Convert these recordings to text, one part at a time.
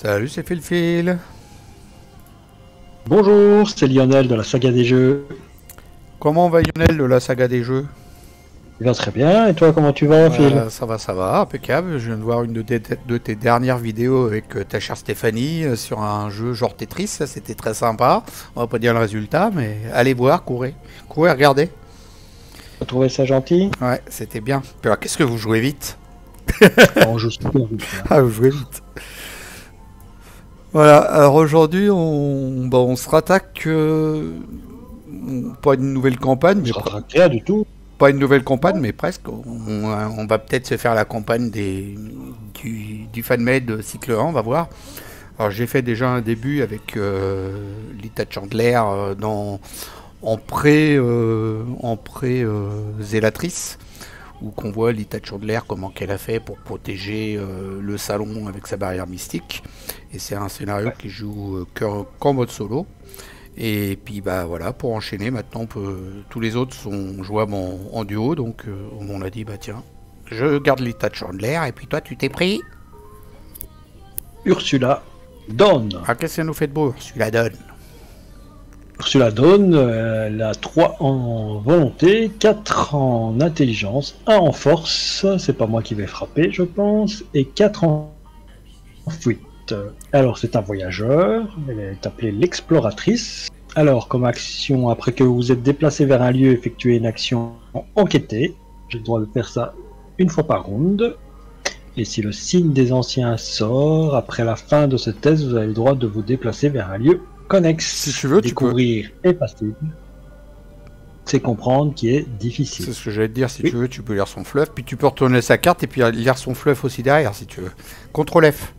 Salut, c'est Phil. Bonjour, c'est Lionel de la saga des jeux. Comment va Lionel de la saga des jeux? Il va très bien, et toi comment tu vas, Phil? Ça va, impeccable. Je viens de voir une de tes dernières vidéos avec ta chère Stéphanie sur un jeu genre Tetris, ça c'était très sympa. On va pas dire le résultat, mais allez voir, courez, regardez. Tu as trouvé ça gentil? Ouais, c'était bien. Puis alors, qu'est-ce que vous jouez vite? On joue super vite. Ah, vous jouez vite. Voilà, alors aujourd'hui on se rattaque pas une nouvelle campagne, mais Rien du tout. pas une nouvelle campagne, mais presque. On va peut-être se faire la campagne du fan-made cycle 1, on va voir. Alors j'ai fait déjà un début avec Lita Chandler en pré zélatrice, où qu'on voit Lita Chandler comment qu'elle a fait pour protéger le salon avec sa barrière mystique. Et c'est un scénario qui joue qu'en mode solo. Et puis bah voilà, pour enchaîner maintenant, tous les autres sont jouables en duo, donc on a dit bah tiens, je garde Lita Chandler, et puis toi tu t'es pris Ursula Dawn. Ah, qu'est-ce que ça nous fait de beau, Ursula Dawn? Ursula Dawn, elle a 3 en volonté, 4 en intelligence, 1 en force, c'est pas moi qui vais frapper je pense, et 4 en fuite. Alors c'est un voyageur, elle est appelée l'exploratrice. Alors comme action, après que vous êtes déplacé vers un lieu, effectuez une action enquêtée. J'ai le droit de faire ça une fois par ronde. Et si le signe des anciens sort, après la fin de ce test, vous avez le droit de vous déplacer vers un lieu connexe. Si tu veux, découvrir est facile. C'est comprendre qui est difficile. C'est ce que j'allais te dire, si tu veux, tu peux lire son fluff, puis tu peux retourner sa carte et puis lire son fluff aussi derrière si tu veux. CTRL F.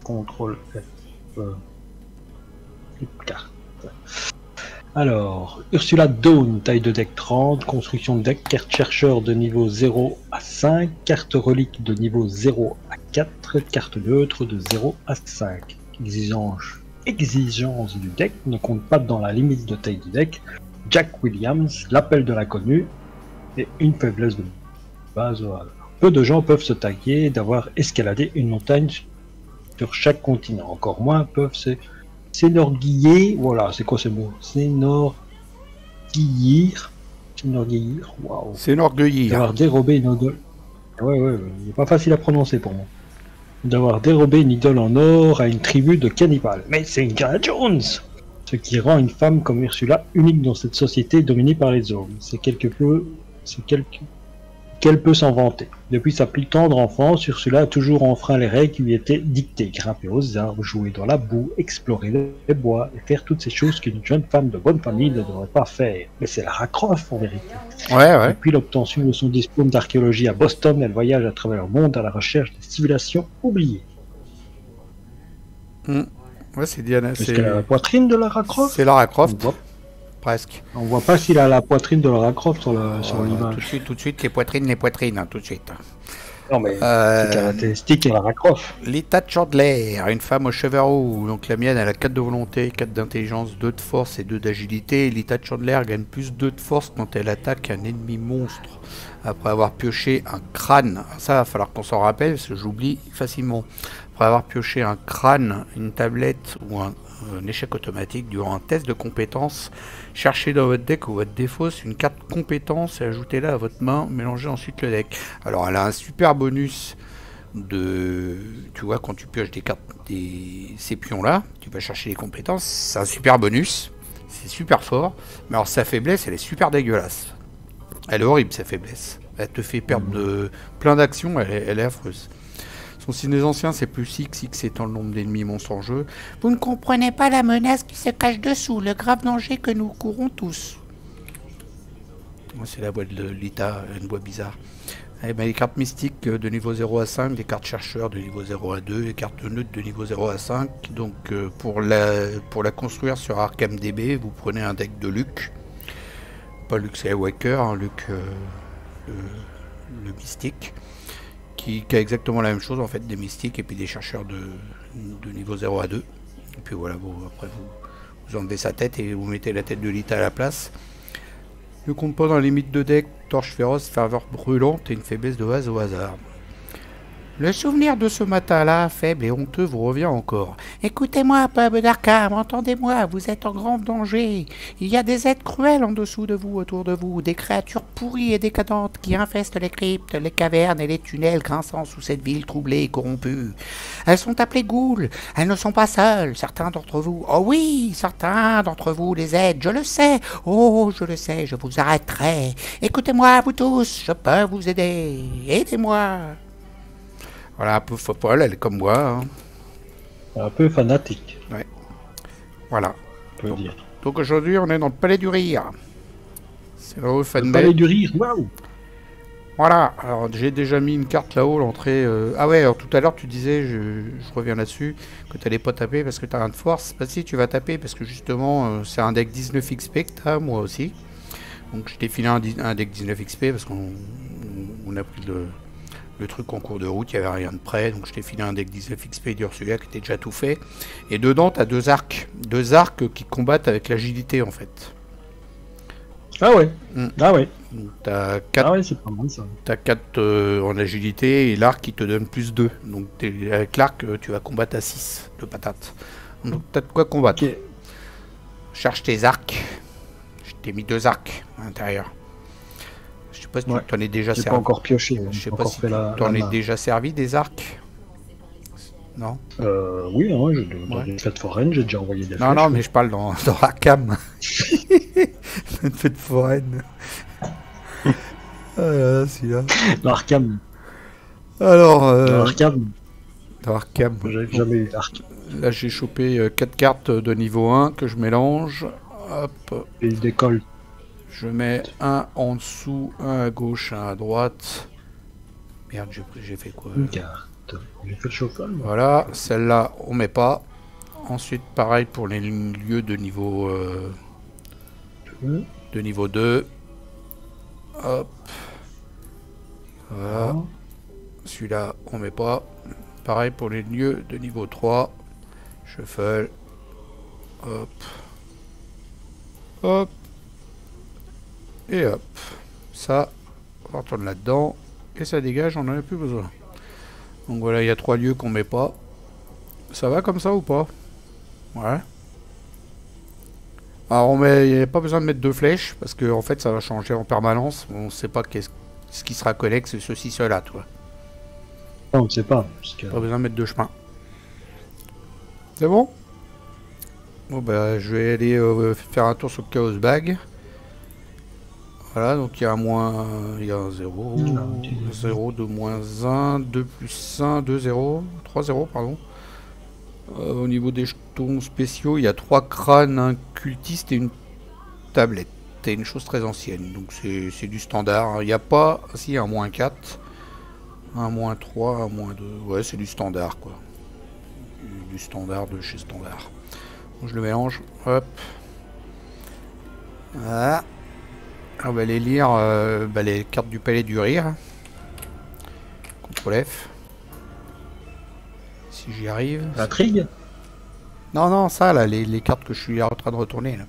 CTRL F. Carte. Alors, Ursula Dawn, taille de deck 30, construction de deck, carte chercheur de niveau 0 à 5, carte relique de niveau 0 à 4, carte neutre de 0 à 5. Exigence du deck ne compte pas dans la limite de taille du deck. Jack Williams, l'appel de l'inconnu, et une faiblesse de base au hasard. Peu de gens peuvent se taguer d'avoir escaladé une montagne sur chaque continent. Encore moins peuvent s'enorgueillir. Voilà, c'est quoi ce mot? S'enorgueillir. Waouh. S'enorgueillir. D'avoir dérobé une idole. Ouais, il n'est pas facile à prononcer pour moi. D'avoir dérobé une idole en or à une tribu de cannibales. Mais c'est Indiana Jones! Ce qui rend une femme comme Ursula unique dans cette société dominée par les hommes. Qu'elle peut s'en vanter. Depuis sa plus tendre enfance, Ursula a toujours enfreint les règles qui lui étaient dictées. Grimper aux arbres, jouer dans la boue, explorer les bois et faire toutes ces choses qu'une jeune femme de bonne famille ne devrait pas faire. Mais c'est Lara Croft en vérité. Ouais. Depuis l'obtention de son diplôme d'archéologie à Boston, elle voyage à travers le monde à la recherche des civilisations oubliées. Ouais, c'est Diana. Est-ce qu'elle a la poitrine de Lara Croft? C'est Lara Croft. Presque. On voit pas s'il a la poitrine de Lara Croft sur l'image. Tout de suite, les poitrines, hein, tout de suite. Non mais c'est caractéristique à Lara Croft. Lita Chandler, une femme aux cheveux roux. Donc la mienne, elle a 4 de volonté, 4 d'intelligence, 2 de force et 2 d'agilité. Lita Chandler gagne plus 2 de force quand elle attaque un ennemi monstre. Après avoir pioché un crâne, ça va falloir qu'on s'en rappelle parce que j'oublie facilement. Après avoir pioché un crâne, une tablette ou un échec automatique durant un test de compétences, cherchez dans votre deck ou votre défausse une carte compétence et ajoutez-la à votre main, mélangez ensuite le deck. Alors elle a un super bonus de, tu vois, quand tu pioches des cartes, ces pions là, tu vas chercher les compétences, c'est un super bonus, c'est super fort, mais alors sa faiblesse elle est super dégueulasse, elle est horrible sa faiblesse, elle te fait perdre plein d'actions, elle est affreuse. Son signe des anciens, c'est plus X, X étant le nombre d'ennemis monstres en jeu. Vous ne comprenez pas la menace qui se cache dessous, le grave danger que nous courons tous. C'est la voix de Lita, une voix bizarre. Eh ben, les cartes mystiques de niveau 0 à 5, les cartes chercheurs de niveau 0 à 2, les cartes neutres de niveau 0 à 5. Donc pour la construire sur ArkhamDB, vous prenez un deck de Luke. Pas Luke Skywalker, hein, Luke le mystique. Qui a exactement la même chose en fait, des mystiques et puis des chercheurs de niveau 0 à 2. Et puis voilà, après vous enlevez sa tête et vous mettez la tête de Lita à la place. Ne compte pas dans la limite de deck, torche féroce, ferveur brûlante et une faiblesse de base au hasard. Le souvenir de ce matin-là, faible et honteux, vous revient encore. Écoutez-moi, peuple d'Arkham, entendez-moi, vous êtes en grand danger. Il y a des êtres cruels en dessous de vous, autour de vous, des créatures pourries et décadentes qui infestent les cryptes, les cavernes et les tunnels grinçant sous cette ville troublée et corrompue. Elles sont appelées ghouls, elles ne sont pas seules, certains d'entre vous. Oh oui, certains d'entre vous les aident, je le sais. Oh, je le sais, je vous arrêterai. Écoutez-moi, vous tous, je peux vous aider. Aidez-moi. Voilà, un peu folle, elle est comme moi. Hein. Un peu fanatique. Ouais. Voilà. On peut dire. Donc aujourd'hui, on est dans le Palais du Rire. C'est là où Le Palais du Rire, waouh! Voilà. Alors j'ai déjà mis une carte là-haut, l'entrée. Ah ouais, alors tout à l'heure tu disais, je reviens là-dessus, que t'allais pas taper parce que t'as rien de force. Bah si, tu vas taper parce que justement, c'est un deck 19 XP que t'as, moi aussi. Donc je t'ai filé un deck 19 XP parce qu'on a pris le truc en cours de route, il n'y avait rien de prêt, donc je t'ai filé un deck 19 XP d'Ursula qui était déjà tout fait. Et dedans, tu as deux arcs qui combattent avec l'agilité en fait. Ah ouais. Ah ouais. Donc t'as 4, ah ouais, c'est pas mal ça. T'as 4 en agilité et l'arc qui te donne plus 2. Donc avec l'arc, tu vas combattre à 6 de patates. Donc t'as de quoi combattre. Okay. Cherche tes arcs. Je t'ai mis 2 arcs à l'intérieur. Je sais pas si tu t'en es déjà servi. Pas encore pioché. Je sais pas si tu t'en es déjà servi des arcs. Non. Oui, hein, dans une fête foraine, j'ai déjà envoyé des flèches. Non, mais je parle dans Arkham. Une fête foraine. Ah, celui-là. Dans Arkham. Alors. Dans Arkham. Dans Arkham. J'ai jamais eu d'arc. Là, j'ai chopé 4 cartes de niveau 1 que je mélange. Hop. Et il décolle. Je mets un en dessous, un à gauche, un à droite. Merde, j'ai fait quoi? Une carte. J'ai fait le chauffage. Voilà, celle-là, on met pas. Ensuite, pareil pour les lieux de niveau, de niveau 2. Hop. Voilà. Celui-là, on met pas. Pareil pour les lieux de niveau 3. Shuffle. Hop. Hop. Et hop. Ça, on retourne là-dedans. Et ça dégage, on n'en a plus besoin. Donc voilà, il y a 3 lieux qu'on met pas. Ça va comme ça ou pas? Ouais. Alors il n'y a pas besoin de mettre 2 flèches, parce que en fait ça va changer en permanence. On ne sait pas ce qui sera connexe, ceci, cela, toi. Non, on ne sait pas. Parce que... Pas besoin de mettre 2 chemins. C'est bon? Bon bah je vais aller faire un tour sur le Chaos Bag. Voilà, donc il y a un 0, 0, 2, moins 1, 2 plus 1, 2, 0, 3, 0, pardon. Au niveau des jetons spéciaux, il y a 3 crânes, un cultiste et une tablette. C'est une chose très ancienne, donc c'est du standard. Il n'y a pas, si, il y a un moins 4, un moins 3, un moins 2. Ouais, c'est du standard, quoi. Du standard de chez standard. Donc, je le mélange, hop. Voilà. On va aller lire les cartes du Palais du Rire. CTRL F. Si j'y arrive. Intrigue? Non, ça là, les cartes que je suis en train de retourner là.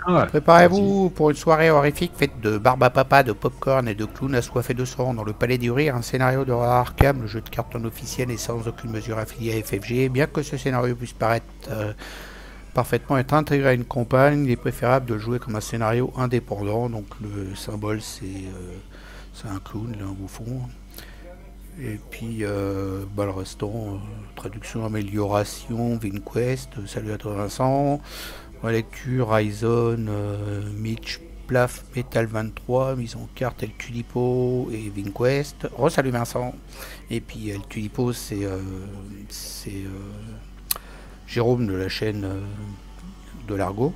Ah ouais. Préparez-vous pour une soirée horrifique faite de barbe à papa, de popcorn et de clowns assoiffés de sang dans le Palais du Rire, un scénario de Arkham, le jeu de cartes non officiel et sans aucune mesure affiliée à FFG. Bien que ce scénario puisse paraître parfaitement être intégré à une campagne, il est préférable de le jouer comme un scénario indépendant. Donc le symbole c'est un clown, là, un bouffon. Et puis le restant, traduction, amélioration, VinQuest, salut à toi Vincent, lecture, Ryzen, Mitch, Plaf, Metal 23, mise en carte El Tulipo et VinQuest. Salut Vincent. Et puis El Tulipo c'est Jérôme de la chaîne de l'Argot.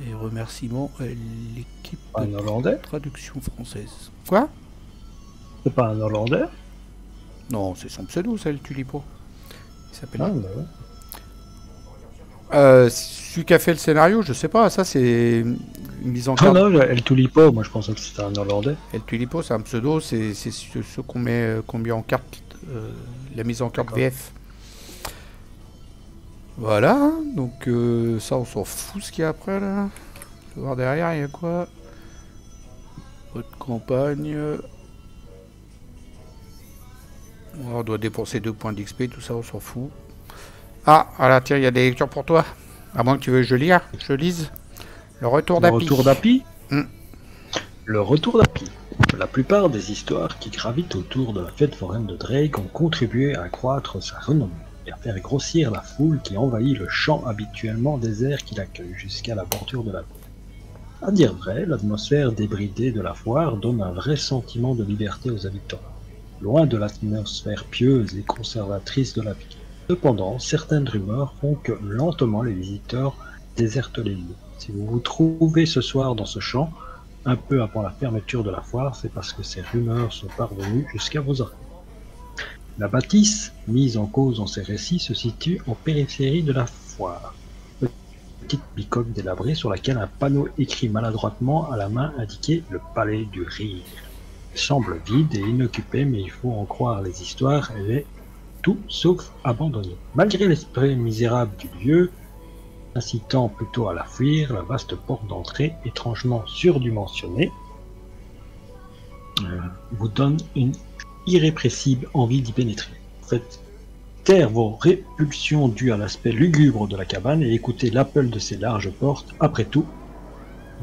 Et remerciements à l'équipe de traduction française. Quoi? C'est pas un Hollandais? Non, c'est son pseudo, ça, le Tulipo. Il s'appelle. Celui qui a fait le scénario, je sais pas, ça c'est une mise en carte. Non, El Tulipo, moi je pensais que c'était un Hollandais. El Tulipo, c'est un pseudo, c'est ce qu'on met en carte, la mise en carte VF. Voilà, donc ça on s'en fout ce qu'il y a après là. On va voir derrière, il y a quoi? Votre campagne. On doit dépenser 2 points d'XP, tout ça, on s'en fout. Ah, voilà, tiens, il y a des lectures pour toi. À moins que tu veuilles que je lise. Le retour d'Happy. Le retour d'Happy. Hmm. Le retour d'Happy. La plupart des histoires qui gravitent autour de la fête foraine de Drake ont contribué à accroître sa renommée et à faire grossir la foule qui envahit le champ habituellement désert qu'il accueille jusqu'à la bordure de la ville. À dire vrai, l'atmosphère débridée de la foire donne un vrai sentiment de liberté aux habitants, loin de l'atmosphère pieuse et conservatrice de la ville. Cependant, certaines rumeurs font que lentement les visiteurs désertent les lieux. Si vous vous trouvez ce soir dans ce champ, un peu avant la fermeture de la foire, c'est parce que ces rumeurs sont parvenues jusqu'à vos oreilles. La bâtisse, mise en cause dans ces récits, se situe en périphérie de la foire. Petite bicoque délabrée sur laquelle un panneau écrit maladroitement à la main indiquait le palais du rire. Elle semble vide et inoccupée, mais il faut en croire les histoires, elle est tout sauf abandonnée. Malgré l'esprit misérable du lieu, incitant plutôt à la fuir, la vaste porte d'entrée, étrangement surdimensionnée, vous donne une irrépressible envie d'y pénétrer. Faites taire vos répulsions dues à l'aspect lugubre de la cabane et écoutez l'appel de ces larges portes. Après tout,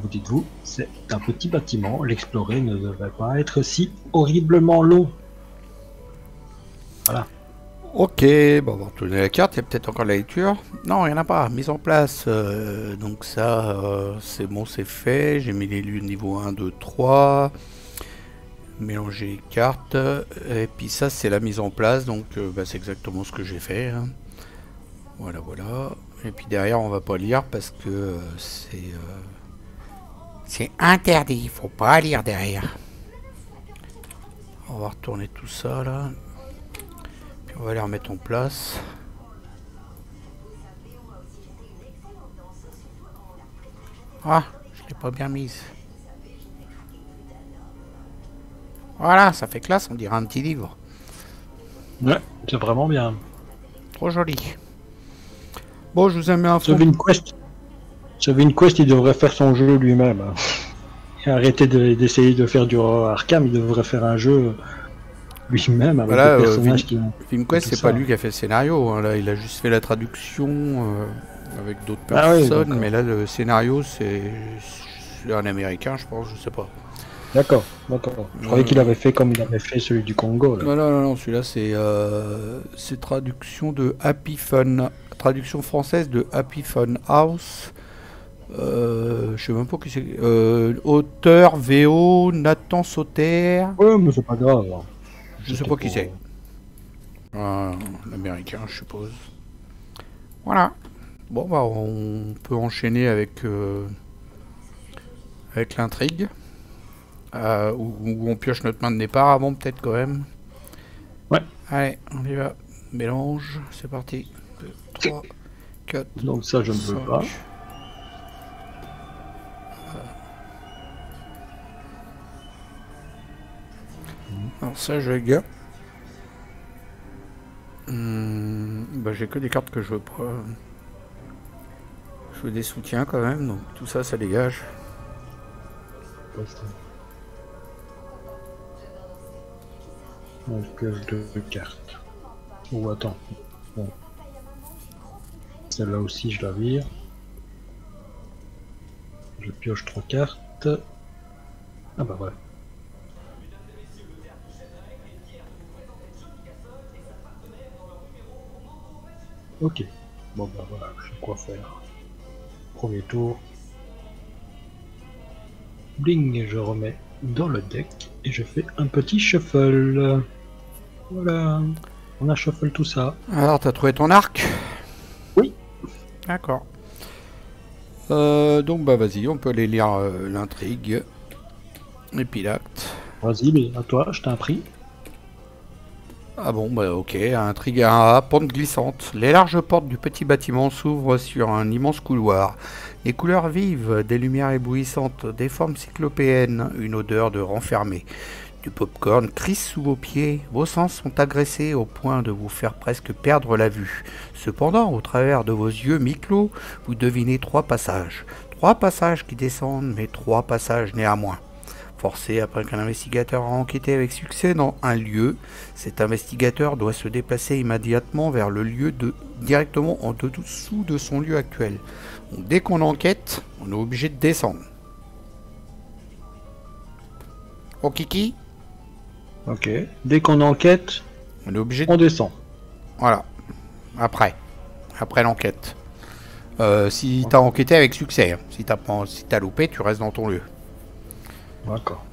vous dites-vous, c'est un petit bâtiment, l'explorer ne devrait pas être si horriblement long. Voilà. Ok, bon, on va retourner la carte, il y a peut-être encore la lecture. Non, il n'y en a pas, mise en place. Donc ça, c'est bon, c'est fait. J'ai mis les lieux niveau 1, 2, 3. Mélanger les cartes. Et puis ça, c'est la mise en place. Donc bah, c'est exactement ce que j'ai fait. Hein. Voilà, voilà. Et puis derrière, on va pas lire parce que c'est interdit. Il faut pas lire derrière. On va retourner tout ça là. On va les remettre en place. Ah, je l'ai pas bien mise. Voilà, ça fait classe, on dirait un petit livre. Ouais, c'est vraiment bien. Trop joli. Bon, je vous ai mis un fond. Savine Quest, il devrait faire son jeu lui-même. Hein. Et arrêter d'essayer de faire du Arkham, il devrait faire un jeu lui-même avec des personnages qui ont... FilmQuest, c'est pas lui qui a fait le scénario, hein. Là il a juste fait la traduction avec d'autres personnes, mais là le scénario c'est un américain, je pense, je sais pas. D'accord. Je croyais qu'il avait fait comme il avait fait celui du Congo. Là. Non, celui-là c'est traduction de Happy Fun, traduction française de Happy Fun House. Je sais même pas qui c'est. Auteur VO Nathan Sauter. Ouais, mais c'est pas grave. Hein. Je sais pas qui c'est. L'américain, je suppose. Voilà. Bon, bah, on peut enchaîner avec l'intrigue. Où on pioche notre main de départ avant, peut-être, quand même. Ouais. Allez, on y va. Mélange, c'est parti. 2, 3, 4. Donc, ça, je ne veux pas. Alors ça je gars. Bah j'ai que des cartes que je veux pas. Je veux des soutiens quand même, donc tout ça ça dégage. Je pioche 2 cartes. Oh attends. Bon. Celle-là aussi je la vire. Je pioche 3 cartes. Ah bah voilà. Ok, bon bah voilà, je sais quoi faire. Premier tour. Bling, je remets dans le deck et je fais un petit shuffle. Voilà, on a shuffle tout ça. Alors t'as trouvé ton arc? Oui. D'accord. Donc bah vas-y, on peut aller lire l'intrigue. Et puis l'acte. Vas-y, mais à toi, je t'en prie. Ah bon, bah ok, intrigue 1A, pente glissante. Les larges portes du petit bâtiment s'ouvrent sur un immense couloir. Les couleurs vives, des lumières éblouissantes, des formes cyclopéennes, une odeur de renfermé. Du popcorn crisse sous vos pieds, vos sens sont agressés au point de vous faire presque perdre la vue. Cependant, au travers de vos yeux mi-clos, vous devinez 3 passages. 3 passages qui descendent, mais 3 passages néanmoins. Forcé après qu'un investigateur a enquêté avec succès dans un lieu, cet investigateur doit se déplacer immédiatement vers le lieu directement en dessous de son lieu actuel. Donc, dès qu'on enquête, on est obligé de descendre. Oh Kiki, Ok. Dès qu'on enquête, on est obligé on de... descend. Voilà. Après l'enquête. Si t'as enquêté avec succès, hein. Si t'as loupé, tu restes dans ton lieu. D'accord.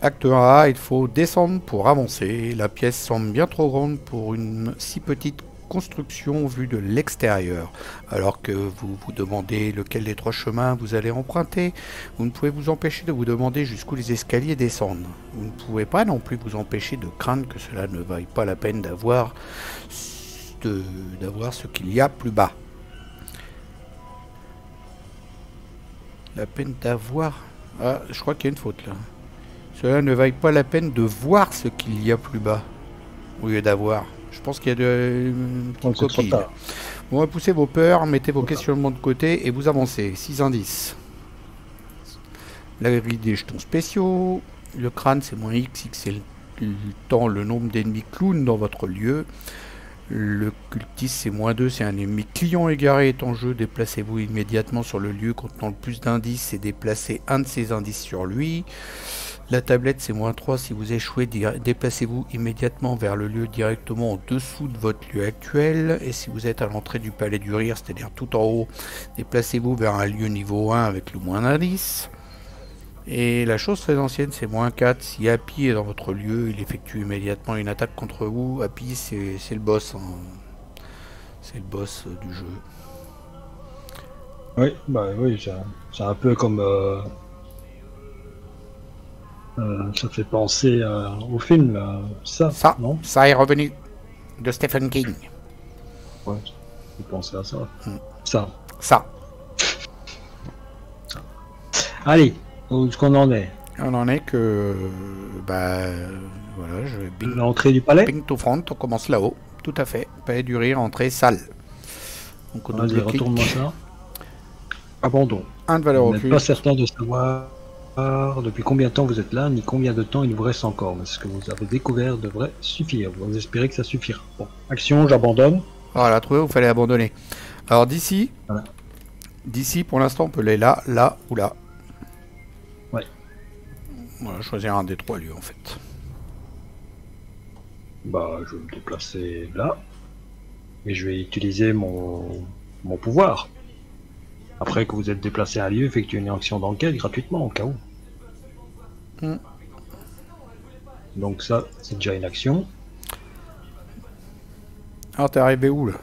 Acte 1A, il faut descendre pour avancer. La pièce semble bien trop grande pour une si petite construction vue de l'extérieur. Alors que vous vous demandez lequel des 3 chemins vous allez emprunter, vous ne pouvez vous empêcher de vous demander jusqu'où les escaliers descendent. Vous ne pouvez pas non plus vous empêcher de craindre que cela ne vaille pas la peine d'avoir ce qu'il y a plus bas. La peine d'avoir... Ah, je crois qu'il y a une faute là. Cela ne vaille pas la peine de voir ce qu'il y a plus bas, au lieu d'avoir. Je pense qu'il y a une petite coquille. Bon, poussez vos peurs, mettez vos questionnements de côté et vous avancez. 6 indices. La grille des jetons spéciaux. Le crâne, c'est moins X, X c'est le temps, le nombre d'ennemis clowns dans votre lieu. Le cultiste, c'est moins 2, c'est un ennemi client égaré est en jeu. Déplacez-vous immédiatement sur le lieu contenant le plus d'indices et déplacez un de ces indices sur lui. La tablette, c'est moins 3, si vous échouez, déplacez-vous immédiatement vers le lieu directement en dessous de votre lieu actuel. Et si vous êtes à l'entrée du palais du rire, c'est-à-dire tout en haut, déplacez-vous vers un lieu niveau 1 avec le moins d'indices. Et la chose très ancienne, c'est moins 4. Si Happy est dans votre lieu, il effectue immédiatement une attaque contre vous. Happy, c'est le boss. Hein. C'est le boss du jeu. Oui, bah oui, c'est un peu comme... ça fait penser au film, là. Ça, non? Ça est revenu de Stephen King. Ouais, j'ai pensé à ça. Ça. Allez, où est-ce qu'on en est? On en est que... Bah... Voilà, je vais... L'entrée du palais? Ping to front, on commence là-haut. Tout à fait. Palais du rire, entrée, salle. Donc on Vas-y, retourne-moi ça. Abandon. Un de valeur Vous occulte. n'êtes pas certain de savoir depuis combien de temps vous êtes là, ni combien de temps il vous reste encore. Mais ce que vous avez découvert devrait suffire. Vous espérez que ça suffira. Bon, action, j'abandonne. Voilà, trouvé, il fallait abandonner. Alors d'ici, voilà. D'ici pour l'instant on peut aller là, là ou là. Ouais. Voilà, choisir un des 3 lieux en fait. Bah, je vais me déplacer là. Et je vais utiliser mon pouvoir. Après que vous êtes déplacé à un lieu, effectuez une action d'enquête gratuitement au cas où. Donc ça, c'est déjà une action. Alors t'es arrivé où là?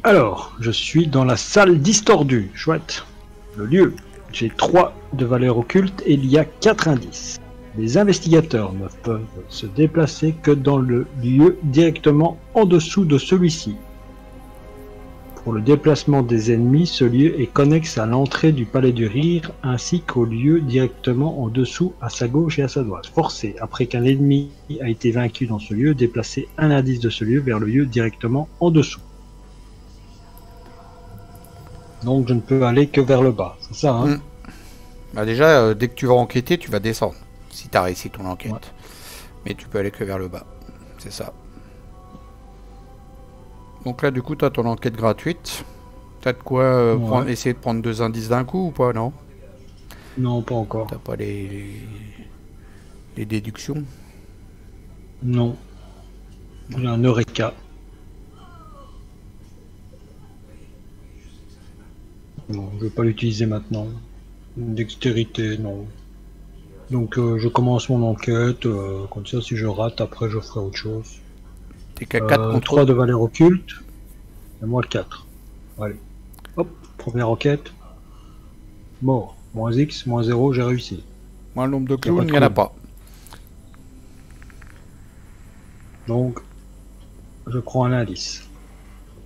Alors, je suis dans la salle distordue. Chouette. Le lieu. J'ai 3 de valeur occulte et il y a 4 indices. Les investigateurs ne peuvent se déplacer que dans le lieu directement en dessous de celui-ci. Pour le déplacement des ennemis, ce lieu est connexe à l'entrée du palais du rire ainsi qu'au lieu directement en dessous à sa gauche et à sa droite. Forcé, après qu'un ennemi a été vaincu dans ce lieu, déplacer un indice de ce lieu vers le lieu directement en dessous. Donc je ne peux aller que vers le bas, c'est ça hein? Bah déjà, dès que tu vas enquêter, tu vas descendre, si tu as réussi ton enquête. Ouais. Mais tu peux aller que vers le bas, c'est ça. Donc là, du coup, tu as ton enquête gratuite. Tu as de quoi essayer de prendre 2 indices d'un coup ou pas, non? Non, pas encore. T'as pas les déductions? Non. J'ai un Eureka. Non, je vais pas l'utiliser maintenant. Dextérité, non. Donc je commence mon enquête, comme ça si je rate, après je ferai autre chose. T'es qu'à 4 contre 3 de valeur occulte, et moi le 4. Allez. Hop, première enquête. Mort. Moins X, moins 0, j'ai réussi. Moi le nombre de clowns, il n'y en a pas. Donc, je prends un indice.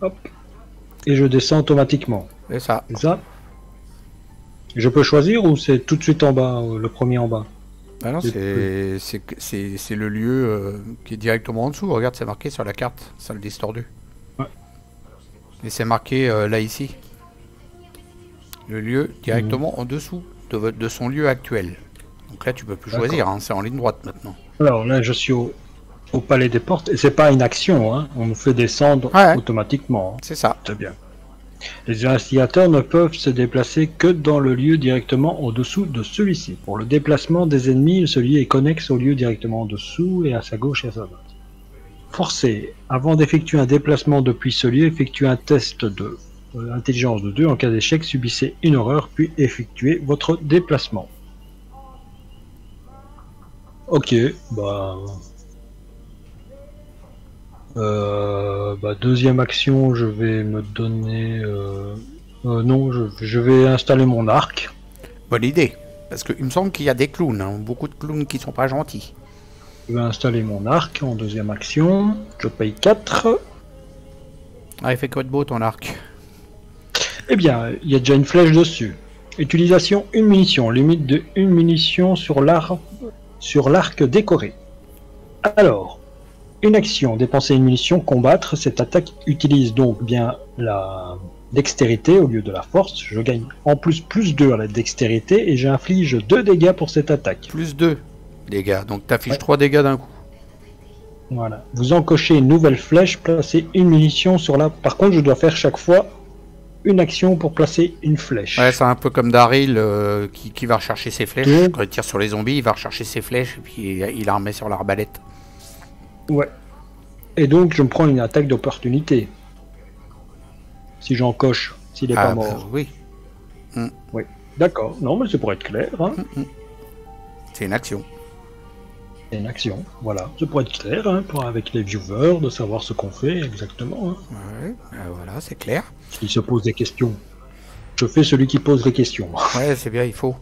Hop. Et je descends automatiquement. C'est ça. C'est ça. Et je peux choisir ou c'est tout de suite en bas, le premier en bas? Ah non, c'est le lieu qui est directement en dessous. Regarde, c'est marqué sur la carte, salle distordue. Ouais. Et c'est marqué là ici. Le lieu directement en dessous. de son lieu actuel. Donc là, tu peux plus choisir, hein, c'est en ligne droite maintenant. Alors là, je suis au Palais des Portes, et c'est pas une action, hein. On nous fait descendre automatiquement. Hein. C'est ça. C'est bien. Les investigateurs ne peuvent se déplacer que dans le lieu directement au-dessous de celui-ci. Pour le déplacement des ennemis, celui est connexe au lieu directement en dessous et à sa gauche et à sa droite. Forcé, avant d'effectuer un déplacement depuis ce lieu, effectuez un test de intelligence de 2. En cas d'échec, subissez une erreur, puis effectuez votre déplacement. Ok, deuxième action, je vais me donner... non, je vais installer mon arc. Bonne idée, parce qu'il me semble qu'il y a des clowns, hein, beaucoup de clowns qui sont pas gentils. Je vais installer mon arc en deuxième action. Je paye 4. Ah, il fait quoi de beau ton arc? Eh bien, il y a déjà une flèche dessus. Utilisation, une munition. Limite de une munition sur l'arc décoré. Alors, une action, dépenser une munition, combattre. Cette attaque utilise donc bien la dextérité au lieu de la force. Je gagne en plus 2 à la dextérité et j'inflige 2 dégâts pour cette attaque. Plus 2 dégâts, donc t'affiches 3 dégâts d'un coup. Voilà. Vous encochez une nouvelle flèche, placez une munition sur la... Par contre, je dois faire chaque fois une action pour placer une flèche. Ouais, c'est un peu comme Daryl qui va rechercher ses flèches. Donc, quand il tire sur les zombies, il va rechercher ses flèches et puis il la remet sur l'arbalète. Ouais. Et donc, je me prends une attaque d'opportunité. Si j'en coche, s'il n'est pas mort. Oui. Oui. D'accord. Non, mais c'est pour être clair. Hein. C'est une action. C'est une action, voilà. C'est pour être clair, hein, avec les viewers, de savoir ce qu'on fait exactement. Hein. Ouais, voilà, c'est clair. S'ils se posent des questions, je fais celui qui pose les questions. Ouais, c'est bien, il faut.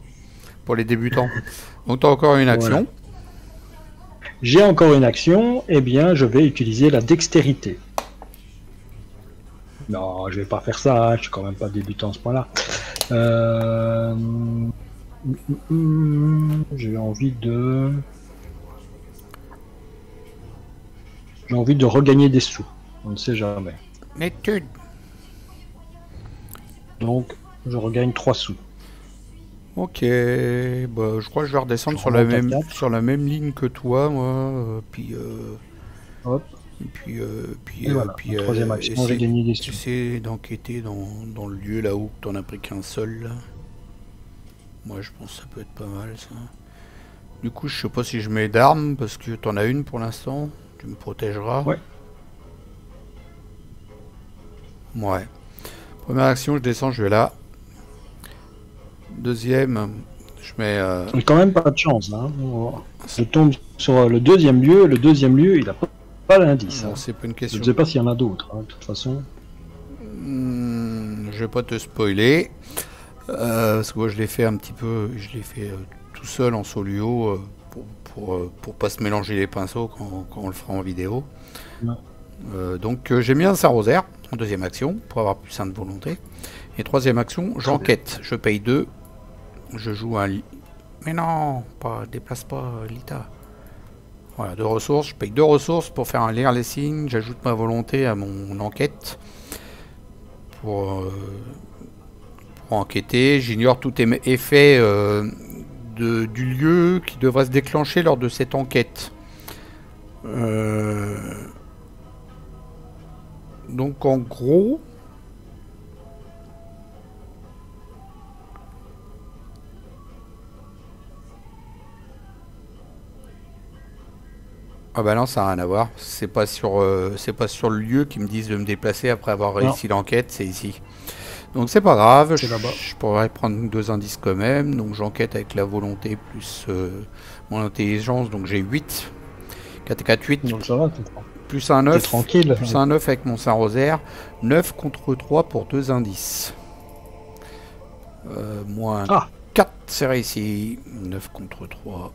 Pour les débutants. Donc t'as encore une action. Voilà. J'ai encore une action, eh bien je vais utiliser la dextérité. Non, je vais pas faire ça, hein, je suis quand même pas débutant à ce point-là. J'ai envie de... J'ai envie de regagner des sous. On ne sait jamais. L'étude. Donc, je regagne 3 sous. Ok, je crois que je vais redescendre sur la même ligne que toi, moi. Hop. Et voilà. Troisième action, j'ai gagné des sous. Essayer d'enquêter dans le lieu là où t'en as pris qu'un seul. Là. Moi, je pense que ça peut être pas mal, ça. Du coup, je sais pas si je mets d'armes, parce que t'en as une pour l'instant. Tu me protégeras. Ouais. Ouais. Première action, je descends, je vais là. Deuxième, je mets... J'ai quand même pas de chance. Hein. Je tombe sur le deuxième lieu. Le deuxième lieu, il a pas l'indice. Hein. C'est pas une question. Je ne sais pas s'il y en a d'autres, hein, de toute façon. Je vais pas te spoiler. Parce que moi, je l'ai fait un petit peu... Je l'ai fait tout seul en solo. Pour pas se mélanger les pinceaux quand on le fera en vidéo. Ouais. Donc j'ai mis un Saint-Rosaire en deuxième action pour avoir plus de volonté. Et troisième action, j'enquête. Je paye 2. Je joue un... Mais non, déplace pas Lita. Voilà, 2 ressources. Je paye 2 ressources pour faire un lire les signes. J'ajoute ma volonté à mon enquête. Pour enquêter. J'ignore tout effet... du lieu qui devrait se déclencher lors de cette enquête. Donc en gros... Ah bah non, ça n'a rien à voir. C'est pas sur le lieu qu'ils me disent de me déplacer après avoir réussi l'enquête, c'est ici. Donc c'est pas grave, je pourrais prendre 2 indices quand même, donc j'enquête avec la volonté plus mon intelligence, donc j'ai 8, 4 et 4, 8, donc ça va, plus un 9, tranquille. Plus un 9 avec mon Saint-Rosaire, 9 contre 3 pour 2 indices. Moins 4, c'est réussi, 9 contre 3,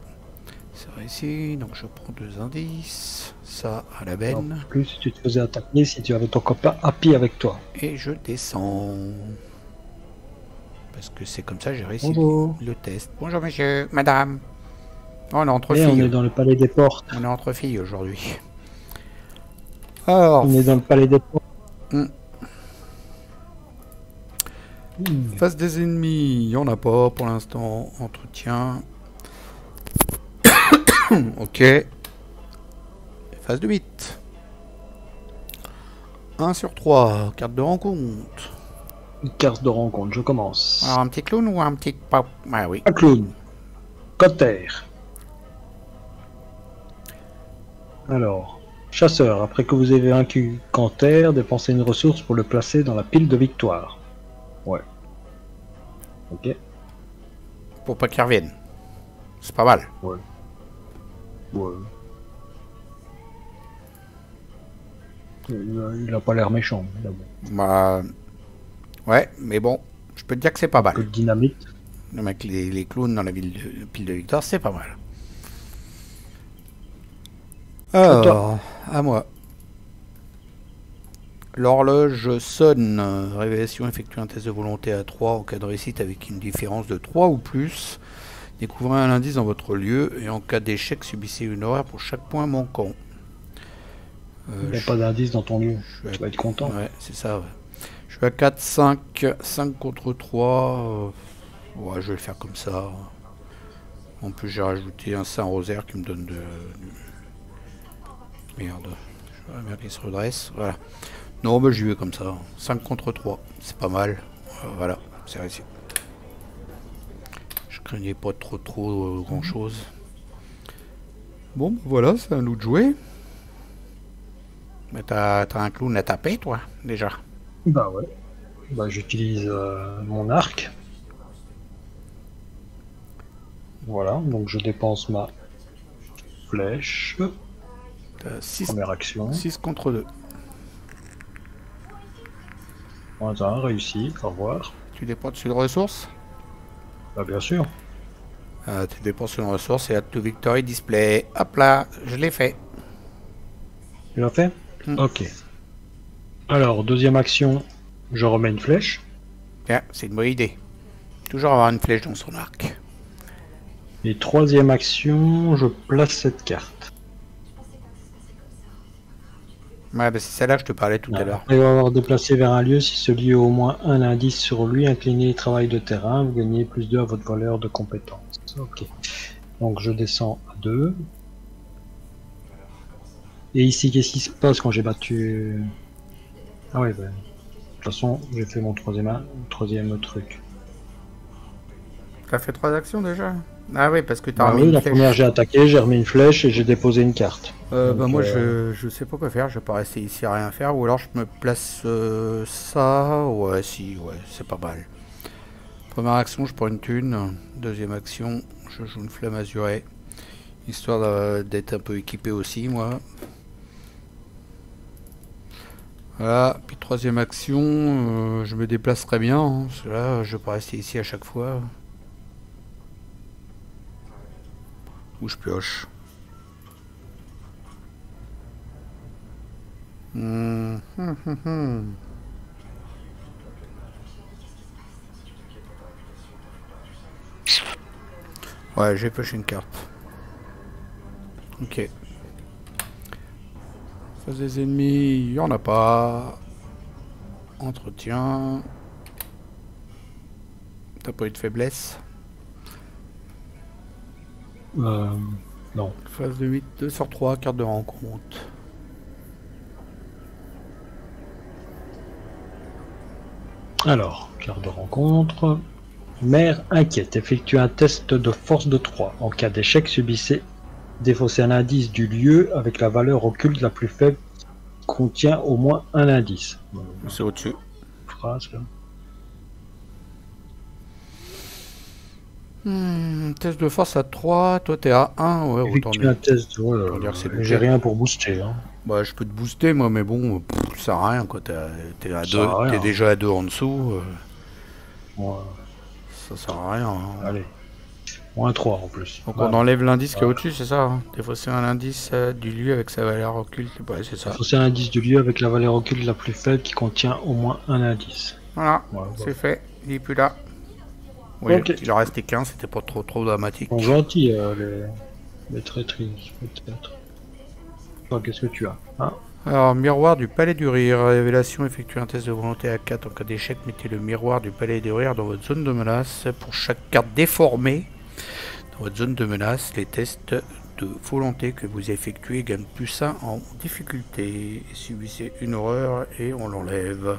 c'est réussi, donc je prends 2 indices, ça à la benne. En plus, tu te faisais attaquer si tu avais ton copain Happy avec toi. Et je descends. Parce que c'est comme ça j'ai réussi le test. Bonjour monsieur, madame. Oh, on est entre filles. On est dans le palais des portes. On est entre filles aujourd'hui. Alors, on est dans le palais des portes. Face des ennemis, il n'y en a pas pour l'instant. Entretien. Ok. Phase de 8. 1 sur 3. Carte de rencontre. Carte de rencontre, je commence. Alors un petit clown ou un petit pop? Ah oui. Un clown. Cotter. Alors, chasseur, après que vous avez vaincu Canter, dépensez une ressource pour le placer dans la pile de victoire. Ouais. Ok. Pour pas qu'il revienne. C'est pas mal. Ouais. Ouais. Il a pas l'air méchant. Bah... Ouais, mais bon, je peux te dire que c'est pas mal. Un peu de dynamite. Le mec, les clowns dans la pile de victoire, c'est pas mal. Alors, à moi. L'horloge sonne. Révélation, effectue un test de volonté à 3 en cas de réussite avec une différence de 3 ou plus. Découvrez un indice dans votre lieu et en cas d'échec, subissez une horreur pour chaque point manquant. Il n'y a pas d'indice dans ton lieu. Tu vas être content. Ouais, c'est ça, ouais. Je suis à 4, 5, 5 contre 3. Ouais, je vais le faire comme ça. En plus, j'ai rajouté un Saint-Rosaire qui me donne de... Merde. Merde, il se redresse. Voilà. Non, bah, j'y vais comme ça. 5 contre 3. C'est pas mal. Voilà, c'est réussi. Je craignais pas trop grand chose. Bon, bah, voilà, c'est à nous de jouer. Mais t'as un clown à taper, toi, déjà. Bah ouais. Bah j'utilise mon arc. Voilà, donc je dépense ma flèche. T'as 6, Première action. 6 contre 2. -1, réussi, au revoir. Tu dépenses une ressource? Bah bien sûr. Tu dépenses une ressource et add to victory display. Hop là, je l'ai fait. Tu l'as fait? Ok. Alors, deuxième action, je remets une flèche. Tiens, c'est une bonne idée. Toujours avoir une flèche dans son arc. Et troisième action, je place cette carte. Ouais, bah c'est celle-là que je te parlais tout à l'heure. Après avoir déplacé vers un lieu, si ce lieu a au moins un indice sur lui, incliné travail de terrain, vous gagnez +2 à votre valeur de compétence. Ok. Donc je descends à 2. Et ici, qu'est-ce qui se passe quand j'ai battu... Ah ouais, bah, de toute façon, j'ai fait mon troisième truc. T'as fait 3 actions déjà? Ah oui, parce que t'as remis oui, une la flèche. première j'ai attaqué, j'ai remis une flèche et j'ai déposé une carte. Bah moi je sais pas quoi faire, je vais pas rester ici à rien faire, ou alors je me place ça, ouais si, ouais, c'est pas mal. Première action, je prends une thune, deuxième action, je joue une flamme azurée, histoire d'être un peu équipé aussi, moi. Voilà, puis troisième action, je me déplace très bien, hein, parce que là, je vais pas rester ici à chaque fois. Où je pioche. Ouais, j'ai pioché une carte. Ok. Face des ennemis, il n'y en a pas. Entretien. T'as pas eu de faiblesse? Non. Phase de 8, 2 sur 3, carte de rencontre. Alors, carte de rencontre. Mère inquiète, effectue un test de force de 3. En cas d'échec, subissez défausser un indice du lieu avec la valeur occulte la plus faible qui contient au moins un indice. C'est au-dessus. Phrase là. Test de force à 3, toi t'es à 1, ouais, autant Effectue un test, j'ai rien pour booster. Hein. Bah je peux te booster moi, mais bon, ça sert à rien quoi, t'es à 2, t'es rien. déjà à 2 en dessous. Ouais. Ça sert à rien. Hein. Allez. Moins 3 en plus. Donc on enlève l'indice qui est au-dessus, c'est ça hein. Défausser un indice du lieu avec sa valeur occulte, ouais c'est ça. Défausser un indice du lieu avec la valeur occulte la plus faible qui contient au moins un indice. Voilà, c'est fait, il est plus là. Oui, okay. Il en restait 15, c'était pas trop dramatique. Ils sont gentils les traîtrises, peut-être. Toi, qu'est-ce que tu as hein? Alors, miroir du palais du rire. Révélation, effectuez un test de volonté à 4. En cas d'échec, mettez le miroir du palais du rire dans votre zone de menace. Pour chaque carte déformée dans votre zone de menace, les tests de volonté que vous effectuez gagnent +1 en difficulté. Subissez une horreur et on l'enlève.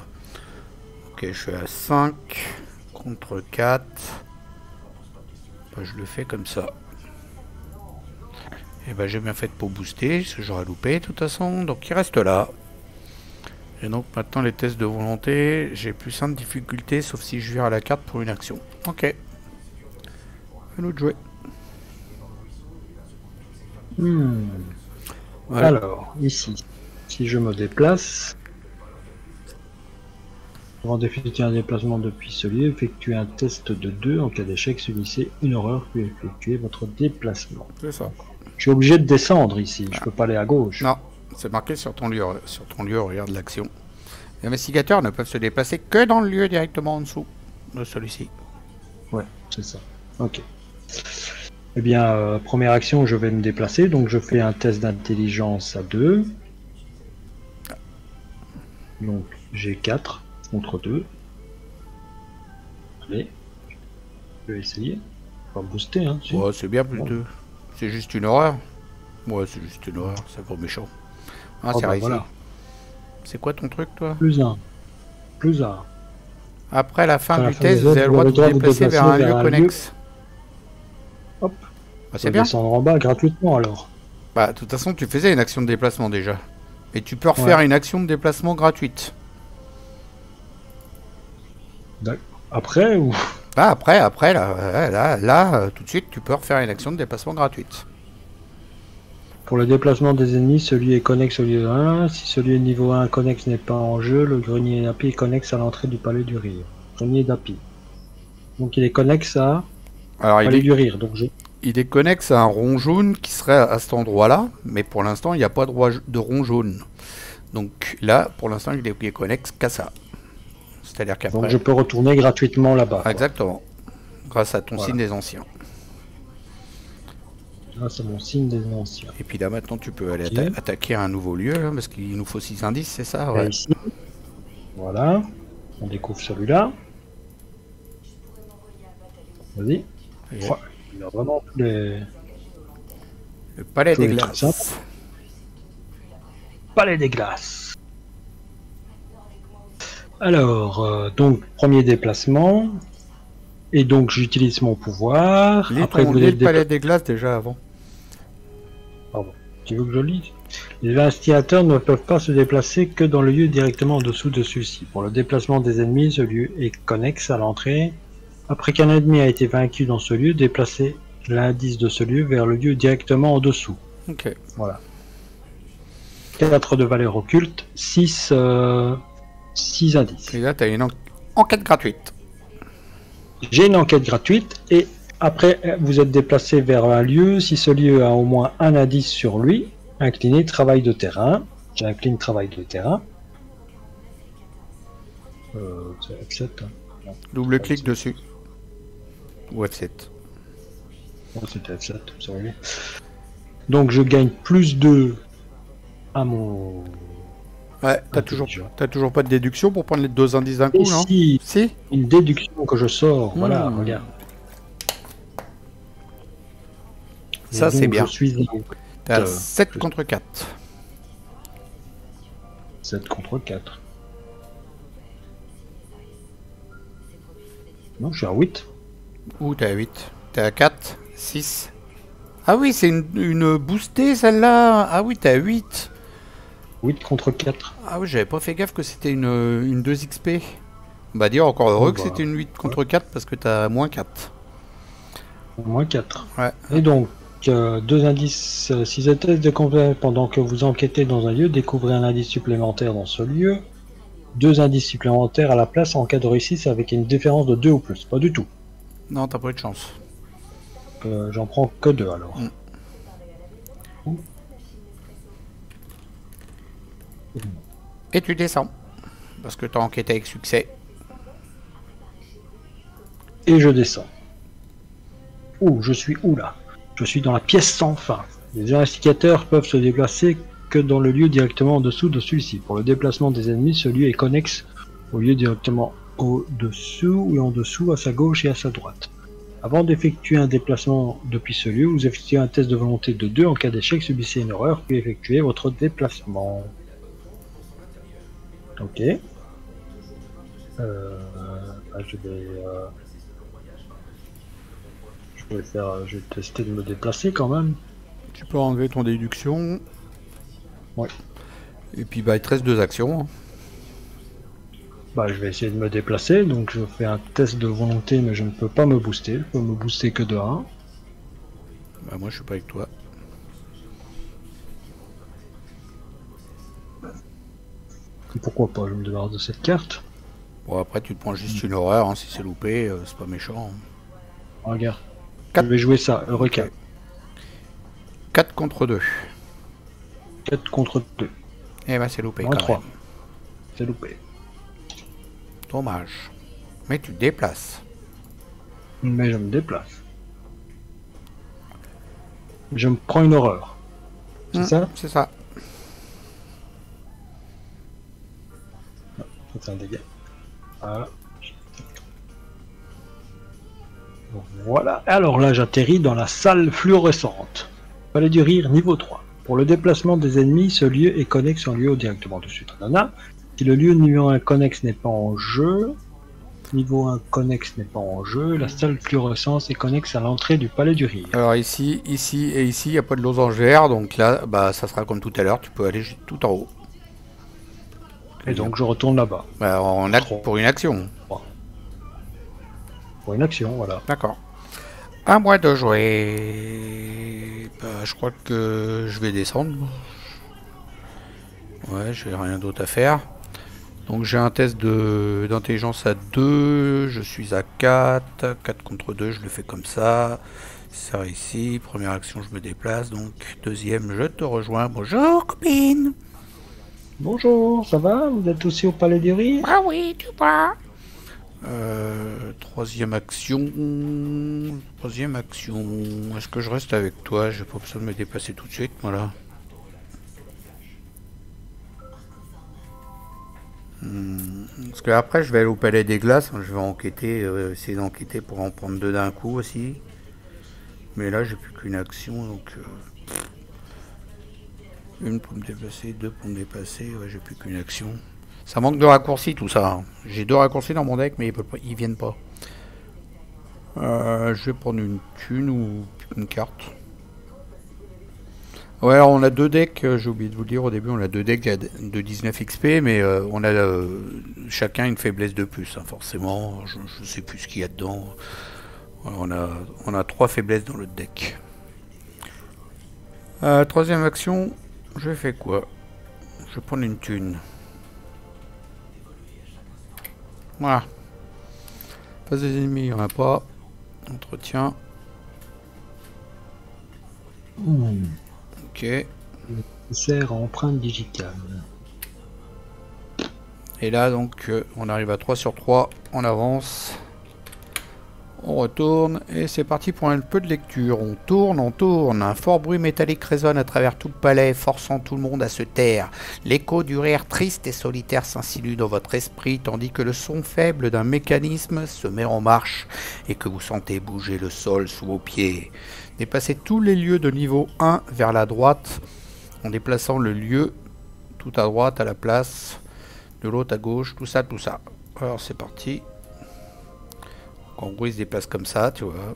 Ok, je suis à 5 contre 4. Bah, je le fais comme ça. Et bah j'ai bien fait pour booster, parce que j'aurais loupé de toute façon, donc il reste là. Et donc maintenant les tests de volonté, j'ai +1 de difficulté, sauf si je vire à la carte pour une action. Ok. À nous de jouer. Ouais. Alors, ici, si je me déplace, avant d'effectuer un déplacement depuis ce lieu, effectuez un test de 2. En cas d'échec, subissez une horreur puis effectuez votre déplacement. C'est ça. Je suis obligé de descendre ici, je peux pas aller à gauche. Non, c'est marqué sur ton lieu, regarde l'action. Les investigateurs ne peuvent se déplacer que dans le lieu directement en dessous de celui-ci. Ouais, c'est ça. Ok. Eh bien, première action, je vais me déplacer, donc je fais un test d'intelligence à 2. Donc j'ai 4 contre 2. Allez, je vais essayer. On va booster, hein. Si. Ouais, c'est bien plus 2. C'est juste une horreur. Ouais, c'est juste une horreur, c'est pas méchant. Ah, c'est réussi. Voilà. C'est quoi ton truc, toi? +1. +1. Après la fin du test, vous avez le droit de vous déplacer vers un lieu connexe. Hop. Bah, c'est bien. Descendre en bas gratuitement alors. Bah, de toute façon, tu faisais une action de déplacement déjà. Et tu peux refaire une action de déplacement gratuite. Après ou... Ah, après, là, tout de suite, tu peux refaire une action de déplacement gratuite. Pour le déplacement des ennemis, celui est connexe au lieu 1. Si celui est niveau 1 connexe n'est pas en jeu, le grenier d'Api est connexe à l'entrée du palais du rire. Grenier d'Api. Donc il est connexe à palais du rire. Donc il est connexe à un rond jaune qui serait à cet endroit-là, mais pour l'instant, il n'y a pas de rond jaune. Donc là, pour l'instant, il est connexe qu'à ça. C'est-à-dire qu'après... Donc je peux retourner gratuitement là-bas. Exactement. Grâce à ton signe des anciens. Grâce à mon signe des anciens. Et puis là, maintenant, tu peux aller attaquer un nouveau lieu, hein, parce qu'il nous faut 6 indices, c'est ça? Ouais. Ici. Voilà. On découvre celui-là. Vas-y. Il y a vraiment les... Le palais des glaces. Palais des glaces. Alors, donc, premier déplacement. Et donc, j'utilise mon pouvoir. Après, vous le palais des glaces déjà avant. Pardon. Tu veux que je lise? Les investigateurs ne peuvent pas se déplacer que dans le lieu directement en dessous de celui-ci. Pour le déplacement des ennemis, ce lieu est connexe à l'entrée. Après qu'un ennemi a été vaincu dans ce lieu, déplacez l'indice de ce lieu vers le lieu directement en dessous. Ok. Voilà. 4 de valeur occulte, 6 indices. Et là, tu as une enquête gratuite. J'ai une enquête gratuite et après, vous êtes déplacé vers un lieu. Si ce lieu a au moins un indice sur lui, inclinez travail de terrain. J'incline travail de terrain. C'est F7. Hein. Double-clic dessus. Ou F7. Oh, c'était F7, ça va bien. Donc je gagne +2 à mon... Ouais, t'as toujours pas de déduction pour prendre les 2 indices d'un coup, non? Si, une déduction que je sors, voilà, regarde. Ça, c'est bien. Je suis... T'as 7 contre 4. 7 contre 4. Non, je suis à 8. Ouh, t'es à 8. T'es à 4, 6. Ah oui, c'est une boostée celle-là. Ah oui, t'es à 8. 8 contre 4. Ah oui, j'avais pas fait gaffe que c'était une 2 XP. On va dire encore heureux que c'était une 8 contre 4 parce que t'as moins 4. Moins 4. Ouais. Et donc, 2 indices. Si ce test de complet pendant que vous enquêtez dans un lieu, découvrez un indice supplémentaire dans ce lieu. 2 indices supplémentaires à la place en cas de réussite avec une différence de 2 ou plus. Pas du tout. Non, t'as pas eu de chance. J'en prends que 2 alors. Et tu descends. Parce que t'as enquêté avec succès. Et je descends. Ouh, je suis où là? Je suis dans la pièce sans fin. Les investigateurs peuvent se déplacer que dans le lieu directement en dessous de celui-ci. Pour le déplacement des ennemis, ce lieu est connexe au lieu directement au-dessous et en dessous, à sa gauche et à sa droite. Avant d'effectuer un déplacement depuis ce lieu, vous effectuez un test de volonté de 2. En cas d'échec, subissez une erreur, puis effectuez votre déplacement. Ok. Je vais tester de me déplacer quand même. Tu peux enlever ton déduction. Ouais. Et puis bah il te reste 2 actions. Bah je vais essayer de me déplacer, donc je fais un test de volonté, mais je ne peux pas me booster. Je peux me booster que de 1. Bah moi je suis pas avec toi. Et pourquoi pas, je me débarrasse de cette carte. Bon après tu te prends juste une horreur, hein, si c'est loupé, c'est pas méchant. Regarde. 4. Je vais jouer ça, requin. 4 contre 2. 4 contre 2. Eh ben c'est loupé. 3. C'est loupé. Dommage. Mais tu te déplaces. Mais je me déplace. Je me prends une horreur. C'est ça? C'est ça. C'est un dégât. Voilà. Voilà. Alors là, j'atterris dans la salle fluorescente. Palais du Rire, niveau 3. Pour le déplacement des ennemis, ce lieu est connexe en lieu directement dessus. Si le lieu niveau 1 connexe n'est pas en jeu, niveau 1 connexe n'est pas en jeu, la salle fluorescence est connexe à l'entrée du Palais du Rire. Alors ici, il n'y a pas de losangère, donc là, bah ça sera comme tout à l'heure, tu peux aller tout en haut. Et donc je retourne là-bas. Bah, pour une action. Pour une action, voilà. D'accord. À moi de jouer. Bah, je crois que je vais descendre. Ouais, j'ai rien d'autre à faire. Donc j'ai un test d'intelligence à 2, je suis à 4, 4 contre 2, je le fais comme ça. Ça ici, première action je me déplace, donc deuxième je te rejoins. Bonjour copine. Bonjour, ça va? Vous êtes aussi au Palais du Rire? Ah oui, tu vois. Troisième action. Est-ce que je reste avec toi? J'ai pas besoin de me déplacer tout de suite, voilà. Parce que après je vais aller au Palais des Glaces, je vais enquêter, essayer d'enquêter pour en prendre 2 d'un coup aussi. Mais là j'ai plus qu'une action, donc une pour me déplacer, 2 pour me déplacer, ouais, j'ai plus qu'une action. Ça manque de raccourcis tout ça, hein. J'ai 2 raccourcis dans mon deck mais ils viennent pas. Je vais prendre une thune ou une carte. Ouais, alors on a 2 decks, j'ai oublié de vous le dire au début, on a 2 decks de 19 XP, mais on a chacun une faiblesse de plus, hein, forcément, je sais plus ce qu'il y a dedans. Voilà, on a 3 faiblesses dans le deck. Troisième action, je fais quoi? Je vais prendre une thune. Voilà. Face des ennemis, il n'y en a pas. Entretien. Ok. Sert à empreinte digitale. Et là donc on arrive à 3 sur 3, on avance, on retourne et c'est parti pour un peu de lecture. On tourne, un fort bruit métallique résonne à travers tout le palais, forçant tout le monde à se taire. L'écho du rire triste et solitaire s'insinue dans votre esprit, tandis que le son faible d'un mécanisme se met en marche et que vous sentez bouger le sol sous vos pieds. Dépassez tous les lieux de niveau 1 vers la droite, en déplaçant le lieu tout à droite à la place de l'autre à gauche, tout ça. Alors c'est parti. En gros il se déplace comme ça, tu vois.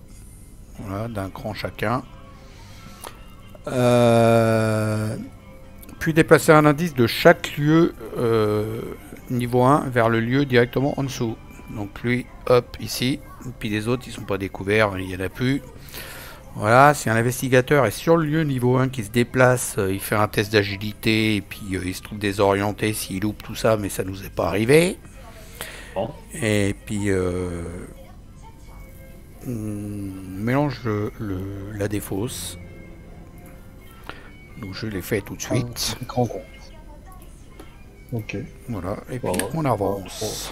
Voilà, d'un cran chacun. Puis déplacer un indice de chaque lieu niveau 1 vers le lieu directement en dessous. Donc lui, hop, ici. Et puis les autres, ils sont pas découverts, il n'y en a plus. Voilà, si un investigateur est sur le lieu niveau 1 qui se déplace, il fait un test d'agilité et puis il se trouve désorienté s'il loupe tout ça, mais ça nous est pas arrivé. Bon. Et puis on mélange la défausse. Donc je l'ai fait tout de suite. Ok. Voilà, et puis on avance.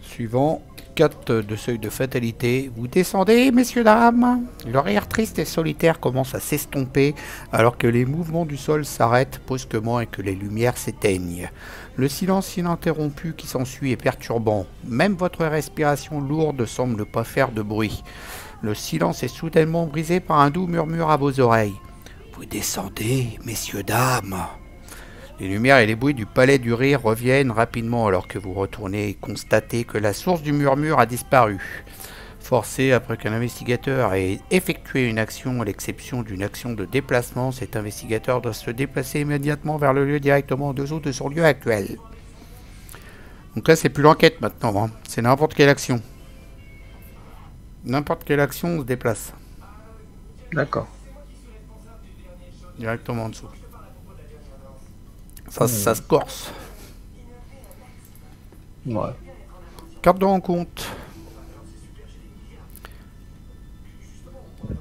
Suivant. 4 de seuil de fatalité. Vous descendez, messieurs, dames. Le rire triste et solitaire commence à s'estomper alors que les mouvements du sol s'arrêtent brusquement et que les lumières s'éteignent. Le silence ininterrompu qui s'ensuit est perturbant. Même votre respiration lourde semble ne pas faire de bruit. Le silence est soudainement brisé par un doux murmure à vos oreilles. Vous descendez, messieurs, dames. Les lumières et les bruits du palais du rire reviennent rapidement alors que vous retournez et constatez que la source du murmure a disparu. Forcé après qu'un investigateur ait effectué une action à l'exception d'une action de déplacement, cet investigateur doit se déplacer immédiatement vers le lieu directement en dessous de son lieu actuel. Donc là c'est plus l'enquête maintenant, hein. C'est n'importe quelle action. N'importe quelle action on se déplace. D'accord. Directement en dessous. Ça se corse. Ouais. Carte de rencontre.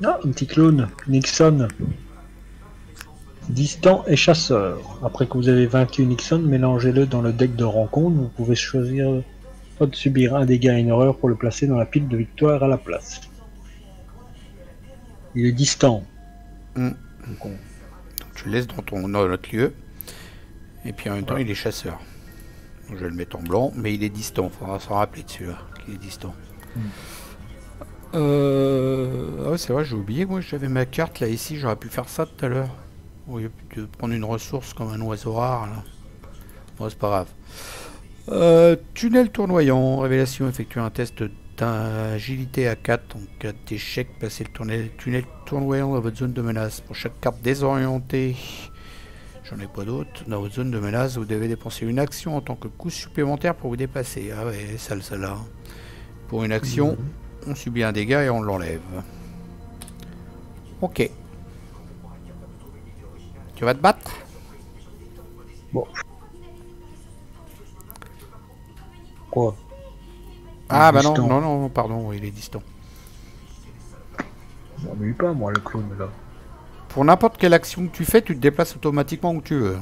Ah, un petit clone. Nixon. Distant et chasseur. Après que vous avez vaincu Nixon, mélangez-le dans le deck de rencontre. Vous pouvez choisir soit de subir un dégât et une erreur pour le placer dans la pile de victoire à la place. Il est distant. Donc Tu le laisses dans notre lieu. Et puis en même temps, il est chasseur. Donc, je vais le mettre en blanc, mais il est distant. Il faudra s'en rappeler dessus, là, qu'il est distant. Ah ouais, c'est vrai, j'ai oublié. Moi, j'avais ma carte là, ici. J'aurais pu faire ça tout à l'heure. Au lieu de prendre une ressource comme un oiseau rare, là. Bon, c'est pas grave. Tunnel tournoyant. Révélation, effectuer un test d'agilité à 4. En cas d'échec, placez le tunnel tournoyant dans votre zone de menace. Pour chaque carte désorientée. J'en ai pas d'autres. Dans votre zone de menace, vous devez dépenser une action en tant que coût supplémentaire pour vous dépasser. Ah ouais, celle-là. Pour une action, on subit un dégât et on l'enlève. Ok. Tu vas te battre? Bon. Quoi? Ah bah non, pardon, il est distant. Je m'ennuie pas, moi, le clone, là. Pour n'importe quelle action que tu fais, tu te déplaces automatiquement où tu veux.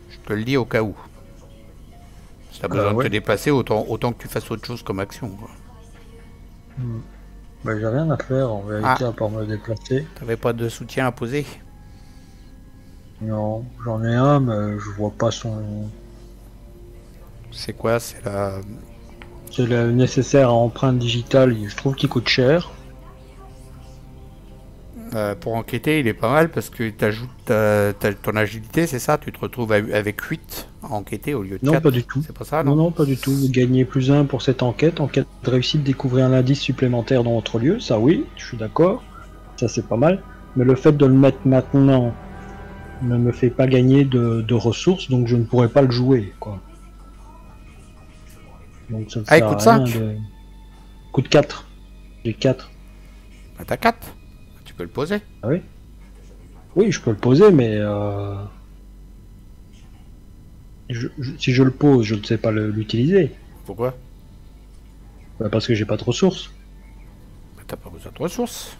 Je te le dis au cas où. Si tu as besoin de te déplacer, autant que tu fasses autre chose comme action. Quoi. Bah, j'ai rien à faire en vérité à part me déplacer. T'avais pas de soutien à poser? Non, j'en ai un, mais je vois pas son... C'est quoi? C'est la... C'est le nécessaire à empreinte digitale, je trouve qu'il coûte cher. Pour enquêter, il est pas mal parce que t'ajoutes ton agilité, c'est ça? Tu te retrouves avec 8 à enquêter au lieu de 4. Non, pas du tout. C'est pas ça, non? Non, pas du tout. Vous gagnez +1 pour cette enquête. En cas de réussite, découvrez un indice supplémentaire dans votre lieu. Ça, oui, je suis d'accord. Ça, c'est pas mal. Mais le fait de le mettre maintenant ne me fait pas gagner de ressources, donc je ne pourrais pas le jouer, quoi. Donc ça ne sert il coûte à rien 5 de... Coûte 4. J'ai 4. Bah t'as 4. Tu peux le poser. Ah oui? Oui, je peux le poser, mais si je le pose, je ne sais pas l'utiliser. Pourquoi? Bah, parce que j'ai pas de ressources. Bah, t'as pas besoin de ressources.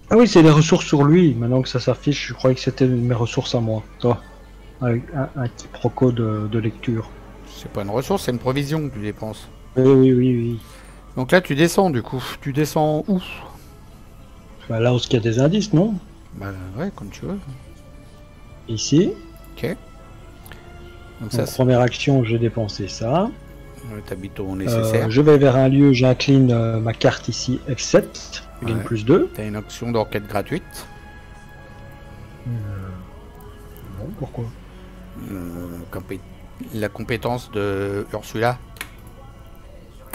Ah oui, c'est les ressources sur lui. Maintenant que ça s'affiche, je croyais que c'était mes ressources à moi. Toi, avec un quiproquo de lecture. C'est pas une ressource, c'est une provision que tu dépenses. Oui. Donc là, tu descends du coup. Tu descends où? Bah, là où il y a des indices, non? Bah ouais, comme tu veux. Ici. Ok. Donc En première action, j'ai dépensé ça. T'habites au nécessaire. Je vais vers un lieu, j'incline ma carte ici, F7. Je gagne +2. T'as une option d'enquête gratuite. Non, pourquoi? La compétence de Ursula.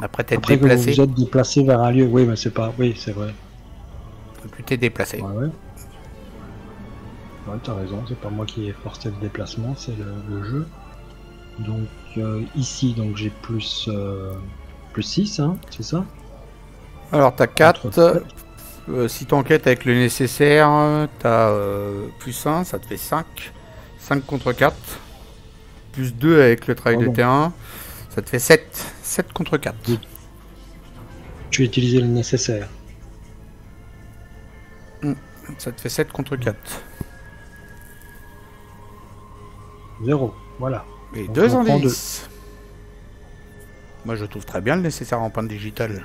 Après t'être Après déplacé. que vous êtes déplacé vers un lieu, oui, mais c'est pas... Oui, c'est vrai. Tu t'es déplacé. Ouais. Ouais, t'as raison, c'est pas moi qui ai forcé le déplacement, c'est le jeu. Donc ici, donc j'ai plus 6, hein, c'est ça? Alors t'as 4. Si t'enquêtes avec le nécessaire, t'as +1, ça te fait 5. 5 contre 4. +2 avec le travail de terrain, ça te fait 7. 7 contre 4. Tu as utilisé le nécessaire. Ça te fait 7 contre 4. 0, voilà. Et donc 2 indices. Moi je trouve très bien le nécessaire empreinte digitale.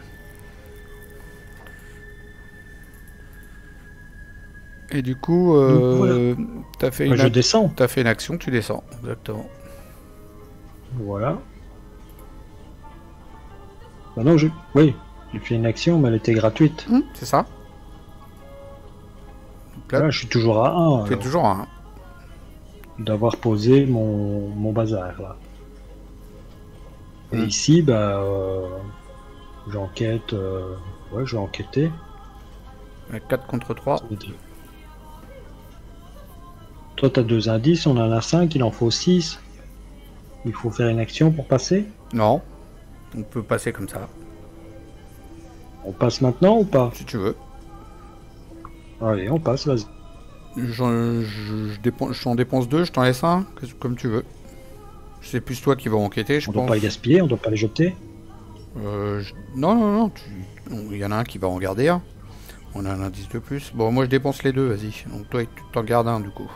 Et du coup, voilà. t'as fait, Je descends. t'as fait une action, tu descends. Exactement. Voilà. Bah non, oui, j'ai fait une action, mais elle était gratuite. C'est ça. Donc là, Là, je suis toujours à 1 t'es toujours à 1. d'avoir posé mon bazar, là. Et ici, bah, j'enquête. Ouais, je vais enquêter. 4 contre 3. Toi, t'as 2 indices, on en a 5, il en faut 6. Il faut faire une action pour passer. Non. On peut passer comme ça. On passe maintenant ou pas? Si tu veux. Allez, on passe, vas-y. J'en dépense 2, je t'en laisse un, comme tu veux. C'est plus toi qui vas enquêter, je On pense. doit pas les gaspiller, on doit pas les jeter. Non, non, non. Il y en a un qui va en garder un. On a un indice de plus. Bon, moi je dépense les deux, vas-y. Donc toi, tu t'en gardes un du coup.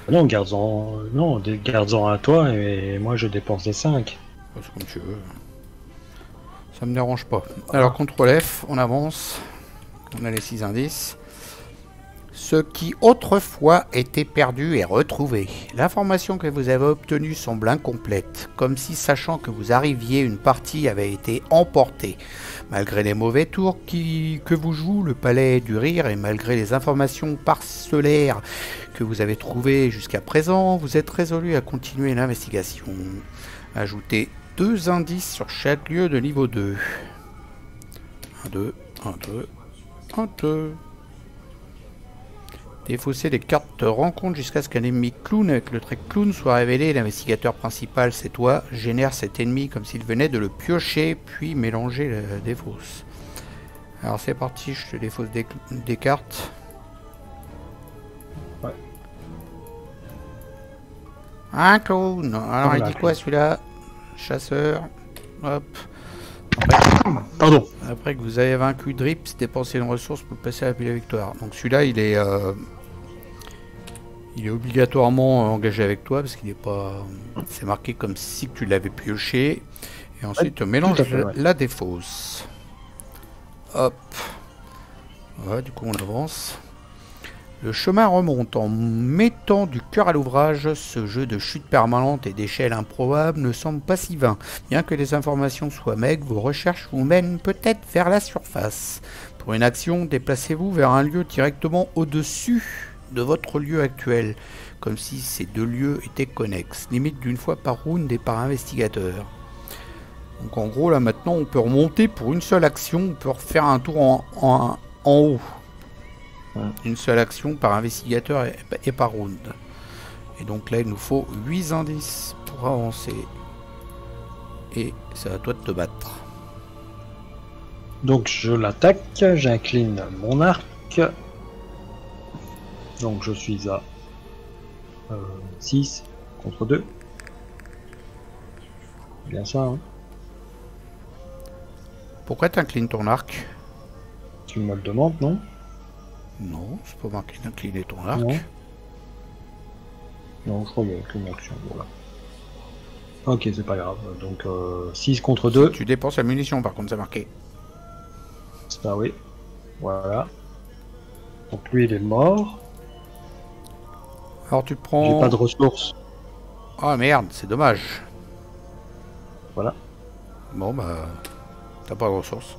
Non, garde-en. Non, garde-en à toi et moi je dépense les 5. C'est comme tu veux. Ça me dérange pas. Alors, CTRL F, on avance. On a les 6 indices. Ce qui autrefois était perdu est retrouvé. L'information que vous avez obtenue semble incomplète, comme si sachant que vous arriviez, une partie avait été emportée. Malgré les mauvais tours que vous jouez, le palais du rire, et malgré les informations parcellaires que vous avez trouvées jusqu'à présent, vous êtes résolu à continuer l'investigation. Ajoutez 2 indices sur chaque lieu de niveau 2. 1, 2, 1, 2, 1, 2. Défausser les cartes de rencontre jusqu'à ce qu'un ennemi clown avec le trait clown soit révélé. L'investigateur principal, c'est toi. Génère cet ennemi comme s'il venait de le piocher, puis mélanger la défausse. Alors c'est parti, je te défausse des cartes. Ouais. Un clown. Alors il dit quoi celui-là? Chasseur. Hop. Après, pardon. Après que vous avez vaincu Drips, dépensez une ressource pour passer à la pile à victoire. Donc celui-là, il est obligatoirement engagé avec toi parce qu'il n'est pas. C'est marqué comme si tu l'avais pioché. Et ensuite, mélange la défausse. Hop. Ouais, du coup, on avance. Le chemin remonte. En mettant du cœur à l'ouvrage, ce jeu de chute permanente et d'échelle improbable ne semble pas si vain. Bien que les informations soient maigres, vos recherches vous mènent peut-être vers la surface. Pour une action, déplacez-vous vers un lieu directement au-dessus de votre lieu actuel, comme si ces deux lieux étaient connexes, limite d'une fois par round et par investigateur. Donc en gros, là maintenant, on peut remonter pour une seule action, on peut refaire un tour en haut. Une seule action par investigateur et par round. Et donc là il nous faut 8 indices pour avancer. Et c'est à toi de te battre. Donc je l'attaque, j'incline mon arc. Donc je suis à 6 contre 2. Bien ça, hein. Pourquoi t'inclines ton arc? Tu me le demandes, non? Non, c'est pas marqué d'incliner ton arc. Non, je crois qu'il y a qu'une action, voilà. Ok, c'est pas grave. Donc 6 contre 2. Tu dépenses la munition par contre, c'est marqué. Ça oui. Voilà. Donc lui il est mort. Alors tu prends... J'ai pas de ressources. Ah merde, c'est dommage. Voilà. Bon bah... T'as pas de ressources.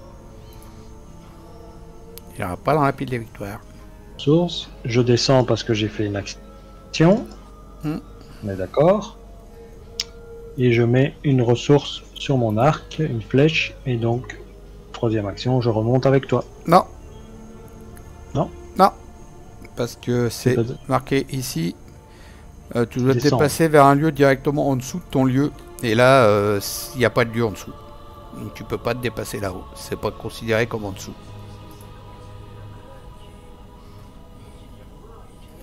Il n'y aura pas dans la pile des victoires. Source. Je descends parce que j'ai fait une action. On est d'accord. Et je mets une ressource sur mon arc, une flèche, et donc, troisième action, je remonte avec toi. Non. Non. Non. Parce que c'est marqué ici. Tu dois te déplacer vers un lieu directement en dessous de ton lieu. Et là, il n'y a pas de lieu en dessous. Donc tu peux pas te dépasser là-haut. C'est pas considéré comme en dessous.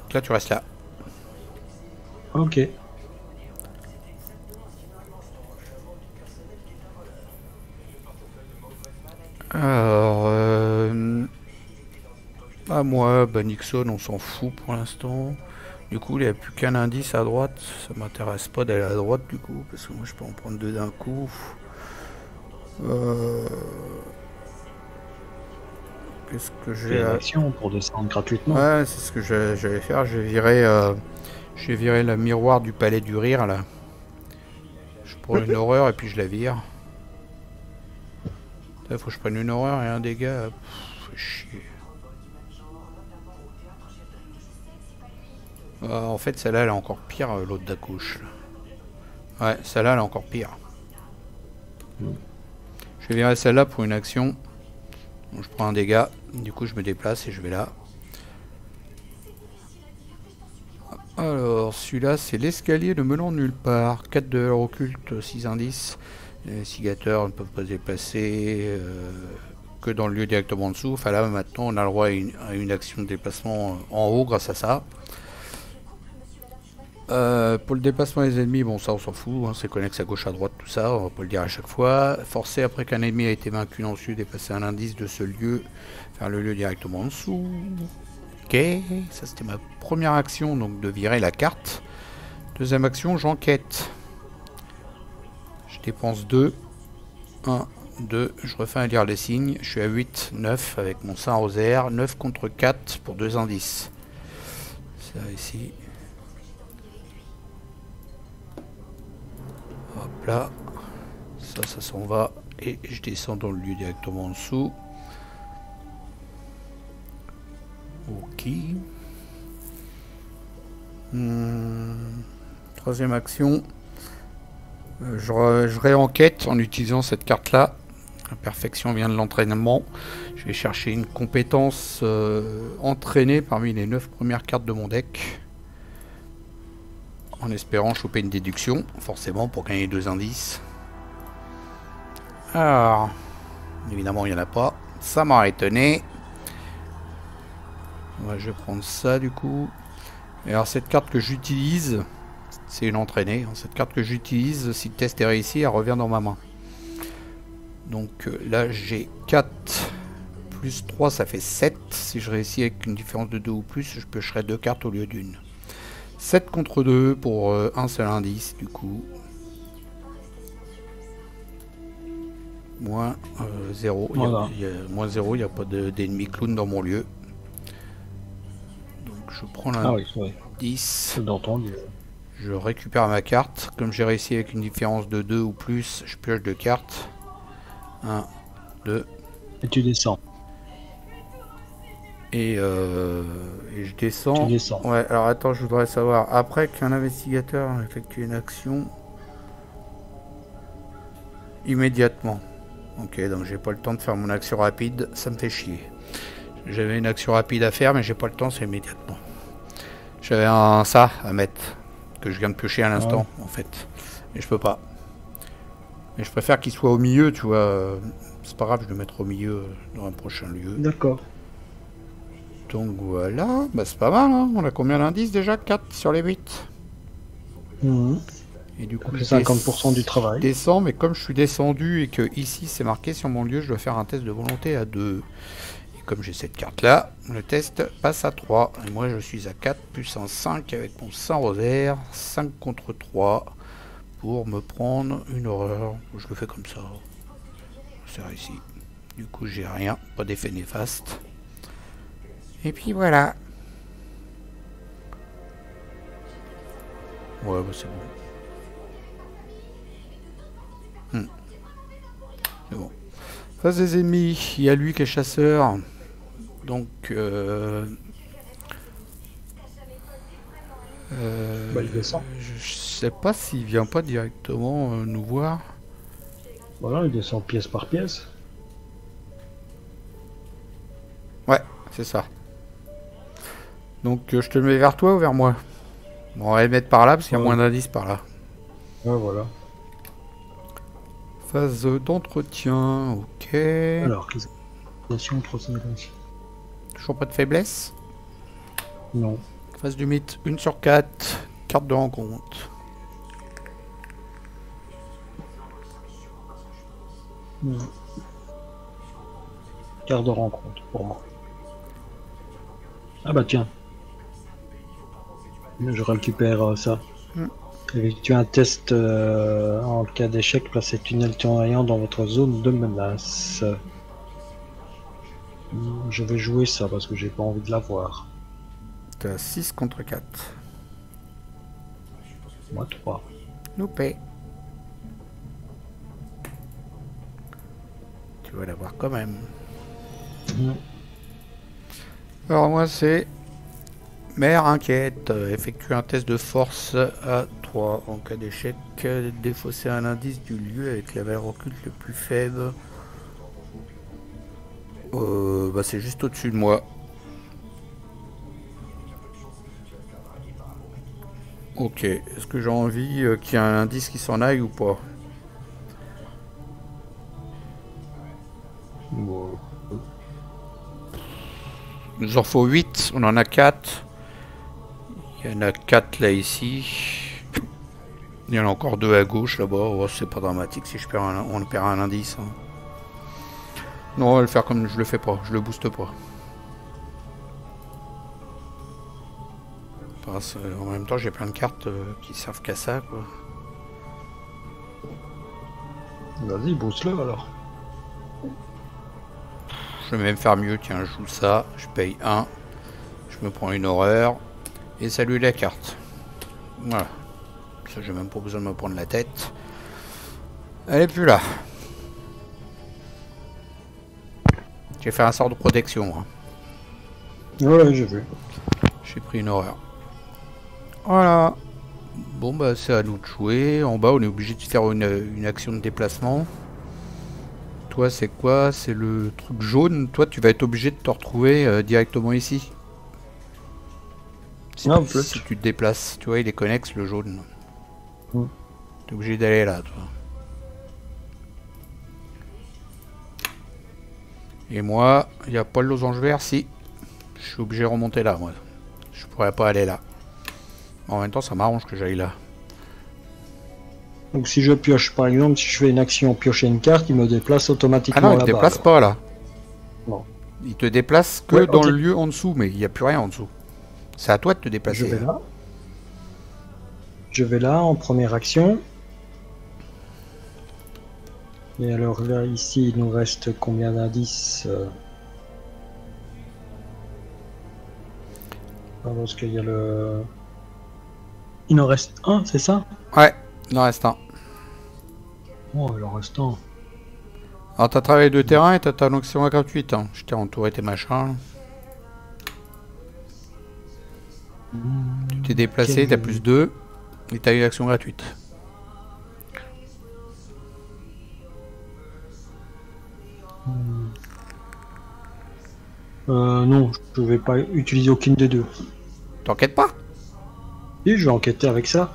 Donc là, tu restes là. Ok. Alors, à moi, bah Nixon, on s'en fout pour l'instant. Du coup, il n'y a plus qu'un indice à droite. Ça m'intéresse pas d'aller à droite du coup, parce que moi je peux en prendre deux d'un coup. Euh, Qu'est-ce que Fais j'ai une à... action pour descendre gratuitement. Ouais, c'est ce que j'allais faire. Je vais virer le miroir du palais du rire là. Je prends une horreur et puis je la vire. Il faut que je prenne une horreur et un dégât. Pff, fait chier. En fait, celle-là, elle est encore pire, l'autre d'accouche. Ouais, celle-là, elle est encore pire. Je vais virer celle-là pour une action. Donc, je prends un dégât. Du coup, je me déplace et je vais là. Alors, celui-là, c'est l'escalier de menant nulle part. 4 de l'heure occulte, 6 indices. Les investigateurs ne peuvent pas se déplacer que dans le lieu directement en dessous. Enfin là, maintenant, on a le droit à une action de déplacement en haut grâce à ça. Pour le déplacement des ennemis, bon ça on s'en fout, hein, c'est connexe à gauche à droite, tout ça, on va pas le dire à chaque fois. Forcer après qu'un ennemi a été vaincu dans le sud, déplacer un indice de ce lieu, faire le lieu directement en dessous. Ok, ça c'était ma première action, donc de virer la carte. Deuxième action, j'enquête. Je dépense 2. 1, 2, je refais un lire les signes, je suis à 8, 9 avec mon Saint Rosaire, 9 contre 4 pour 2 indices. Ça ici. Hop là, ça s'en va et je descends dans le lieu directement en dessous. Ok. Troisième action, je réenquête en utilisant cette carte là. La perfection vient de l'entraînement. Je vais chercher une compétence entraînée parmi les 9 premières cartes de mon deck. En espérant choper une déduction, forcément pour gagner 2 indices. Alors, évidemment il n'y en a pas. Ça m'aurait étonné. Ouais, je vais prendre ça du coup. Et alors cette carte que j'utilise, c'est une entraînée. Cette carte que j'utilise, si le test est réussi, elle revient dans ma main. Donc là j'ai 4 plus 3, ça fait 7. Si je réussis avec une différence de 2 ou plus, je piocherai 2 cartes au lieu d'une. 7 contre 2 pour un seul indice du coup. Moins 0. Voilà. Moins 0, il n'y a pas d'ennemi clown dans mon lieu. Donc je prends la 10. Dans ton lieu. Je récupère ma carte. Comme j'ai réussi avec une différence de 2 ou plus, je pioche 2 cartes. 1, 2. Et tu descends. Et je descends. Tu descends. Ouais, alors attends, je voudrais savoir. Après qu'un investigateur effectue une action, immédiatement. Ok, donc j'ai pas le temps de faire mon action rapide, ça me fait chier. J'avais une action rapide à faire, mais j'ai pas le temps, c'est immédiatement. J'avais un ça à mettre, que je viens de piocher à l'instant, en fait. Et je peux pas. Mais je préfère qu'il soit au milieu, tu vois. C'est pas grave, je vais le mettre au milieu dans un prochain lieu. D'accord. Donc voilà, bah c'est pas mal, hein. On a combien d'indices déjà? 4 sur les 8. Et du coup, 50% du travail. Je descends, mais comme je suis descendu et que ici c'est marqué sur mon lieu, je dois faire un test de volonté à 2. Et comme j'ai cette carte là, le test passe à 3. Et moi je suis à 4 plus un 5 avec mon Saint Rosaire. 5 contre 3 pour me prendre une horreur. Je le fais comme ça. C'est réussi. Du coup j'ai rien, pas d'effet néfaste. Et puis voilà. Ouais, bah c'est bon. C'est bon. Face des ennemis, il y a lui qui est chasseur. Donc il descend. je sais pas s'il vient pas directement nous voir. Voilà, il descend pièce par pièce. Ouais, c'est ça. Donc je te le mets vers toi ou vers moi? Bon, on va le mettre par là parce qu'il y a moins d'indices par là. Ouais, voilà. Phase d'entretien, ok. Alors, Toujours pas de faiblesse? Non. Phase du mythe, 1 sur 4. Carte de rencontre. Carte de rencontre pour moi. Ah bah tiens. Je récupère ça. Effectuez un test en cas d'échec, placez tunnel tournoyant dans votre zone de menace. Je vais jouer ça parce que j'ai pas envie de l'avoir. T'as 6 contre 4. Moi 3. Loupé. Tu vas l'avoir quand même. Alors moi c'est... Mère inquiète. Effectue un test de force à 3. En cas d'échec, défausser un indice du lieu avec la valeur occulte le plus faible. Bah c'est juste au-dessus de moi. Ok, est-ce que j'ai envie qu'il y ait un indice qui s'en aille ou pas? Wow. Il nous en faut 8, on en a 4. Il y en a 4 là ici. Il y en a encore 2 à gauche là-bas. Oh, c'est pas dramatique si je perds on perd un indice. Hein. Non, on va le faire comme je le fais pas, je le booste pas. Parce en même temps, j'ai plein de cartes qui servent qu'à ça, quoi. Vas-y, booste-le alors. Je vais même faire mieux, tiens, je joue ça, je paye 1. Je me prends une horreur. Et salut la carte. Voilà. Ça, j'ai même pas besoin de me prendre la tête. Elle est plus là. J'ai fait un sort de protection. Hein. Ouais, j'ai vu. J'ai pris une horreur. Voilà. Bon, bah, c'est à nous de jouer. En bas, on est obligé de faire une action de déplacement. Toi, c'est quoi? C'est le truc jaune. Toi, tu vas être obligé de te retrouver directement ici. Si, Non, si tu te déplaces. Tu vois, il est connexe, le jaune. Mm. T'es obligé d'aller là, toi. Et moi, il n'y a pas le losange vert, si. Je suis obligé de remonter là, moi. Je pourrais pas aller là. En même temps, ça m'arrange que j'aille là. Donc si je pioche, par exemple, si je fais une action piocher une carte, il me déplace automatiquement là-bas. Ah non, il te déplace pas là. Non. Il te déplace que ouais, dans okay. le lieu en dessous, mais il n'y a plus rien en dessous. C'est à toi de te déplacer. Je vais là. Je vais là en première action. Et alors là, ici, il nous reste combien d'indices parce qu'il y a le... Il en reste un, c'est ça? Ouais, il en reste un. Oh, il en reste un. Alors t'as travaillé de terrain et t'as ta action gratuite. Hein. Je t'ai entouré tes machins. Tu t'es déplacé, t'as plus 2. Et t'as eu l'action gratuite. Non, je vais pas utiliser aucune des deux. T'enquêtes pas? Oui, je vais enquêter avec ça.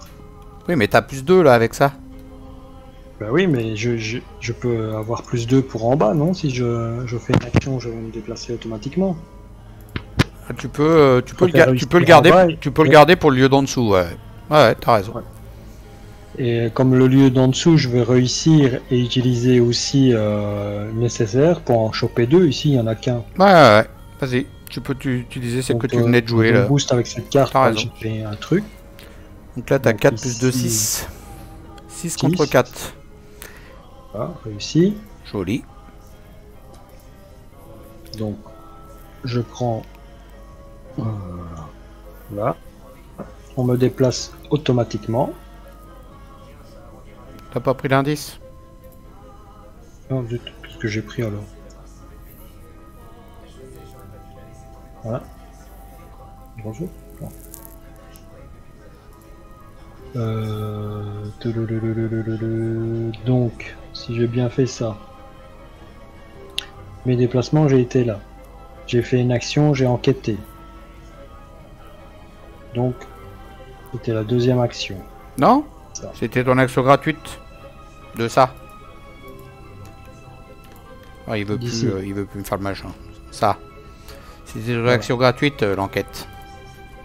Oui, mais t'as plus 2 là avec ça. Bah oui, mais je peux avoir plus 2 pour en bas, non? Si je fais une action, je vais me déplacer automatiquement. Tu peux le garder pour le lieu d'en dessous, ouais. Ouais, t'as raison. Ouais. Et comme le lieu d'en dessous, je vais réussir et utiliser aussi nécessaire pour en choper 2. Ici, il n'y en a qu'un. Ouais. Vas-y, tu peux utiliser celle que tu venais de jouer là. Boost avec cette carte, j'ai fait un truc. Donc là, t'as 4 plus 2, 6. 6 contre 4. Voilà, réussi. Joli. Donc, je prends... là. On me déplace automatiquement. T'as pas pris l'indice? Non, du tout. Qu'est-ce que j'ai pris alors? Voilà. Bonjour. Donc, si j'ai bien fait ça, mes déplacements, j'ai été là. J'ai fait une action, j'ai enquêté. Donc, c'était la deuxième action. Non? C'était ton action gratuite de ça. Ah, il veut plus me faire le machin. Ça. C'était ton action gratuite, l'enquête.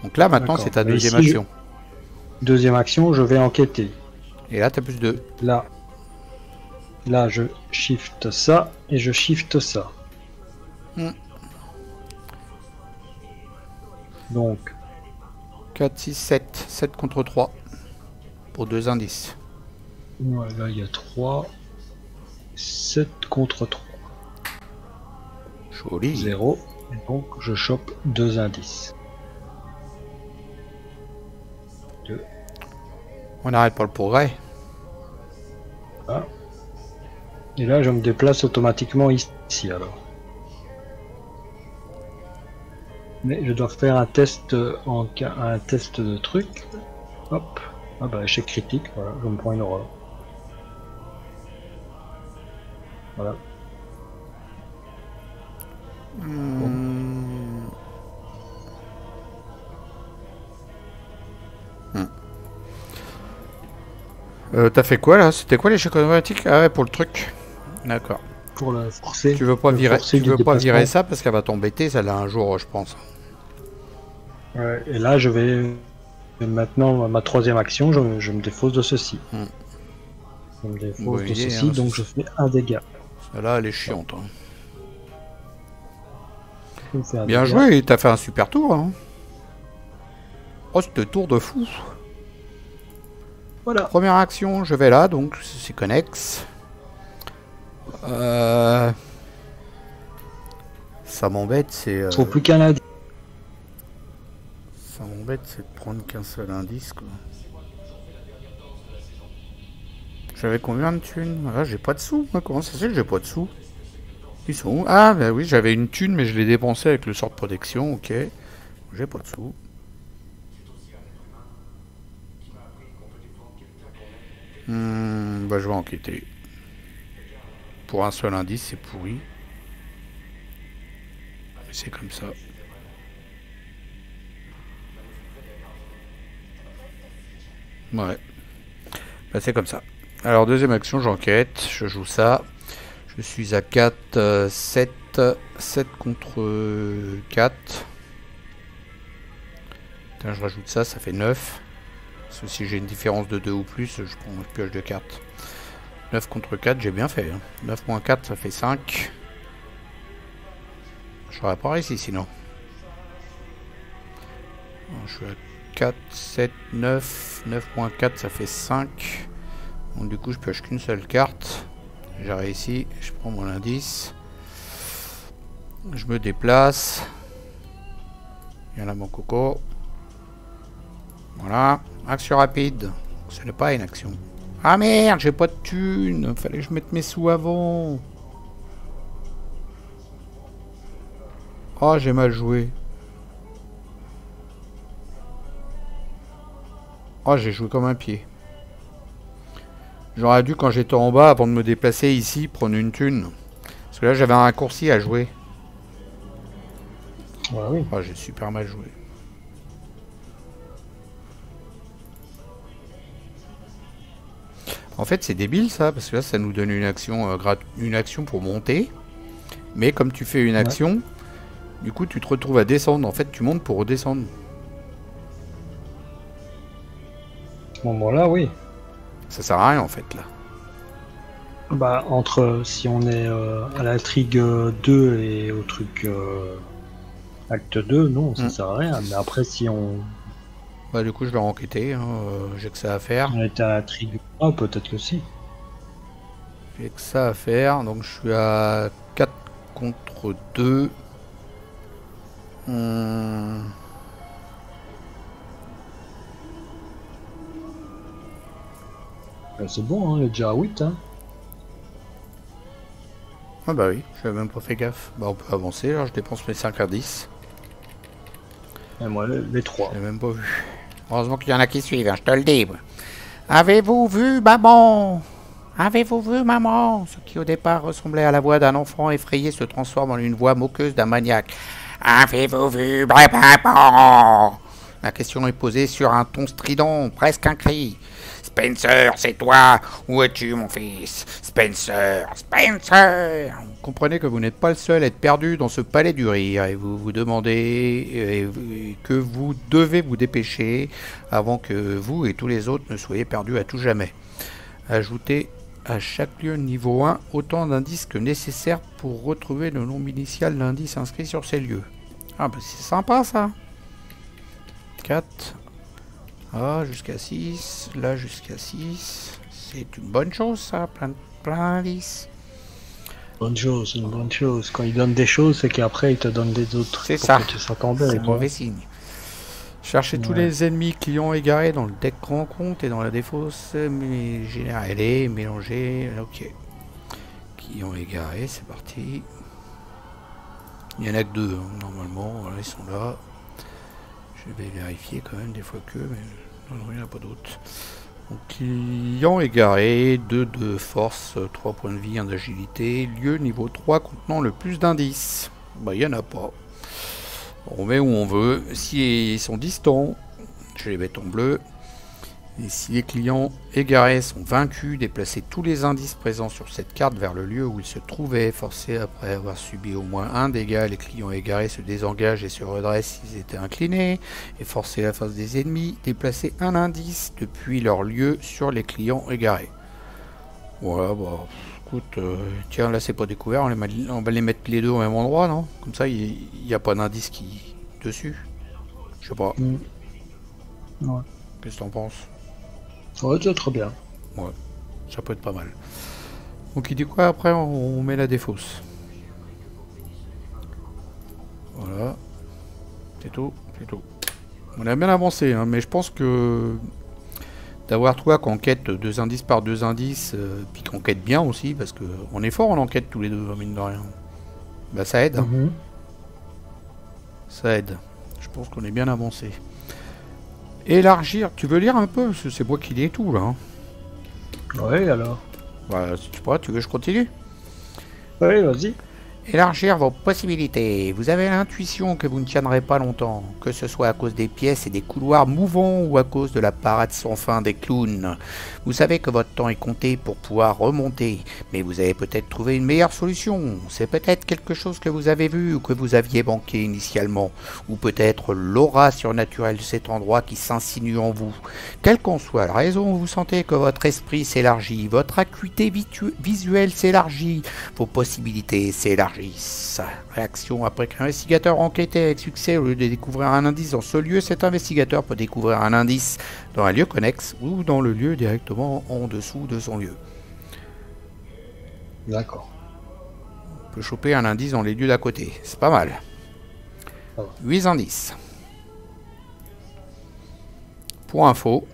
Donc là, maintenant, c'est ta deuxième action. Deuxième action, je vais enquêter. Et là, t'as plus 2. Là, je shift ça et je shift ça. Donc 4, 6, 7. 7 contre 3. pour 2 indices. Ouais, là il y a 3. 7 contre 3. Joli. 0. Et donc je chope 2 indices. 2. On n'arrête pas le progrès. Ah. Et là je me déplace automatiquement ici alors. Mais je dois faire un test un test de truc. Hop. Ah bah échec critique, voilà, je me prends une horreur. Voilà. T'as fait quoi là? C'était quoi l'échec automatique? Ah ouais, pour le truc. D'accord. Pour la forcer. Tu veux pas virer ça parce qu'elle va t'embêter, celle-là, un jour, je pense. Ouais, et là, je vais maintenant ma troisième action, je me défausse de ceci. Je me défausse de ceci, donc je fais un dégât. Celle-là, elle est chiante. Hein. Bien joué, t'as fait un super tour. Hein. Oh, c'était tour de fou. Voilà. Première action, je vais là, donc c'est connexe. Ça m'embête, c'est... Faut plus qu'un indice. Ça m'embête, c'est de prendre qu'un seul indice, quoi. J'avais combien de thunes? Ah, j'ai pas de sous, moi. Comment ça se fait que j'ai pas de sous? Ils sont où? Ah, bah oui, j'avais une thune, mais je l'ai dépensée avec le sort de protection, ok. J'ai pas de sous. Bah, je vais enquêter. Pour un seul indice, c'est pourri. C'est comme ça. Ouais. Bah, c'est comme ça. Alors, deuxième action, j'enquête. Je joue ça. Je suis à 4, 7. 7 contre 4. Putain, je rajoute ça, ça fait 9. Parce que si j'ai une différence de 2 ou plus, je prends une pioche de cartes. 9 contre 4, j'ai bien fait. Hein. 9 moins 4, ça fait 5. J'aurais pas réussi sinon. Je suis à 4, 7, 9. 9 moins 4, ça fait 5. Donc du coup, je pioche qu'une seule carte. J'ai réussi. Je prends mon indice. Je me déplace. Il y en a mon coco. Voilà. Action rapide. Ce n'est pas une action. Ah merde, j'ai pas de thunes. Fallait que je mette mes sous avant. Oh, j'ai mal joué. Oh, j'ai joué comme un pied. J'aurais dû, quand j'étais en bas, avant de me déplacer ici, prendre une thune. Parce que là, j'avais un raccourci à jouer. Ouais, oui. Oh, j'ai super mal joué. En fait, c'est débile ça, parce que là, ça nous donne une action pour monter. Mais comme tu fais une action, du coup, tu te retrouves à descendre. En fait, tu montes pour redescendre. À ce moment-là, oui. Ça sert à rien, en fait, là. Bah, entre si on est à l'intrigue 2 et au truc acte 2, non, ça sert à rien. Mais après, si on... Bah, du coup, je vais enquêter. Hein, j'ai que ça à faire. On était à l'intrigue 1, peut-être que si. J'ai que ça à faire. Donc, je suis à 4 contre 2. C'est bon, hein, il est déjà à 8. Hein. Ah bah oui, j'avais même pas fait gaffe. Bah on peut avancer, alors je dépense mes 5 indices. Et moi, les 3. J'ai même pas vu. Heureusement qu'il y en a qui suivent, hein, je te le dis. Avez-vous vu, maman? Avez-vous vu, maman? Ce qui au départ ressemblait à la voix d'un enfant effrayé se transforme en une voix moqueuse d'un maniaque. Avez-vous vu, maman? La question est posée sur un ton strident, presque un cri. Spencer, c'est toi? Où es-tu, mon fils? Spencer, Spencer! Vous comprenez que vous n'êtes pas le seul à être perdu dans ce palais du rire et vous vous demandez que vous devez vous dépêcher avant que vous et tous les autres ne soyez perdus à tout jamais. Ajoutez à chaque lieu niveau 1 autant d'indices que nécessaire pour retrouver le nombre initial d'indices inscrits sur ces lieux. Ah bah c'est sympa ça. 4. Ah, jusqu'à 6. Là, jusqu'à 6. C'est une bonne chose, ça. Plein d'indices. Bonne chose, une bonne chose. Quand il donne des choses, c'est qu'après il te donne des autres. C'est ça. Que tu s'attendais. C'est mauvais signe. Cherchez tous les ennemis clients égarés dans le deck rencontre et dans la défausse. Mais générer, mélanger. Ok. Clients égarés, c'est parti. Il n'y en a que 2, hein, normalement. Voilà, ils sont là. Je vais vérifier quand même des fois que. Mais non, il n'y en a pas d'autres. Donc, client égaré, 2 de force, 3 points de vie, 1 d'agilité. Lieu niveau 3 contenant le plus d'indices. Bah, il n'y en a pas. On met où on veut. Si ils sont distants, je les mets en bleu. Et si les clients égarés sont vaincus, déplacez tous les indices présents sur cette carte vers le lieu où ils se trouvaient. Forcés après avoir subi au moins un dégât, les clients égarés se désengagent et se redressent s'ils étaient inclinés. Et forcez la face des ennemis, déplacez un indice depuis leur lieu sur les clients égarés. Voilà, bah, écoute, tiens, là c'est pas découvert, on va les mettre les deux au même endroit, non? Comme ça, il n'y a pas d'indice qui dessus. Je sais pas. Ouais. Qu'est-ce que t'en penses? Ouais, c'est très bien. Ouais, ça peut être pas mal. Donc il dit quoi après? On met la défausse. Voilà. C'est tout, c'est tout. On a bien avancé, hein, mais je pense que d'avoir toi qu'on quête 2 indices par 2 indices, puis qu'on quête bien aussi, parce que on est fort en enquête tous les deux, mine de rien. Bah ça aide. Ça aide. Je pense qu'on est bien avancé. Élargir, tu veux lire un peu? Parce que c'est moi qui lis tout là. Hein. Ouais, alors. Bah, si tu vois, tu veux que je continue? Ouais, vas-y. Élargir vos possibilités. Vous avez l'intuition que vous ne tiendrez pas longtemps, que ce soit à cause des pièces et des couloirs mouvants ou à cause de la parade sans fin des clowns. Vous savez que votre temps est compté pour pouvoir remonter, mais vous avez peut-être trouvé une meilleure solution. C'est peut-être quelque chose que vous avez vu ou que vous aviez manqué initialement, ou peut-être l'aura surnaturelle de cet endroit qui s'insinue en vous. Quelle qu'en soit la raison, vous sentez que votre esprit s'élargit, votre acuité visuelle s'élargit, vos possibilités s'élargissent. Réaction après qu'un investigateur enquêté avec succès au lieu de découvrir un indice dans ce lieu, cet investigateur peut découvrir un indice dans un lieu connexe ou dans le lieu directement en dessous de son lieu. D'accord. On peut choper un indice dans les lieux d'à côté, c'est pas mal. 8 indices. Pour info,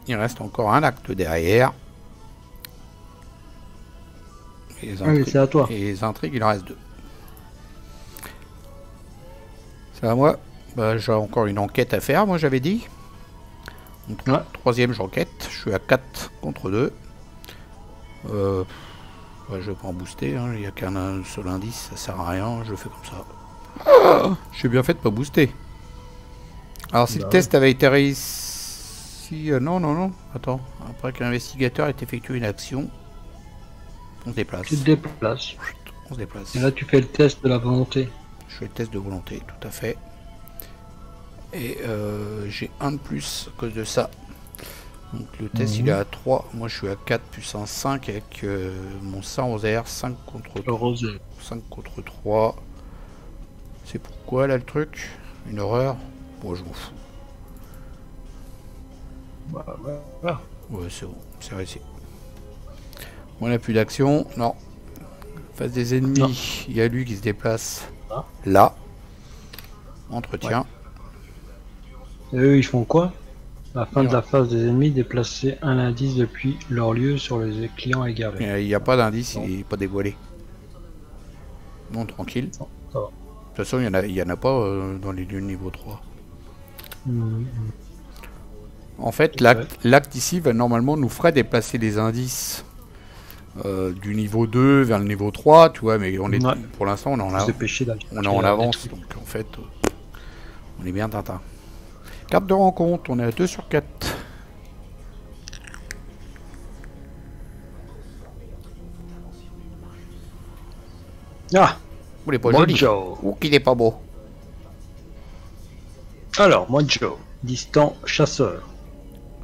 il reste encore un acte derrière. Oui, c'est à toi. Et les intrigues, il en reste 2. C'est à moi. Bah, j'ai encore une enquête à faire, moi j'avais dit. Donc, ouais. Troisième, j'enquête. Je suis à 4 contre 2. Ouais, je vais pas en booster. Hein. Il n'y a qu'un seul indice, ça sert à rien. Je le fais comme ça. Ah, j'ai bien fait de pas booster. Alors, si le test avait été réussi. Non. Attends. Après qu'un investigateur ait effectué une action. On se déplace. Tu te déplaces. On se déplace. Et là, tu fais le test de la volonté. Je fais le test de volonté, tout à fait. Et j'ai 1 de plus à cause de ça. Donc le test il est à 3. Moi je suis à 4 puissance 5 avec mon 100 aux airs. 5 contre 3. 5 contre 3. C'est pourquoi là le truc? Une horreur? Bon, je m'en fous. Ouais, c'est bon. C'est réussi. On n'a plus d'action, non. Face des ennemis, il y a lui qui se déplace là. Entretien. Et eux, ils font quoi? À la fin de la phase des ennemis, déplacer un indice depuis leur lieu sur les clients égarés. Il n'y a pas d'indice, il n'est pas dévoilé. Non, tranquille. Non, ça va. De toute façon, il y en a pas dans les lieux niveau 3. En fait, l'acte ici va normalement nous ferait déplacer les indices. Du niveau 2 vers le niveau 3, tu vois, mais on est pour l'instant on est en avance, donc en fait on est bien tintin. Carte de rencontre, on est à 2 sur 4. Ah, il est pas joli. Ou qu'il est pas beau. Alors, Mojo, distant chasseur.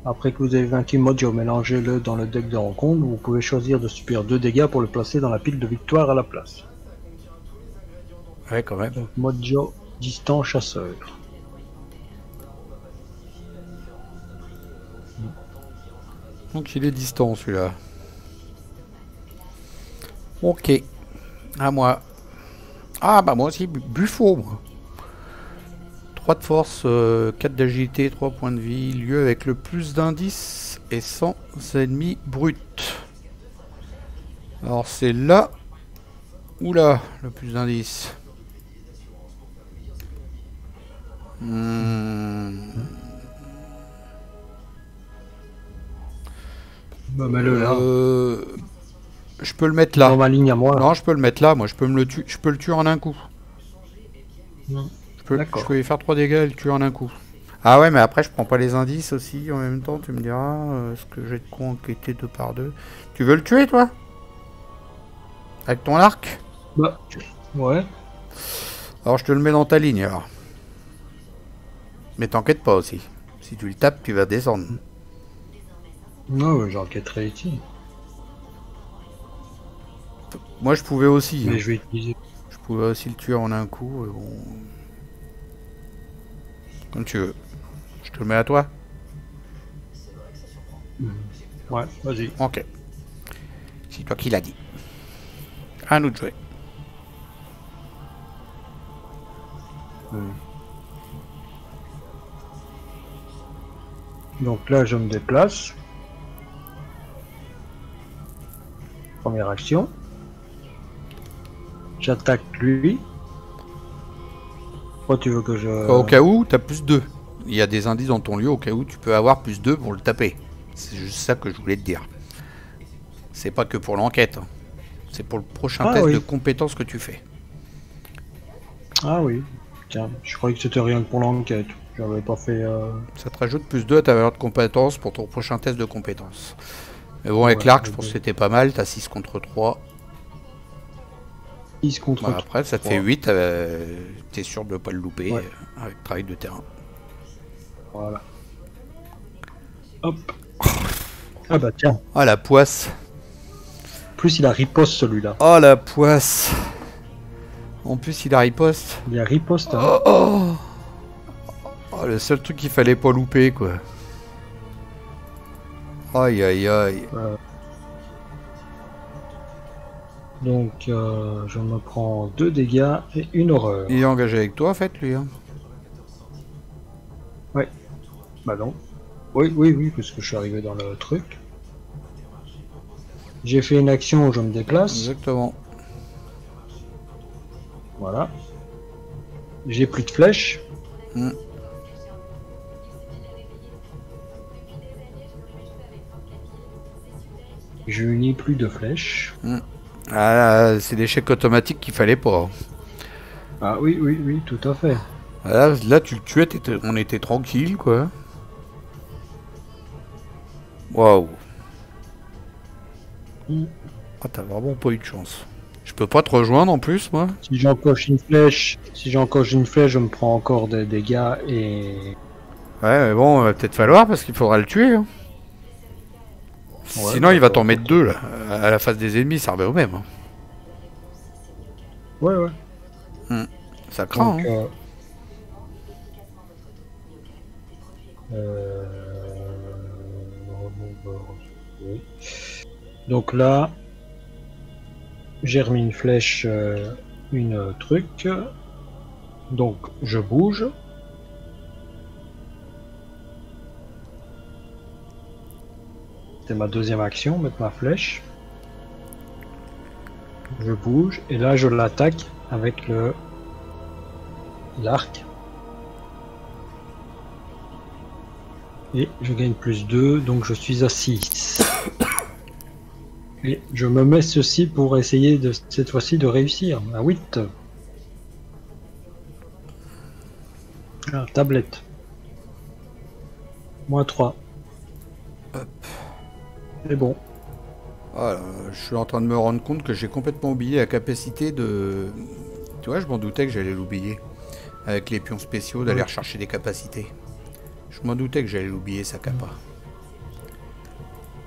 Après que vous avez vaincu Mojo, mélangez-le dans le deck de rencontre. Vous pouvez choisir de subir 2 dégâts pour le placer dans la pile de victoire à la place. Ouais, quand même. Donc, Mojo, distant chasseur. Donc il est distant celui-là. Ok. À moi. Ah bah moi aussi, Buffo moi. 3 de force, 4 d'agilité, 3 points de vie, lieu avec le plus d'indices et 100 ennemis bruts. Alors c'est là ou là le plus d'indices. Bah, mets-le là. Je peux le mettre là. Dans ma ligne à moi. Non, je peux le mettre là. Moi, je peux me le tuer. Je peux le tuer en un coup. Je peux lui faire 3 dégâts et le tuer en un coup. Ah ouais, mais après, je prends pas les indices aussi en même temps. Tu me diras, est-ce que j'ai de quoi enquêter 2 par 2? Tu veux le tuer, toi? Avec ton arc? Bah, ouais. Alors, je te le mets dans ta ligne, alors. Mais t'enquêtes pas aussi. Si tu le tapes, tu vas descendre. Non, j'enquêterai ici. Moi, je pouvais aussi. Mais hein. je vais utiliser. Je pouvais aussi le tuer en un coup. Bon. Comme tu veux. Je te le mets à toi? Ouais, vas-y. Ok. C'est toi qui l'as dit. À nous de jouer. Donc là, je me déplace. Première action. J'attaque lui. Pourquoi tu veux que je... Au cas où, t'as plus 2. Il y a des indices dans ton lieu au cas où tu peux avoir plus 2 pour le taper. C'est juste ça que je voulais te dire. C'est pas que pour l'enquête. Hein. C'est pour le prochain test de compétences que tu fais. Ah oui. Tiens, je croyais que c'était rien que pour l'enquête. J'avais pas fait... Ça te rajoute plus 2 à ta valeur de compétence pour ton prochain test de compétences. Mais bon, avec l'arc, je pense que c'était pas mal. T'as 6 contre 3. 6 contre 3. Après, ça te fait 8. T'es sûr de ne pas le louper avec travail de terrain. Voilà. Hop. Ah bah tiens. Ah, la poisse. Plus il a riposte celui-là. Oh, la poisse. En plus, il a riposte. Il a riposte. Hein. Oh, le seul truc qu'il fallait pas louper, quoi. Aïe, aïe, aïe. Donc, je me prends 2 dégâts et une horreur. Il est engagé avec toi, en fait, lui. Hein. Ouais. Bah non. Oui, parce que je suis arrivé dans le truc. J'ai fait une action où je me déplace. Exactement. Voilà. J'ai plus de flèches. Je n'ai plus de flèches. Ah, c'est l'échec automatique qu'il fallait pas. Ah oui, tout à fait. Là tu le tuais, on était tranquille, quoi. Waouh. Ah, t'as vraiment pas eu de chance. Je peux pas te rejoindre en plus, moi. Si j'encoche une flèche, je me prends encore des dégâts et... Ouais, mais bon, va peut-être falloir parce qu'il faudra le tuer. Hein. Ouais, sinon, il va t'en mettre 2 là. À la face des ennemis, ça revient au même. Hein. Ouais. Ça craint. Donc, hein. Donc là, j'ai remis une flèche, une truc. Donc je bouge. C'est ma deuxième action, mettre ma flèche. Je bouge et là je l'attaque avec l'arc. Et je gagne plus 2, donc je suis à 6. Et je me mets ceci pour essayer de cette fois-ci de réussir. À 8. Ah, tablette. Moins 3. Hop. C'est bon. Voilà, je suis en train de me rendre compte que j'ai complètement oublié la capacité de... Tu vois, je m'en doutais que j'allais l'oublier. Avec les pions spéciaux, d'aller rechercher des capacités. Je m'en doutais que j'allais l'oublier, sa capa.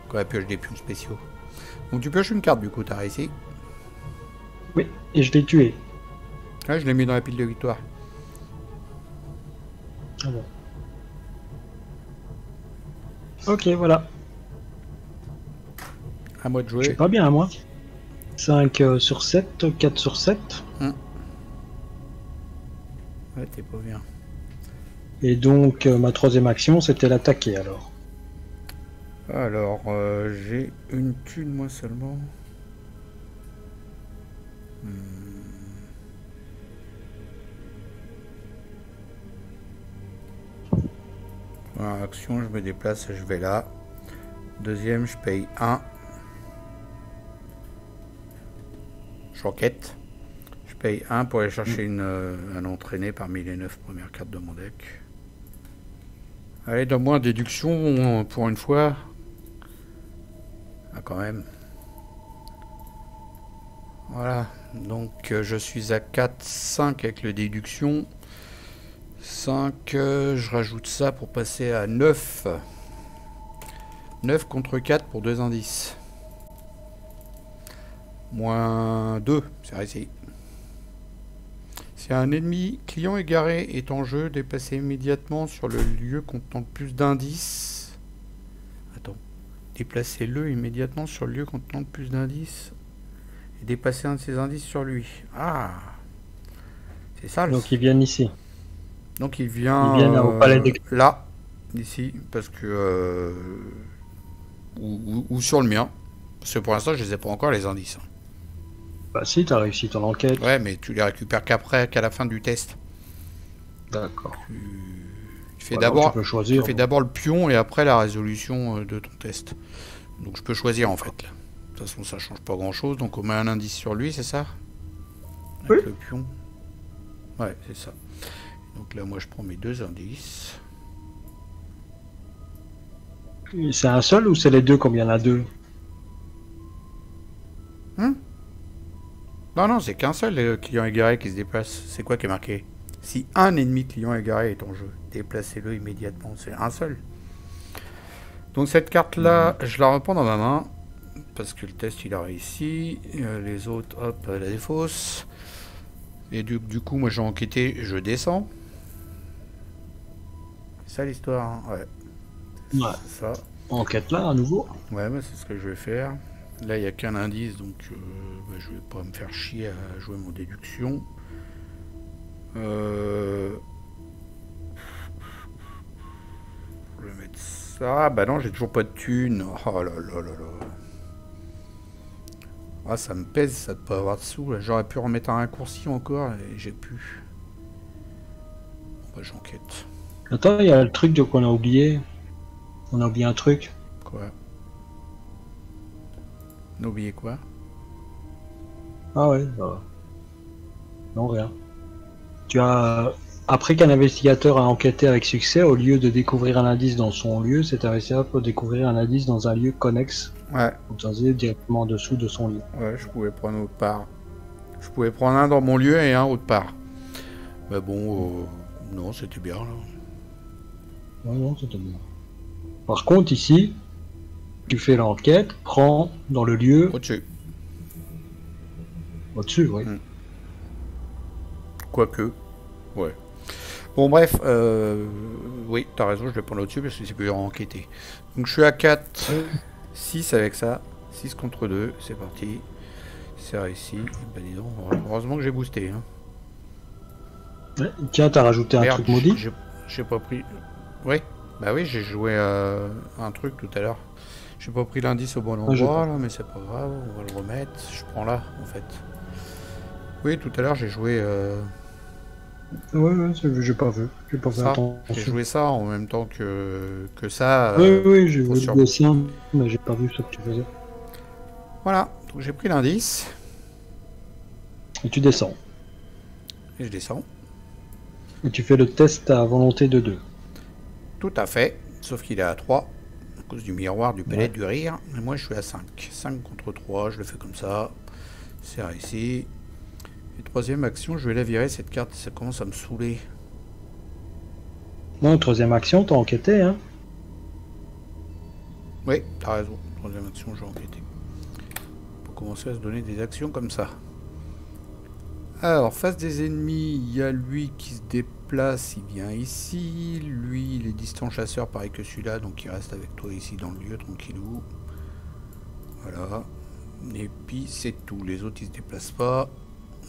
Quand elle pioche des pions spéciaux. Donc tu pioches une carte, du coup, t'as réussi. Oui, et je l'ai tué. Ouais, je l'ai mis dans la pile de victoire. Ah bon. Ok, voilà. À moi de Je suis jouer. pas bien, moi. 5 sur 7, 4 sur 7. Ouais, t'es pas bien. Et donc, ma troisième action, c'était l'attaquer, alors. Alors, j'ai une thune, moi seulement. Voilà, action, je me déplace, je vais là. Deuxième, je paye 1. J'enquête. Je paye 1 pour aller chercher un entraîné parmi les 9 premières cartes de mon deck. Allez, donne-moi une déduction pour une fois. Ah, quand même. Voilà. Donc, je suis à 4, 5 avec le déduction. 5, je rajoute ça pour passer à 9. 9 contre 4 pour 2 indices. Moins 2, c'est réussi. Si un ennemi client égaré est en jeu, déplacez immédiatement sur le lieu contenant plus d'indices. Attends. Déplacez-le immédiatement sur le lieu contenant plus d'indices. Et déplacez un de ces indices sur lui. Ah, c'est ça. Donc, ils viennent ici. Donc il vient Ils viennent au palais des... là, ici, parce que... ou sur le mien. Parce que pour l'instant, je les ai pas encore, les indices. Bah si, t'as réussi ton enquête. Ouais, mais tu les récupères qu'après, qu'à la fin du test. D'accord. Tu fais d'abord le pion et après la résolution de ton test. Donc je peux choisir en fait. Là. De toute façon, ça change pas grand-chose. Donc on met un indice sur lui, c'est ça? Avec le pion. Ouais, c'est ça. Donc là, moi, je prends mes 2 indices. C'est un seul ou c'est les deux comme il y en a 2? Non, non, c'est qu'un seul client égaré qui se déplace. C'est quoi qui est marqué? Si un ennemi client égaré est en jeu, déplacez-le immédiatement. C'est un seul. Donc cette carte-là, je la reprends dans ma main. Parce que le test, il a réussi. Les autres, hop, la défausse. Et du coup, moi, j'ai enquêté, je descends. C'est ça l'histoire, hein. Ouais. Ouais. C'est ça. Enquête là, à nouveau. Ouais, bah, c'est ce que je vais faire. Là, il n'y a qu'un indice, donc bah, je vais pas me faire chier à jouer mon déduction. Je vais mettre ça. Bah non, j'ai toujours pas de thune. Oh là là là là. Ah, ça me pèse, ça de pas avoir de sous. J'aurais pu remettre un raccourci encore et j'ai pu. Bon, bah, j'enquête. Attends, il y a le truc qu'on a oublié. On a oublié un truc. Quoi? On a oublié quoi? Ah ouais, bah... Non, rien. Tu as... Après qu'un investigateur a enquêté avec succès, au lieu de découvrir un indice dans son lieu, cet investigateur peut découvrir un indice dans un lieu connexe. Ouais. Ou directement en dessous de son lieu. Ouais, je pouvais prendre autre part. Je pouvais prendre un dans mon lieu et un autre part. Mais bon, non, c'était bien là. Ouais, non, c'était bien. Par contre, ici, tu fais l'enquête, prends dans le lieu... Au-dessus. Au-dessus, oui. Quoique. Ouais. Bon, bref, oui, t'as raison, je vais prendre au-dessus parce que c'est plus dur à enquêter. Donc je suis à 4, 6 avec ça. 6 contre 2, c'est parti. C'est réussi. Bah dis donc, heureusement que j'ai boosté. Hein. Ouais. Tiens, t'as rajouté un truc maudit? J'ai pas pris... Oui, bah oui, j'ai joué un truc tout à l'heure. J'ai pas pris l'indice au bon endroit, là, mais c'est pas grave, on va le remettre. Je prends là, en fait. Oui, tout à l'heure, j'ai joué... Ouais, j'ai pas vu. J'ai pas fait attention. J'ai joué ça en même temps que ça. Oui, j'ai vu le dessin, mais j'ai pas vu ce que tu faisais. Voilà, donc j'ai pris l'indice. Et tu descends. Et je descends. Et tu fais le test à volonté de 2. Tout à fait, sauf qu'il est à 3, à cause du miroir, du palais, du rire. Et moi je suis à 5. 5 contre 3, je le fais comme ça. C'est réussi. Et troisième action, je vais la virer cette carte, ça commence à me saouler. Non, troisième action, t'as enquêté, hein? Oui, t'as raison. Troisième action, j'ai enquêté. Pour commencer à se donner des actions comme ça. Alors, face des ennemis, il y a lui qui se déplace, il vient ici. Lui, il est distant chasseur, pareil que celui-là, donc il reste avec toi ici dans le lieu, tranquillou. Voilà. Et puis c'est tout. Les autres ils se déplacent pas.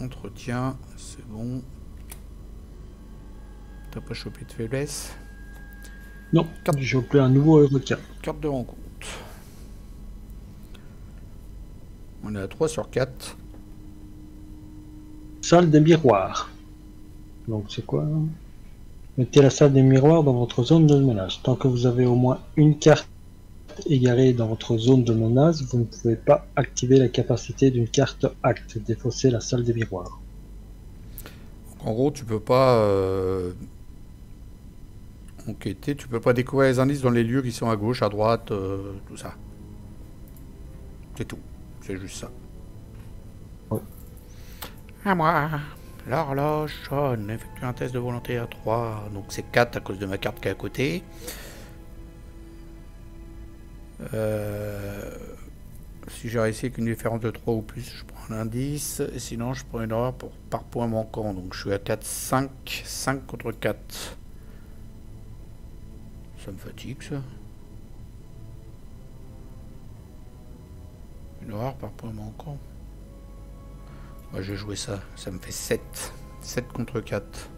Entretien, c'est bon. T'as pas chopé de faiblesse? Non, j'ai chopé un nouveau requin. Carte de rencontre. On est à 3 sur 4. Salle des miroirs. Donc c'est quoi? Mettez la salle des miroirs dans votre zone de menace. Tant que vous avez au moins une carte égarée dans votre zone de menace, vous ne pouvez pas activer la capacité d'une carte acte. Défausser la salle des miroirs. En gros, tu peux pas enquêter, tu peux pas découvrir les indices dans les lieux qui sont à gauche, à droite, tout ça. C'est tout. C'est juste ça. Ouais. À moi. L'horloge sonne. Effectue un test de volonté à 3. Donc c'est 4 à cause de ma carte qui est à côté. Si j'ai réussi avec une différence de 3 ou plus, je prends un indice. Et sinon, je prends une erreur par point manquant. Donc je suis à 4, 5. 5 contre 4. Ça me fatigue, ça. Une erreur par point manquant. Ouais, j'ai joué ça. Ça me fait 7. 7 contre 4.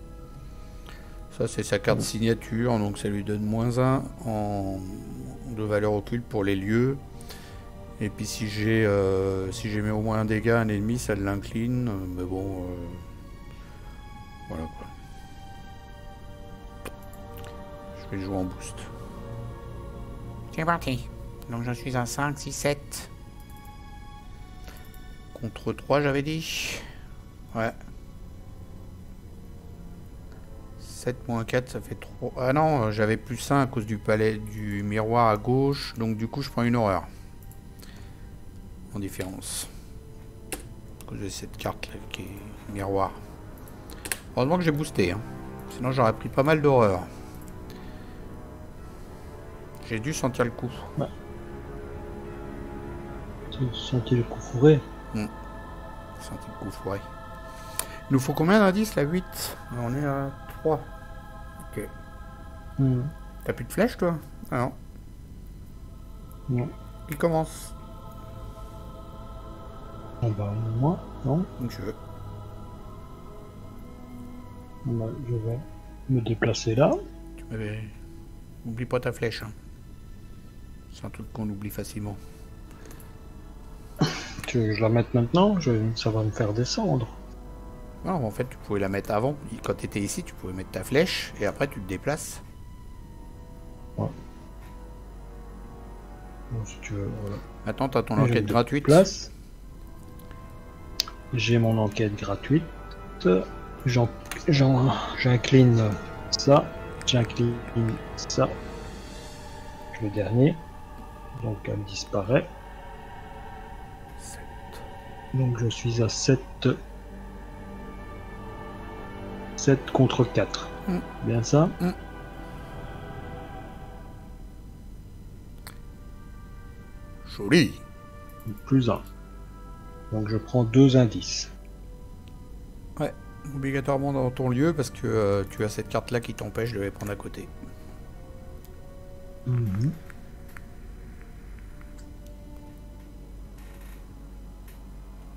Ça, c'est sa carte signature. Donc ça lui donne -1 de valeur occulte pour les lieux. Et puis si j'ai mis au moins un dégât à un ennemi, ça l'incline. Mais bon... voilà quoi. Je vais jouer en boost. C'est parti. Donc je suis à 5, 6, 7. Contre 3, j'avais dit. Ouais. 7 moins 4, ça fait 3. Ah non, j'avais +1 à cause du palais du miroir à gauche. Donc du coup, je prends une horreur. En différence. À cause de cette carte là qui est miroir. Heureusement que j'ai boosté. Hein. Sinon, j'aurais pris pas mal d'horreur. J'ai dû sentir le coup. Ouais. Tu sentis le coup fourré? Senti le coup fourré. Il nous faut combien d'indices là? 8. On est à 3. Ok. T'as plus de flèches toi? Ah non. Non. Il commence. Ah bah moi, non. Comme tu veux. Bah, je vais me déplacer là. Oublie pas ta flèche. Hein. C'est un truc qu'on oublie facilement. Tu veux que je la mette maintenant? Ça va me faire descendre. Non, en fait, tu pouvais la mettre avant. Quand tu étais ici, tu pouvais mettre ta flèche et après tu te déplaces. Ouais. Bon, si tu veux, voilà. Maintenant, tu as ton enquête gratuite. Place. J'ai mon enquête gratuite. J'incline ça. J'incline ça. Le dernier. Donc elle disparaît. 7. Donc je suis à 7. 7 contre 4. Bien ça? Joli. Plus 1. Donc je prends 2 indices. Ouais, obligatoirement dans ton lieu parce que tu as cette carte là qui t'empêche de les prendre à côté.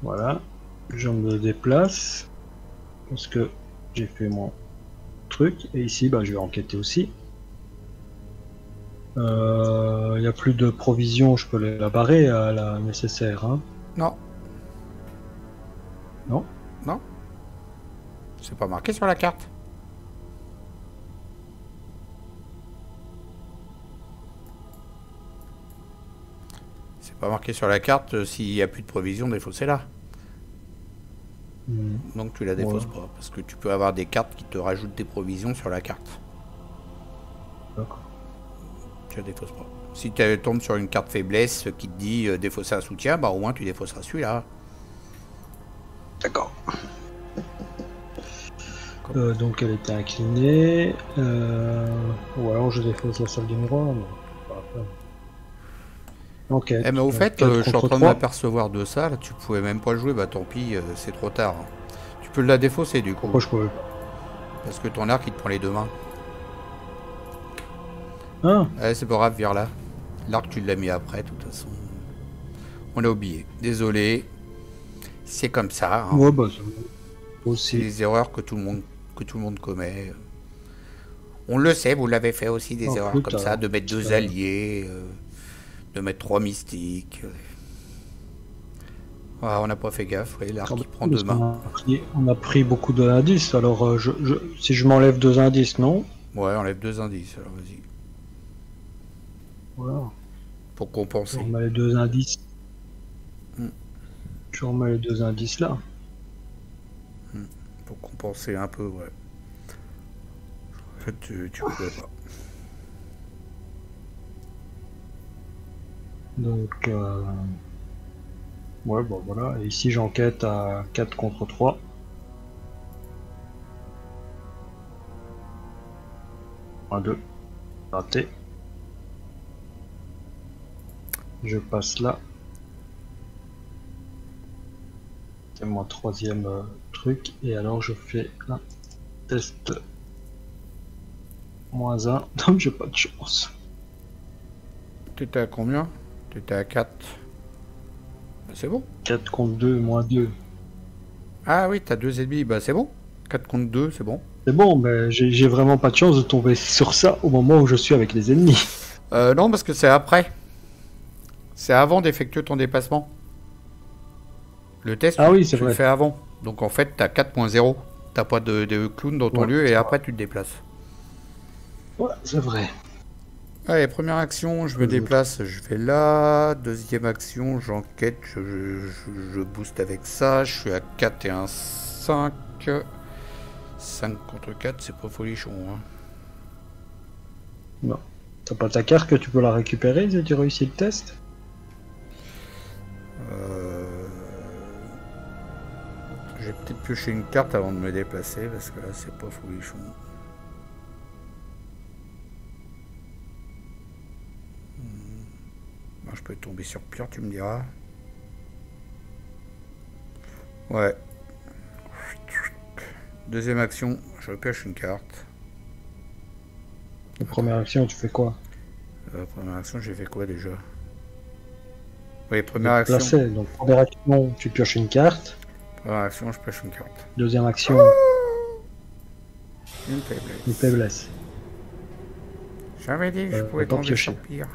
Voilà. Je me déplace. Parce que j'ai fait mon truc. Et ici, bah, je vais enquêter aussi. Il n'y a plus de provisions, je peux la barrer à la nécessaire. Hein. Non. Non? Non. C'est pas marqué sur la carte. C'est pas marqué sur la carte s'il n'y a plus de provisions, défaussez-la. Donc tu la défausses pas, parce que tu peux avoir des cartes qui te rajoutent des provisions sur la carte. D'accord. Tu la défausses pas. Si tu tombes sur une carte faiblesse qui te dit défausser un soutien, bah au moins tu défausseras celui-là. D'accord. Donc elle était inclinée. Ou alors je défausse la salle du miroir. Ok. Eh mais au fait, je suis en train de m'apercevoir de ça, là tu pouvais même pas le jouer, bah tant pis, c'est trop tard. Tu peux la défausser du coup. Pourquoi je pouvais pas? Parce que ton arc il te prend les deux mains. Ah. Ouais, c'est pas grave, vire là. L'arc tu l'as mis après, de toute façon. On a oublié. Désolé. C'est comme ça. Hein. Ouais, bah, C'est aussi. des erreurs que tout le monde commet. On le sait, vous l'avez fait aussi des Oh, erreurs écoute, comme ça, de mettre 2 alliés, de mettre 3 mystiques. Ah, on n'a pas fait gaffe, oui, l'arc qui prend 2 mains. On a pris beaucoup d'indices, alors si je m'enlève 2 indices, non? Ouais, on enlève 2 indices, alors vas-y. Voilà. Pour Je compenser. remets les 2 indices. Hmm. Je remets les 2 indices là. Pour compenser un peu, ouais. En fait, tu pouvais pas. Donc, ouais, bon voilà. Et ici, j'enquête à 4 contre 3. Un 2. Raté. Je passe là. C'est mon troisième truc. Et alors, je fais un test -1. Donc, j'ai pas de chance. T'étais à combien? T'étais à 4. Bah, c'est bon. 4 contre 2, -2. Ah oui, t'as 2 ennemis, bah c'est bon. 4 contre 2, c'est bon. C'est bon, mais j'ai vraiment pas de chance de tomber sur ça au moment où je suis avec les ennemis. Non, parce que c'est après. C'est avant d'effectuer ton déplacement. Le test, Ah oui, c'est tu le vrai. fais avant. Donc en fait, t'as 4.0. T'as pas de clown dans ton Ouais, lieu et c'est après tu te déplaces. Ouais, c'est vrai. Allez, première action, je me déplace, je vais là. Deuxième action, j'enquête, je booste avec ça. Je suis à 4 et un 5. 5 contre 4, c'est pas folichon. Hein. Non. T'as pas ta carte que tu peux la récupérer si tu réussis le test? J'ai peut-être pioché une carte avant de me déplacer parce que là c'est pas folichon. Moi, je peux tomber sur pire, tu me diras. Ouais. Deuxième action, je pioche une carte. La première action, tu fais quoi? Première action, j'ai fait quoi déjà? Oui, première action. Placer. Donc, première action, tu pioches une carte. Première action, je pioche une carte. Deuxième action, Une faiblesse. une faiblesse. J'avais dit que je pouvais pas tomber piocher. sur pire.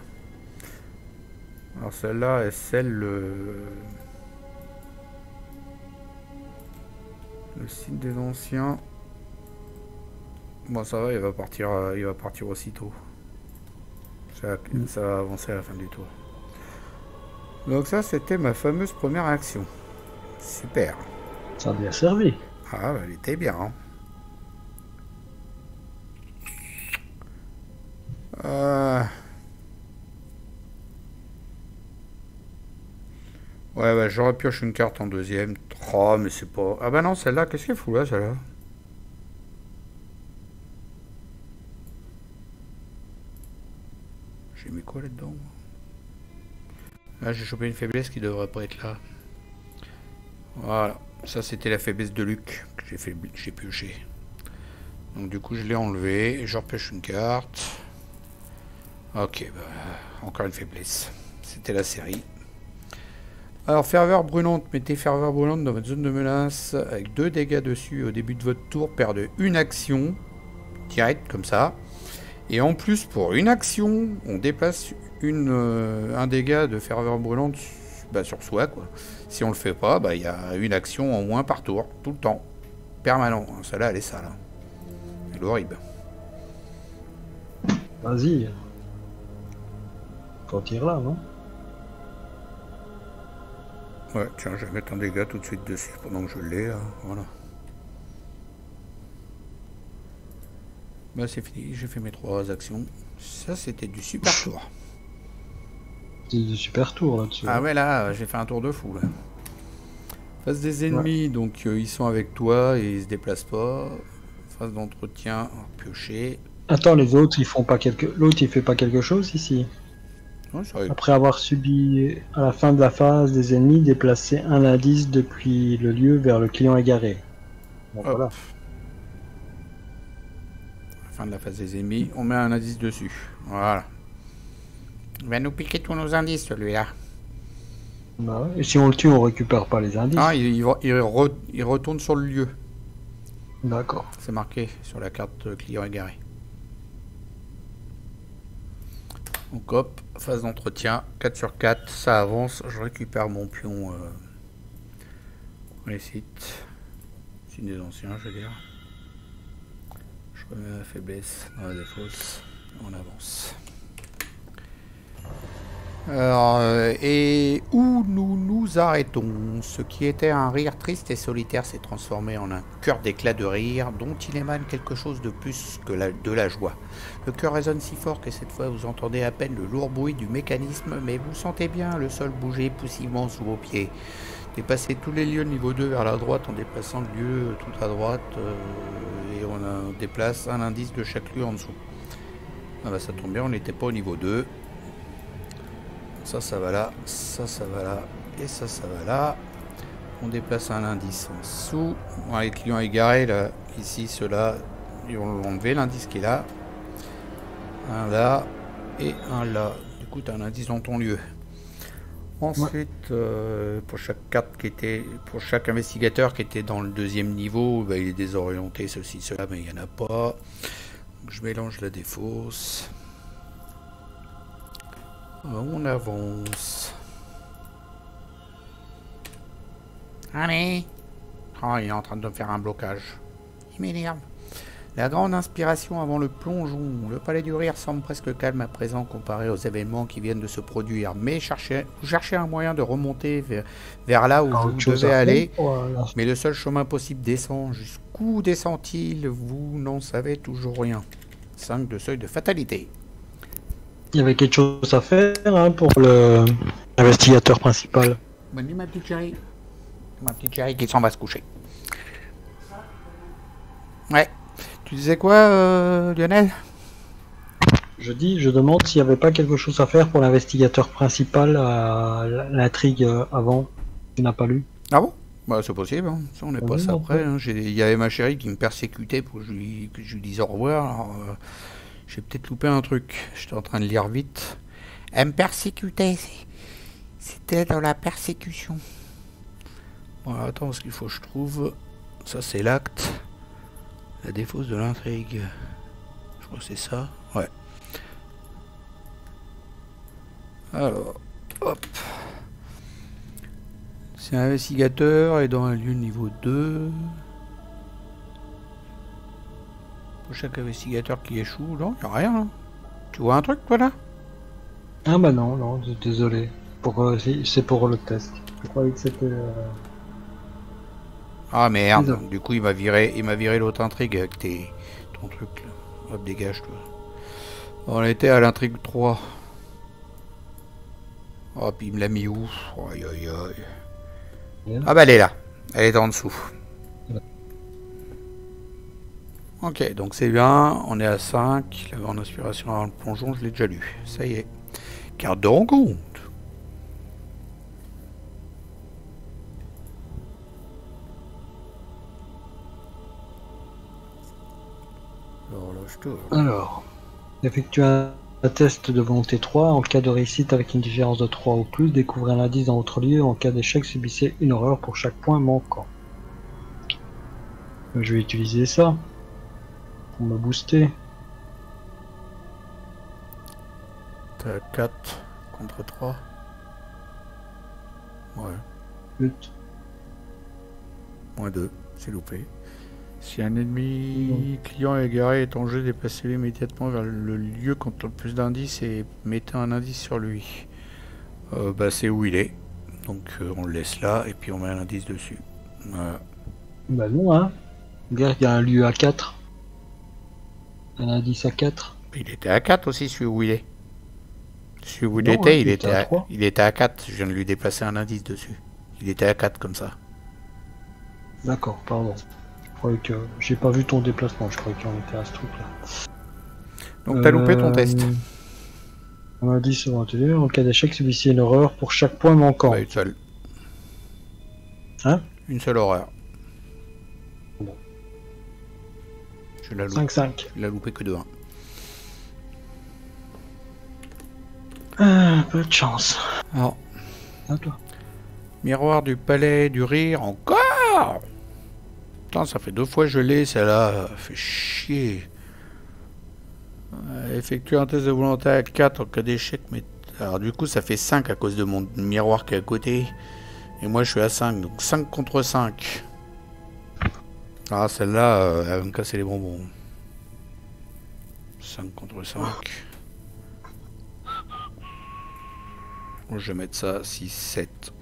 Alors celle-là est celle le site des anciens. Bon ça va, il va partir aussitôt. Ça va avancer à la fin du tour. Donc ça c'était ma fameuse première action. Super. Ça a bien servi. Ah, elle était bien. Hein. Ouais, bah j'aurais pioché une carte en deuxième. Oh, mais c'est pas... Ah bah non, celle-là, qu'est-ce qu'elle fout là, celle-là? J'ai mis quoi là-dedans? Là, j'ai chopé une faiblesse qui devrait pas être là. Voilà. Ça, c'était la faiblesse de Luc que j'ai pioché. Donc du coup, je l'ai enlevé. Je repêche une carte. Ok, bah, encore une faiblesse. C'était la série. Alors, ferveur brûlante. Mettez ferveur brûlante dans votre zone de menace avec 2 dégâts dessus au début de votre tour. Perdez une action. Direct, comme ça. Et en plus, pour une action, on déplace un dégât de ferveur brûlante sur soi, quoi. Si on le fait pas, bah il y a une action en moins par tour, tout le temps. Permanent. Celle-là, elle est sale. Hein. Elle est horrible. Vas-y. Faut tirer là, non? Ouais, tiens, je vais mettre un dégât tout de suite dessus pendant que je l'ai, là. Voilà. Bah c'est fini, j'ai fait mes 3 actions. Ça, c'était du super tour. C'est du super tour là-dessus. Ah ouais, là, j'ai fait un tour de fou, là. Face des ennemis, donc ils sont avec toi et ils se déplacent pas. Phase d'entretien, piocher. Attends, les autres, ils font pas quelque... L'autre, il fait pas quelque chose ici? Ouais, ça arrive. Après avoir subi, à la fin de la phase des ennemis, déplacer un indice depuis le lieu vers le client égaré. Bon, voilà. Fin de la phase des ennemis, on met un indice dessus. Voilà. Il va nous piquer tous nos indices, celui-là. Bah ouais. Et si on le tue, on récupère pas les indices. Ah, il retourne sur le lieu. D'accord. C'est marqué sur la carte client égaré. Donc hop, phase d'entretien, 4 sur 4, ça avance, je récupère mon pion réussite. C'est une des anciens, je veux dire. Je remets ma faiblesse dans la défausse, on avance. Alors, et où nous nous arrêtons? Ce qui était un rire triste et solitaire s'est transformé en un cœur d'éclat de rire dont il émane quelque chose de plus que de la joie. Le cœur résonne si fort que cette fois vous entendez à peine le lourd bruit du mécanisme, mais vous sentez bien le sol bouger poussivement sous vos pieds. Dépassez tous les lieux de niveau 2 vers la droite en déplaçant le lieu tout à droite et on déplace un indice de chaque lieu en dessous. Ah bah ça tombe bien, on n'était pas au niveau 2. Ça va là, ça va là, et ça va là. On déplace un indice en dessous. Bon, les clients égarés, là, ici, ceux-là, ils vont enlever l'indice qui est là. Un là, et un là. Du coup, tu as un indice dans ton lieu. Ensuite, pour chaque carte qui était, pour chaque investigateur qui était dans le deuxième niveau, bah, il est désorienté, ceci, cela, mais il n'y en a pas. Donc, je mélange la défausse. On avance. Allez. Oh, il est en train de me faire un blocage. Il m'énerve. La grande inspiration avant le plongeon. Le palais du rire semble presque calme à présent comparé aux événements qui viennent de se produire. Mais vous cherchez un moyen de remonter vers là où vous devez aller. Voilà. Mais le seul chemin possible descend. Jusqu'où descend-il? Vous n'en savez toujours rien. 5 de seuil de fatalité. Il y avait quelque chose à faire hein, pour l'investigateur principal. Bonne nuit ma petite chérie. Ma petite chérie qui s'en va se coucher. Ouais. Tu disais quoi, Lionel? Je demande s'il n'y avait pas quelque chose à faire pour l'investigateur principal à l'intrigue avant. Tu n'as pas lu? Ah bon? Bah c'est possible, hein. Ça, on est passé après. Hein. Il y avait ma chérie qui me persécutait pour que je lui dise au revoir. Alors, j'ai peut-être loupé un truc. J'étais en train de lire vite. Elle me persécutait. C'était dans la persécution. Bon, alors, attends, ce qu'il faut que je trouve. Ça, c'est l'acte. La défausse de l'intrigue. Je crois que c'est ça. Ouais. Alors, hop. C'est un investigateur et dans un lieu niveau 2. Pour chaque investigateur qui échoue, non, il n'y a rien. Hein. Tu vois un truc, toi, là? Ah bah non, désolé. C'est pour le test. Je croyais que c'était... Ah merde, désolé. Du coup il m'a viré l'autre intrigue avec ton truc là. Hop, dégage toi. On était à l'intrigue 3. Hop, il me l'a mis où? Aïe aïe aïe. Ah bah elle est là. Elle est en dessous. Ok, donc c'est bien, on est à 5. La grande inspiration avant le plongeon, je l'ai déjà lu. Ça y est. Carte de rencontre. Alors, effectue un test de volonté 3. En cas de réussite avec une différence de 3 ou plus, découvrez un indice dans votre lieu. En cas d'échec, subissez une horreur pour chaque point manquant. Je vais utiliser ça pour me booster. T'as 4 contre 3. Ouais. But. Moins 2, c'est loupé. Si un ennemi client égaré est en jeu, déplacez-le immédiatement vers le lieu contre le plus d'indices et mettez un indice sur lui. Bah c'est où il est. Donc on le laisse là et puis on met un indice dessus. Voilà. Bah non hein. Regarde, il y a un lieu à 4. Un indice à 4. Il était à 4 aussi celui où il est. Celui où il était, il était à 4. Je viens de lui déplacer un indice dessus. Il était à 4 comme ça. D'accord, pardon. Je croyais que j'ai pas vu ton déplacement, je croyais qu'on était à ce truc là. Donc t'as loupé ton test. On a dit sur en cas d'échec, subissez une horreur pour chaque point manquant. Bah, une seule. Hein? Une seule horreur. Bon. Je l'ai loupé. 5-5. Je l'ai loupé que de 1. Ah, peu de chance. Alors. À toi. Miroir du palais du rire, encore. Putain, ça fait 2 fois que je l'ai, celle-là. Fait chier. Effectuer un test de volonté à 4 en cas d'échec, mais... Alors du coup, ça fait 5 à cause de mon miroir qui est à côté. Et moi, je suis à 5, donc 5 contre 5. Ah, celle-là, elle va me casser les bonbons. 5 contre 5. Bon, je vais mettre ça 6, 7.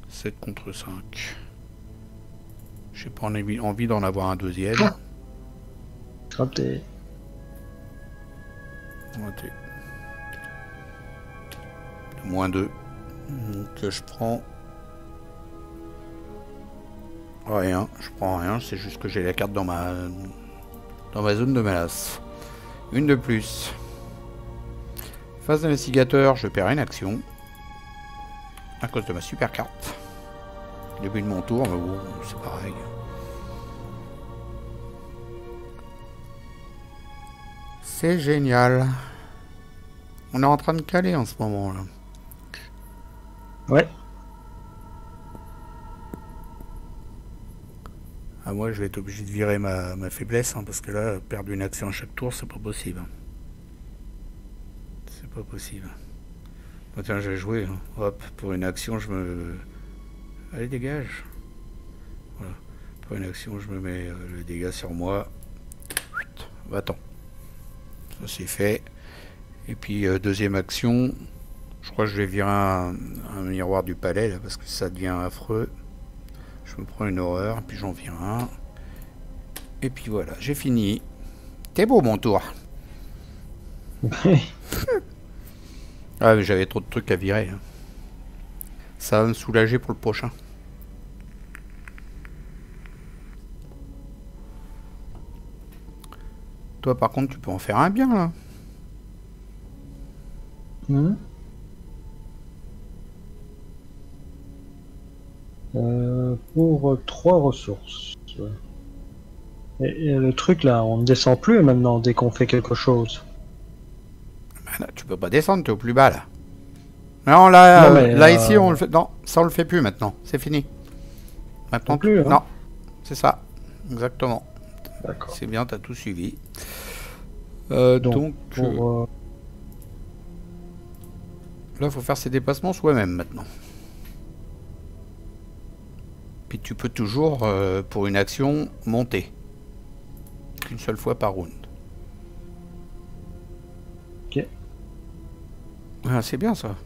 7 contre 5. J'ai pas envie d'en avoir un deuxième. Raté. Raté. Moins 2. Donc je prends... Rien, je prends rien, c'est juste que j'ai la carte dans ma zone de menace. Une de plus. Phase d'investigateur, je perds une action. À cause de ma super carte. Début de mon tour, mais bon, c'est pareil. C'est génial. On est en train de caler en ce moment là. Ouais. Ah, moi je vais être obligé de virer ma faiblesse, hein, parce que là, perdre une action à chaque tour, c'est pas possible. C'est pas possible. Bon, tiens, je vais jouer. Hein. Hop, pour une action, je me... Allez, dégage. Voilà. Pour une action, je me mets le dégât sur moi. Va-t'en. Ça c'est fait. Et puis, deuxième action, je crois que je vais virer un miroir du palais, là, parce que ça devient affreux. Je me prends une horreur, puis j'en vire un. Et puis voilà, j'ai fini. T'es beau mon tour. Ah, mais j'avais trop de trucs à virer. Hein. Ça va me soulager pour le prochain. Toi par contre, tu peux en faire un bien là. Pour 3 ressources. Et le truc là, on ne descend plus maintenant dès qu'on fait quelque chose. Bah, là, tu peux pas descendre, t'es au plus bas là. Non, là, Non, mais, là ici, on le fait. Non, ça on le fait plus maintenant. C'est fini. Maintenant, plus, hein. non, c'est ça, exactement. D'accord. C'est bien, t'as tout suivi. Donc, pour, là, faut faire ses déplacements soi-même maintenant. Puis tu peux toujours, pour une action, monter. Qu'une seule fois par round. Ok. Ah, c'est bien ça.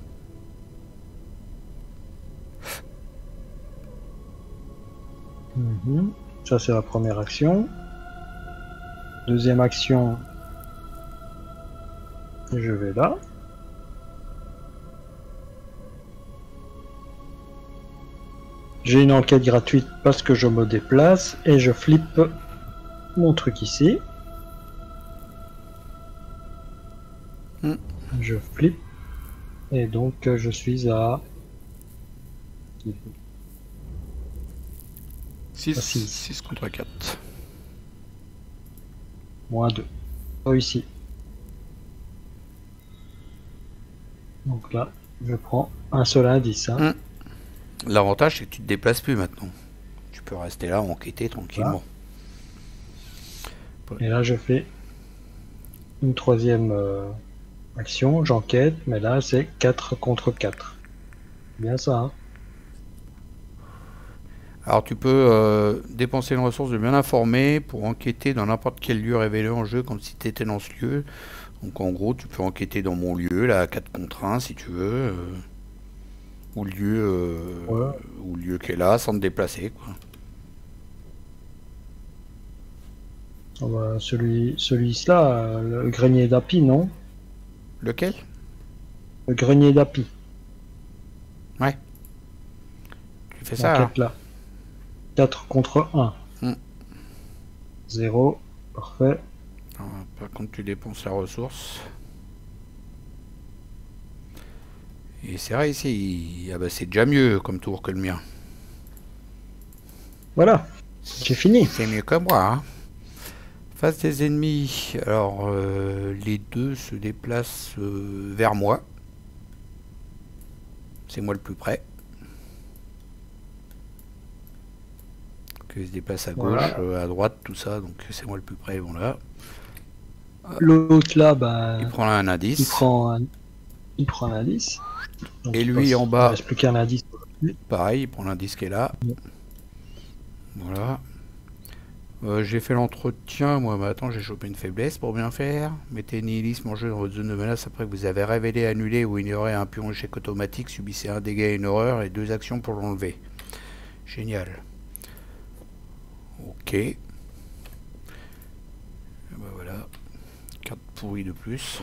Ça c'est la première action. Deuxième action, je vais là. J'ai une enquête gratuite parce que je me déplace et je flippe mon truc ici. Je flippe et donc je suis à 6 contre 4. moins 2. Réussi. Donc là, je prends un seul indice. Hein. L'avantage, c'est que tu te déplaces plus maintenant. Tu peux rester là, enquêter tranquillement. Voilà. Et là, je fais une troisième action. J'enquête, mais là, c'est 4 contre 4. Bien ça, hein. Alors tu peux dépenser une ressource de bien informé pour enquêter dans n'importe quel lieu révélé en jeu comme si tu étais dans ce lieu. Donc en gros, tu peux enquêter dans mon lieu, là, à 4 contre 1 si tu veux. Ou le lieu qui est là, sans te déplacer, quoi. Oh bah, celui-là, le grenier d'api, non? Lequel? Le grenier d'api. Ouais. Tu fais ça, hein. Là. 4 contre 1. 0. Parfait. Alors, par contre, tu dépenses la ressource. Et c'est vrai ici, ah bah, c'est déjà mieux comme tour que le mien. Voilà, j'ai fini. C'est mieux que moi, hein. Face des ennemis, alors les deux se déplacent vers moi. C'est moi le plus près. il se déplace à gauche, Voilà. à droite, tout ça, donc c'est moi le plus près, bon là. L'autre là, bah, Il prend un il indice. prend un, il prend un indice. Donc Et lui en il bas, reste plus qu'un indice. pareil, il prend l'indice qui est là. Voilà. J'ai fait l'entretien, moi, mais attends, j'ai chopé une faiblesse pour bien faire. Mettez nihilisme en jeu dans votre zone de menace après que vous avez révélé, annulé ou ignoré un pion échec automatique, subissez un dégât et une horreur et 2 actions pour l'enlever. Génial. Ok. Et ben voilà. Carte pourrie de plus.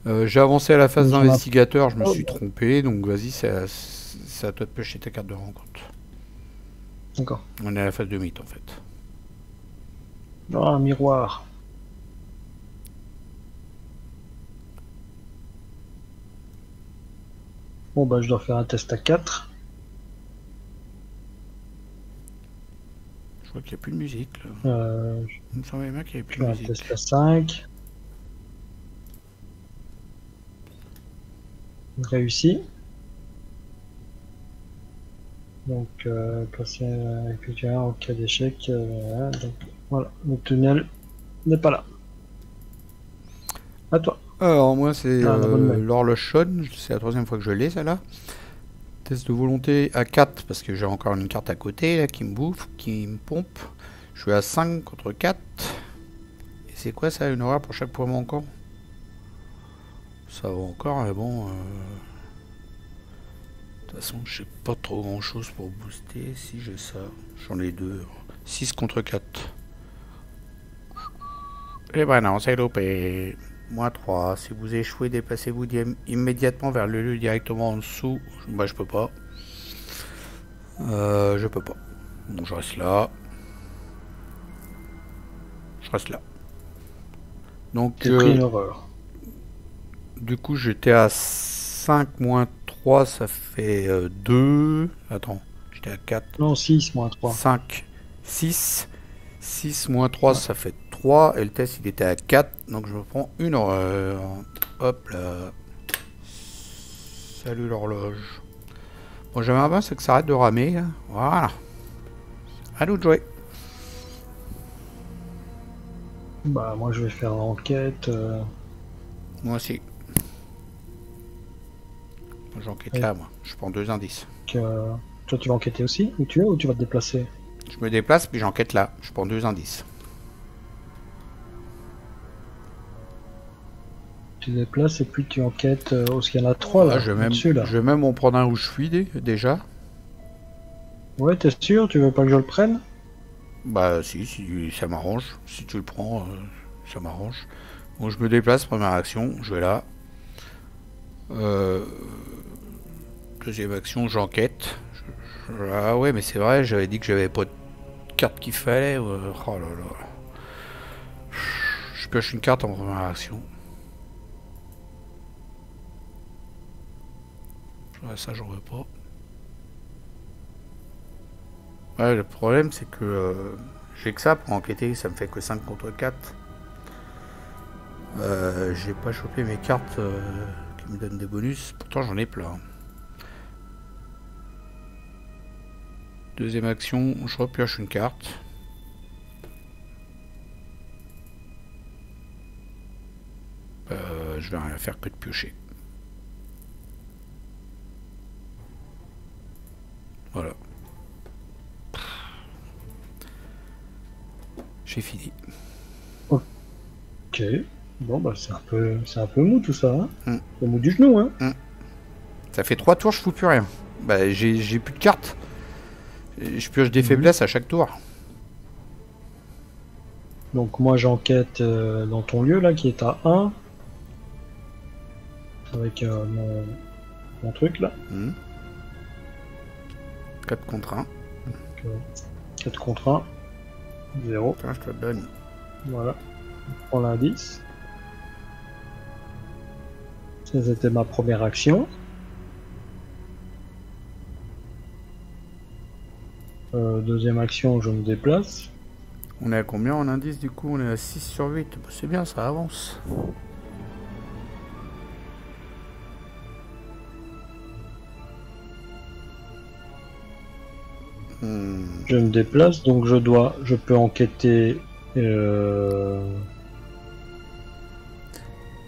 J'ai avancé à la phase d'investigateur, je me suis trompé, donc vas-y, c'est à toi de pêcher ta carte de rencontre. D'accord. On est à la phase de mythe en fait. Oh, un miroir. Bon, bah, je dois faire un test à 4. Je vois qu'il n'y a plus de musique là. Il me semblait bien qu'il n'y avait plus de musique. Un test à 5. Réussi. Donc, passer avec un en cas d'échec. Donc, voilà, le tunnel n'est pas là. À toi. Alors moi c'est bonne l'horloge sonne, c'est la 3e fois que je l'ai celle-là. Test de volonté à 4 parce que j'ai encore une carte à côté là qui me bouffe, qui me pompe. Je suis à 5 contre 4. Et c'est quoi ça, une horreur pour chaque point manquant? Ça va encore, mais bon... De toute façon, j'ai pas trop grand chose pour booster. Si j'ai ça, j'en ai 2. 6 contre 4. Eh ben non, c'est loupé. Moins 3. Si vous échouez, déplacez-vous immédiatement vers le lieu directement en dessous. Moi, je peux pas. Je peux pas. Donc, je reste là. Je reste là. Donc, j'ai pris une horreur. Du coup, j'étais à 5 moins 3, ça fait 2. Attends, j'étais à 4. Non, 6 moins 3. 5, 6. 6 moins 3, ça fait 3. Et le test, il était à 4. Donc, je me prends une horreur. Hop là. Salut l'horloge. Bon, j'aimerais bien, c'est que ça arrête de ramer. Là. Voilà. À nous de jouer. Bah, moi, je vais faire l'enquête. Moi aussi. J'enquête là, moi. Je prends 2 indices. Toi, tu vas enquêter aussi? Où tu es ou tu vas te déplacer? Je me déplace, puis j'enquête là. Je prends 2 indices. Tu te déplaces et puis tu enquêtes. Parce qu'il y en a 3 là. Je là. vais même en prendre un où je suis déjà. Ouais, t'es sûr? Tu veux pas que je le prenne? Bah si ça m'arrange. Si tu le prends, ça m'arrange. Bon, je me déplace, première action, je vais là. Deuxième action, j'enquête. Ah ouais, mais c'est vrai, j'avais dit que j'avais pas de carte qu'il fallait. Oh là là. Je pioche une carte en première action. Ça, j'en veux pas. Ouais, le problème, c'est que j'ai que ça pour enquêter. Ça me fait que 5 contre 4. J'ai pas chopé mes cartes qui me donnent des bonus. Pourtant, j'en ai plein. Deuxième action, je repioche une carte. Je vais rien faire que de piocher. Voilà. J'ai fini. Ok. Bon bah c'est un peu mou tout ça. Hein. C'est mou du genou hein. Ça fait 3 tours, je fous plus rien. Bah j'ai plus de cartes. Je pioche des faiblesses à chaque tour. Donc moi j'enquête dans ton lieu là qui est à 1. Avec mon truc là. 4 contre 1. Donc, 4 contre 1. 0. Tiens, je te le donne. Voilà. Je prends l'indice. Ça c'était ma première action. Deuxième action, je me déplace. On est à combien en indice du coup? On est à 6 sur 8. Bah, c'est bien, ça avance. Je me déplace, donc je peux enquêter.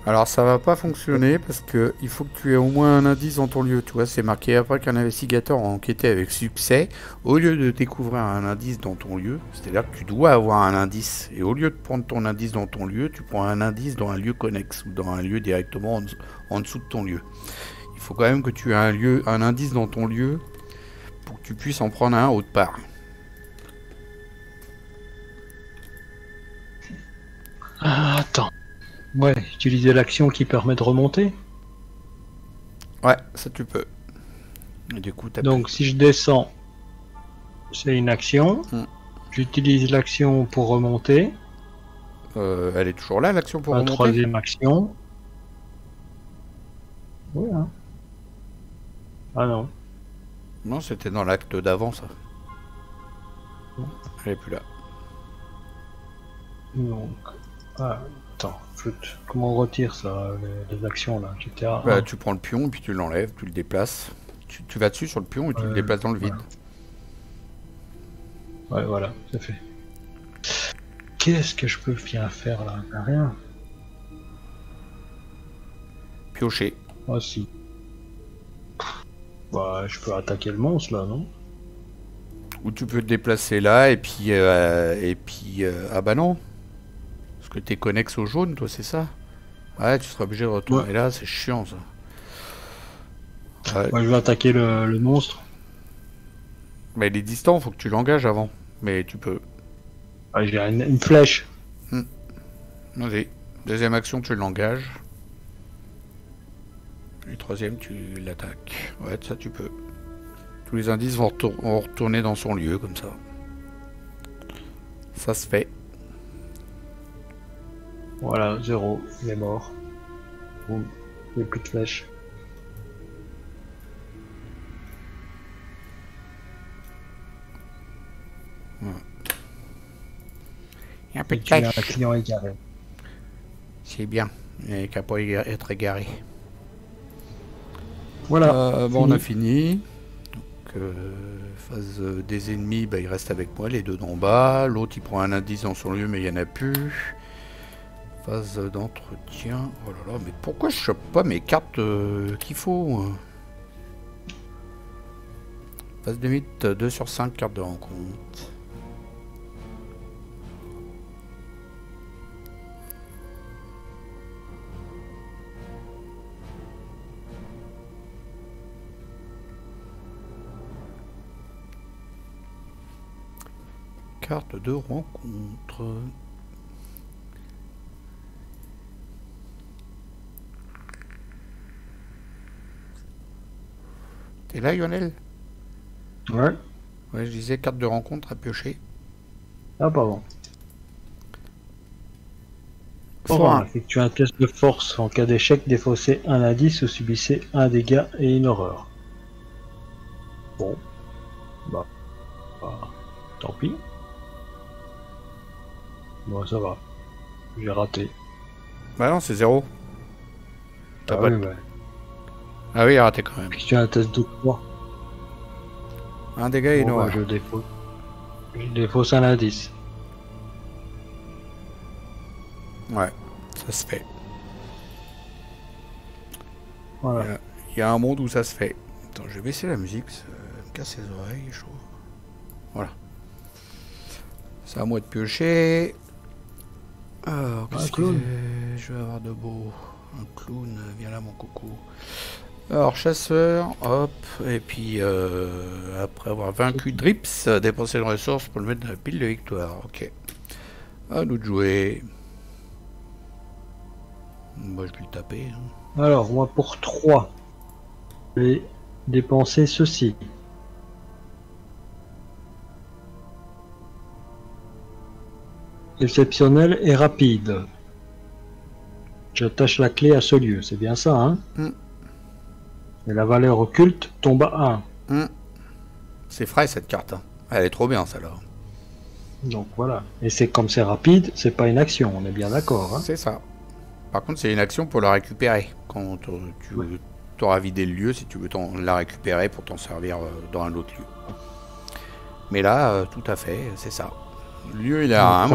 Alors ça va pas fonctionner parce que il faut que tu aies au moins un indice dans ton lieu. Tu vois, c'est marqué après qu'un investigateur a enquêté avec succès. Au lieu de découvrir un indice dans ton lieu, c'est-à-dire que tu dois avoir un indice. Et au lieu de prendre ton indice dans ton lieu, tu prends un indice dans un lieu connexe ou dans un lieu directement en dessous de ton lieu. Il faut quand même que tu aies un indice dans ton lieu pour que tu puisses en prendre un autre part. Ah, attends. Ouais, utiliser l'action qui permet de remonter. Ouais, ça tu peux. Et du coup, donc si je descends, c'est une action. J'utilise l'action pour remonter. Elle est toujours là, l'action pour la remonter. Troisième action. Oui, hein. Ah non. Non, c'était dans l'acte d'avant, ça. Elle est plus là. Donc, attends, comment on retire ça, les actions là, GTA? Bah, tu prends le pion et puis tu l'enlèves, tu le déplaces. Tu vas dessus sur le pion et tu le déplaces dans le vide. Ouais, voilà, c'est fait. Qu'est-ce que je peux bien faire là? Rien. Piocher. Ah si. Bah, je peux attaquer le monstre là, non? Ou tu peux te déplacer là et puis ah bah non. Parce que t'es connexe au jaune, toi, c'est ça? Ouais, tu seras obligé de retourner là, c'est chiant ça. Ouais. Moi, je vais attaquer le monstre. Mais il est distant, faut que tu l'engages avant. Mais tu peux. Ah, j'ai une flèche. Vas-y. Deuxième action, tu l'engages. Et troisième, tu l'attaques. Ouais, ça tu peux. Tous les indices vont retourner dans son lieu, comme ça. Ça se fait. Voilà, 0, il est mort. Boum, il n'y a plus de flèche. Il y a un peu de flèche. Un client égaré. C'est bien, il n'y a qu'à pas être égaré. Voilà. Bon, on a fini. Donc, phase des ennemis, bah, il reste avec moi, les deux d'en bas. L'autre, il prend un indice dans son lieu, mais il n'y en a plus. Phase d'entretien. Oh là là, mais pourquoi je chope pas mes cartes qu'il faut? Phase de mythe, 2 sur 5 cartes de rencontre. Carte de rencontre. T'es là, Lionel? Ouais. Ouais, je disais carte de rencontre à piocher. Ah, pardon. Effectuez un test de force. En cas d'échec, défaussez un indice ou subissez un dégât et une horreur. Bon. Bah. Tant pis. Bon, ça va. J'ai raté. Bah non, c'est 0. Ah oui, ouais. Ah oui, il a raté quand même. Effectuez un test de quoi? Un dégât et une horreur. Je défausse un indice. Ouais, ça se fait. Voilà. Il y a un monde où ça se fait. Attends, je vais baisser la musique, ça me casse les oreilles, chaud. Voilà. C'est à moi de piocher. Alors, qu'est-ce que je vais avoir de beau? Un clown, viens là mon coco. Alors, chasseur, hop, et puis après avoir vaincu Drips, dépenser une ressource pour le mettre dans la pile de victoire. Ok. À nous de jouer. Moi, je vais le taper. Hein. Alors, moi pour 3, je vais dépenser ceci. Exceptionnel et rapide. J'attache la clé à ce lieu, c'est bien ça, hein? Et la valeur occulte tombe à 1. C'est frais cette carte. Hein. Elle est trop bien celle-là. Donc voilà. Et c'est comme c'est rapide, c'est pas une action, on est bien d'accord. Hein? C'est ça. Par contre, c'est une action pour la récupérer. Quand tu auras vidé le lieu, si tu veux la récupérer pour t'en servir dans un autre lieu. Mais là, tout à fait, c'est ça. Le lieu, il est à 1.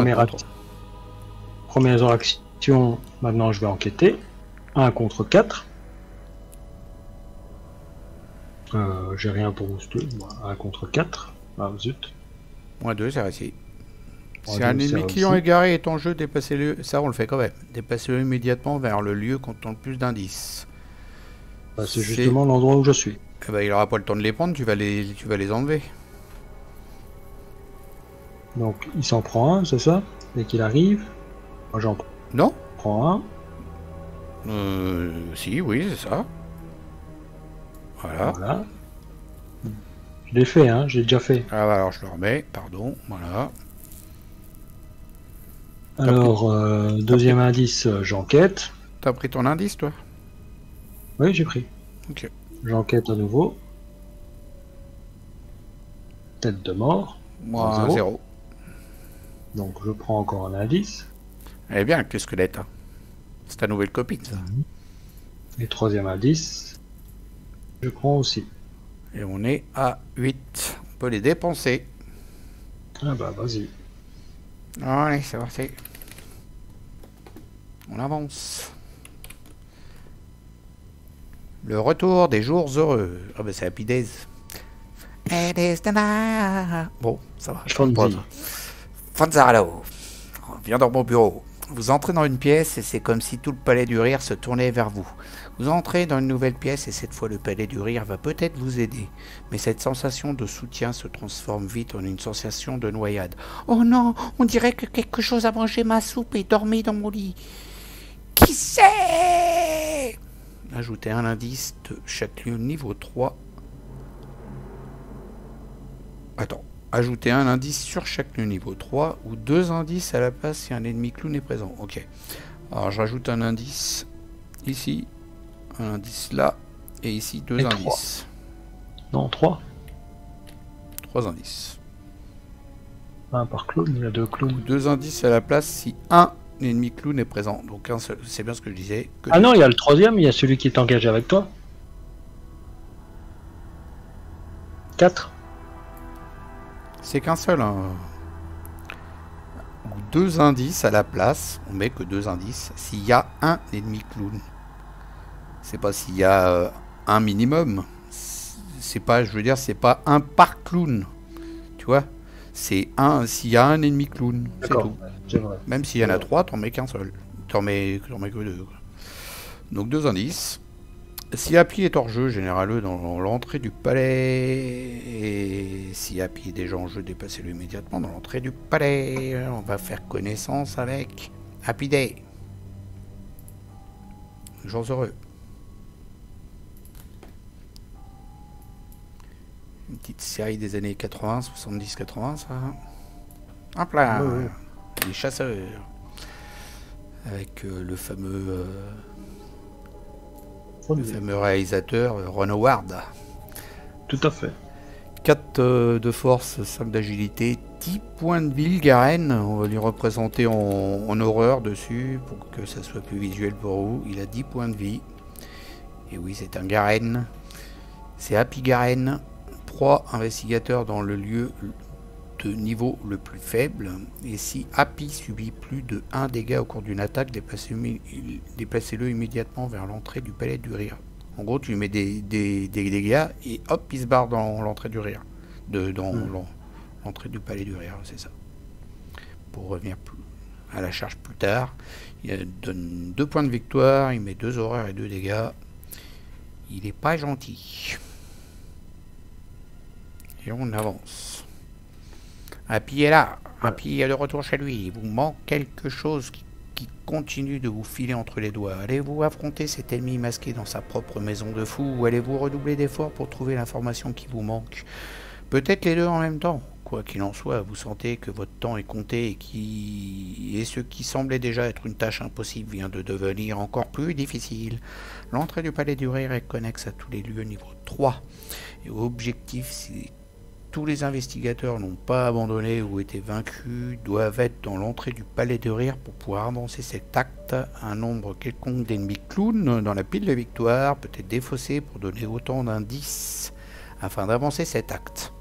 Première action, maintenant je vais enquêter. 1 contre 4. J'ai rien pour booster. 1 contre 4. Ah, zut. -2, c'est réussi. Si -2, un ennemi c'est client réussi. égaré est en jeu, déplacez-le. Ça, on le fait quand même. Déplacez-le immédiatement vers le lieu contenant le plus d'indices. Bah, c'est justement l'endroit où je suis. Eh ben, il aura pas le temps de les prendre, tu vas les enlever. Donc il s'en prend un, c'est ça? Dès qu'il arrive. Moi j'en Non? prends un. Si, oui, c'est ça. Voilà. Voilà. Je l'ai fait, hein, j'ai déjà fait. Ah, bah, alors je le remets, pardon, voilà. Alors, deuxième indice, j'enquête. T'as pris ton indice, toi? Oui, j'ai pris. Ok. J'enquête à nouveau. Tête de mort. Moi, 0. Donc je prends encore un indice. Elle est bien avec le squelette. Hein. C'est ta nouvelle copine, ça. Et troisième indice, je prends aussi. Et on est à 8. On peut les dépenser. Ah bah vas-y. Allez, c'est parti. On avance. Le retour des jours heureux. Ah bah c'est Happy Days. It is the night. Bon, ça va. Fonzarello. Viens dans mon bureau. Vous entrez dans une pièce et c'est comme si tout le palais du rire se tournait vers vous. Vous entrez dans une nouvelle pièce et cette fois le palais du rire va peut-être vous aider. Mais cette sensation de soutien se transforme vite en une sensation de noyade. Oh non, on dirait que quelque chose a mangé ma soupe et dormi dans mon lit. Qui c'est? Ajoutez un indice de chaque lieu niveau 3. Attends. Ajoutez un indice sur chaque lieu niveau 3 ou 2 indices à la place si un ennemi clown est présent. Ok. Alors j'ajoute un indice ici, un indice là, et ici 2 indices. 3. Non, 3. 3 indices. Un par clown, il y a 2 clowns. 2 indices à la place si un ennemi clown est présent. Donc un seul, c'est bien ce que je disais. Que ah non, il y a le troisième, il y a celui qui est engagé avec toi. 4. C'est qu'un seul. Hein. 2 indices à la place. On met que 2 indices. S'il y a un ennemi clown. C'est pas s'il y a un minimum. C'est pas, je veux dire, c'est pas un par clown. Tu vois? C'est un s'il y a un ennemi clown. C'est tout. C'est vrai. Même s'il y en a 3, t'en mets qu'un seul. T'en mets que 2. Donc 2 indices. Si Happy est hors jeu, générez-le dans l'entrée du palais. Et si Happy est déjà en jeu, déplacez-le immédiatement dans l'entrée du palais. On va faire connaissance avec Happy Day. Jours heureux. Une petite série des années 80, 70, 80, ça. Hop là, Oui. Les chasseurs. Avec le fameux réalisateur Ron Howard. Tout à fait. 4 de force, 5 d'agilité, 10 points de vie, Garen. On va lui représenter en horreur dessus pour que ça soit plus visuel pour vous. Il a 10 points de vie. Et oui, c'est un Garen. C'est Happy Garen. 3 investigateurs dans le lieu de niveau le plus faible. Et si Happy subit plus de 1 dégât au cours d'une attaque, déplacez-le immédiatement vers l'entrée du palais du rire. En gros, tu lui mets des dégâts et hop, il se barre dans l'entrée du rire. Dans l'entrée du palais du rire, c'est ça. Pour revenir à la charge plus tard. Il donne 2 points de victoire, il met 2 horreurs et 2 dégâts. Il est pas gentil. Et on avance. Happy est là. Happy est de retour chez lui. Il vous manque quelque chose qui continue de vous filer entre les doigts. Allez-vous affronter cet ennemi masqué dans sa propre maison de fou ou allez-vous redoubler d'efforts pour trouver l'information qui vous manque? Peut-être les deux en même temps. Quoi qu'il en soit, vous sentez que votre temps est compté et ce qui semblait déjà être une tâche impossible vient de devenir encore plus difficile. L'entrée du palais du rire est connexe à tous les lieux niveau 3. Et objectif, c'est tous les investigateurs n'ont pas abandonné ou été vaincus, doivent être dans l'entrée du palais de rire pour pouvoir avancer cet acte. Un nombre quelconque d'ennemis clowns dans la pile de victoire peut être défaussé pour donner autant d'indices afin d'avancer cet acte.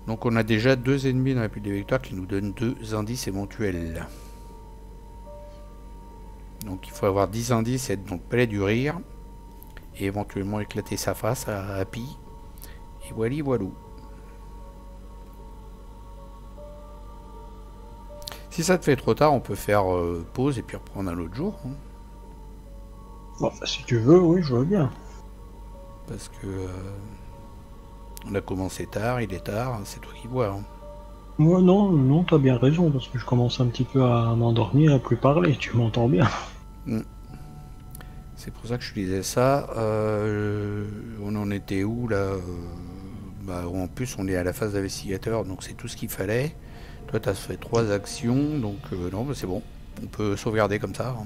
Donc on a déjà 2 ennemis dans la pile des victoires qui nous donnent 2 indices éventuels. Donc il faut avoir 10 indices et être donc palais du rire. Et éventuellement éclater sa face à Happy. Et voilà, voilou. Si ça te fait trop tard, on peut faire pause et puis reprendre un autre jour. Hein. Bon, si tu veux, oui, je veux bien. Parce que on a commencé tard, il est tard, c'est toi qui vois. Hein. Moi, non, non, t'as bien raison, parce que je commence un petit peu à m'endormir, à plus parler, tu m'entends bien. C'est pour ça que je disais ça. On en était où là en plus, on est à la phase d'investigateur, donc c'est tout ce qu'il fallait. Toi, tu as fait 3 actions, donc non, bah, c'est bon. On peut sauvegarder comme ça. Hein.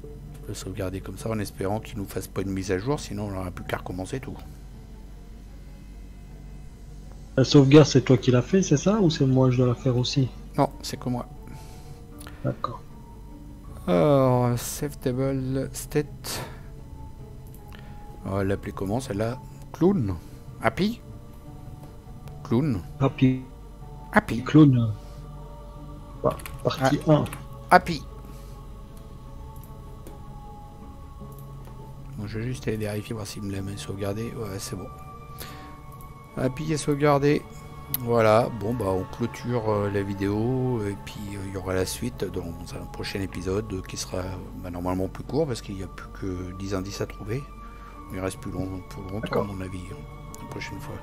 On peut sauvegarder comme ça en espérant qu'il nous fasse pas une mise à jour, sinon on n'aura plus qu'à recommencer tout. La sauvegarde, c'est toi qui l'as fait, c'est ça, ou c'est moi je dois la faire aussi? Non, c'est que moi. D'accord. Alors, save table state. On va l'appeler comment celle-là? Clown? Happy? Clown? Happy. Happy. Clown. Partie 1. Happy. Bon, je vais juste aller vérifier, voir s'il me l'a même sauvegardé. Ouais, c'est bon. Happy est sauvegardé. Voilà, bon bah on clôture la vidéo et puis il y aura la suite dans un prochain épisode qui sera normalement plus court parce qu'il n'y a plus que 10 indices à trouver. Il reste plus longtemps à mon avis, la prochaine fois.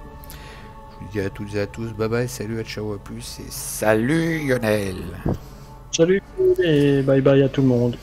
Je vous dis à toutes et à tous, bye bye, salut, à ciao, à plus et salut Lionel. Salut et bye bye à tout le monde.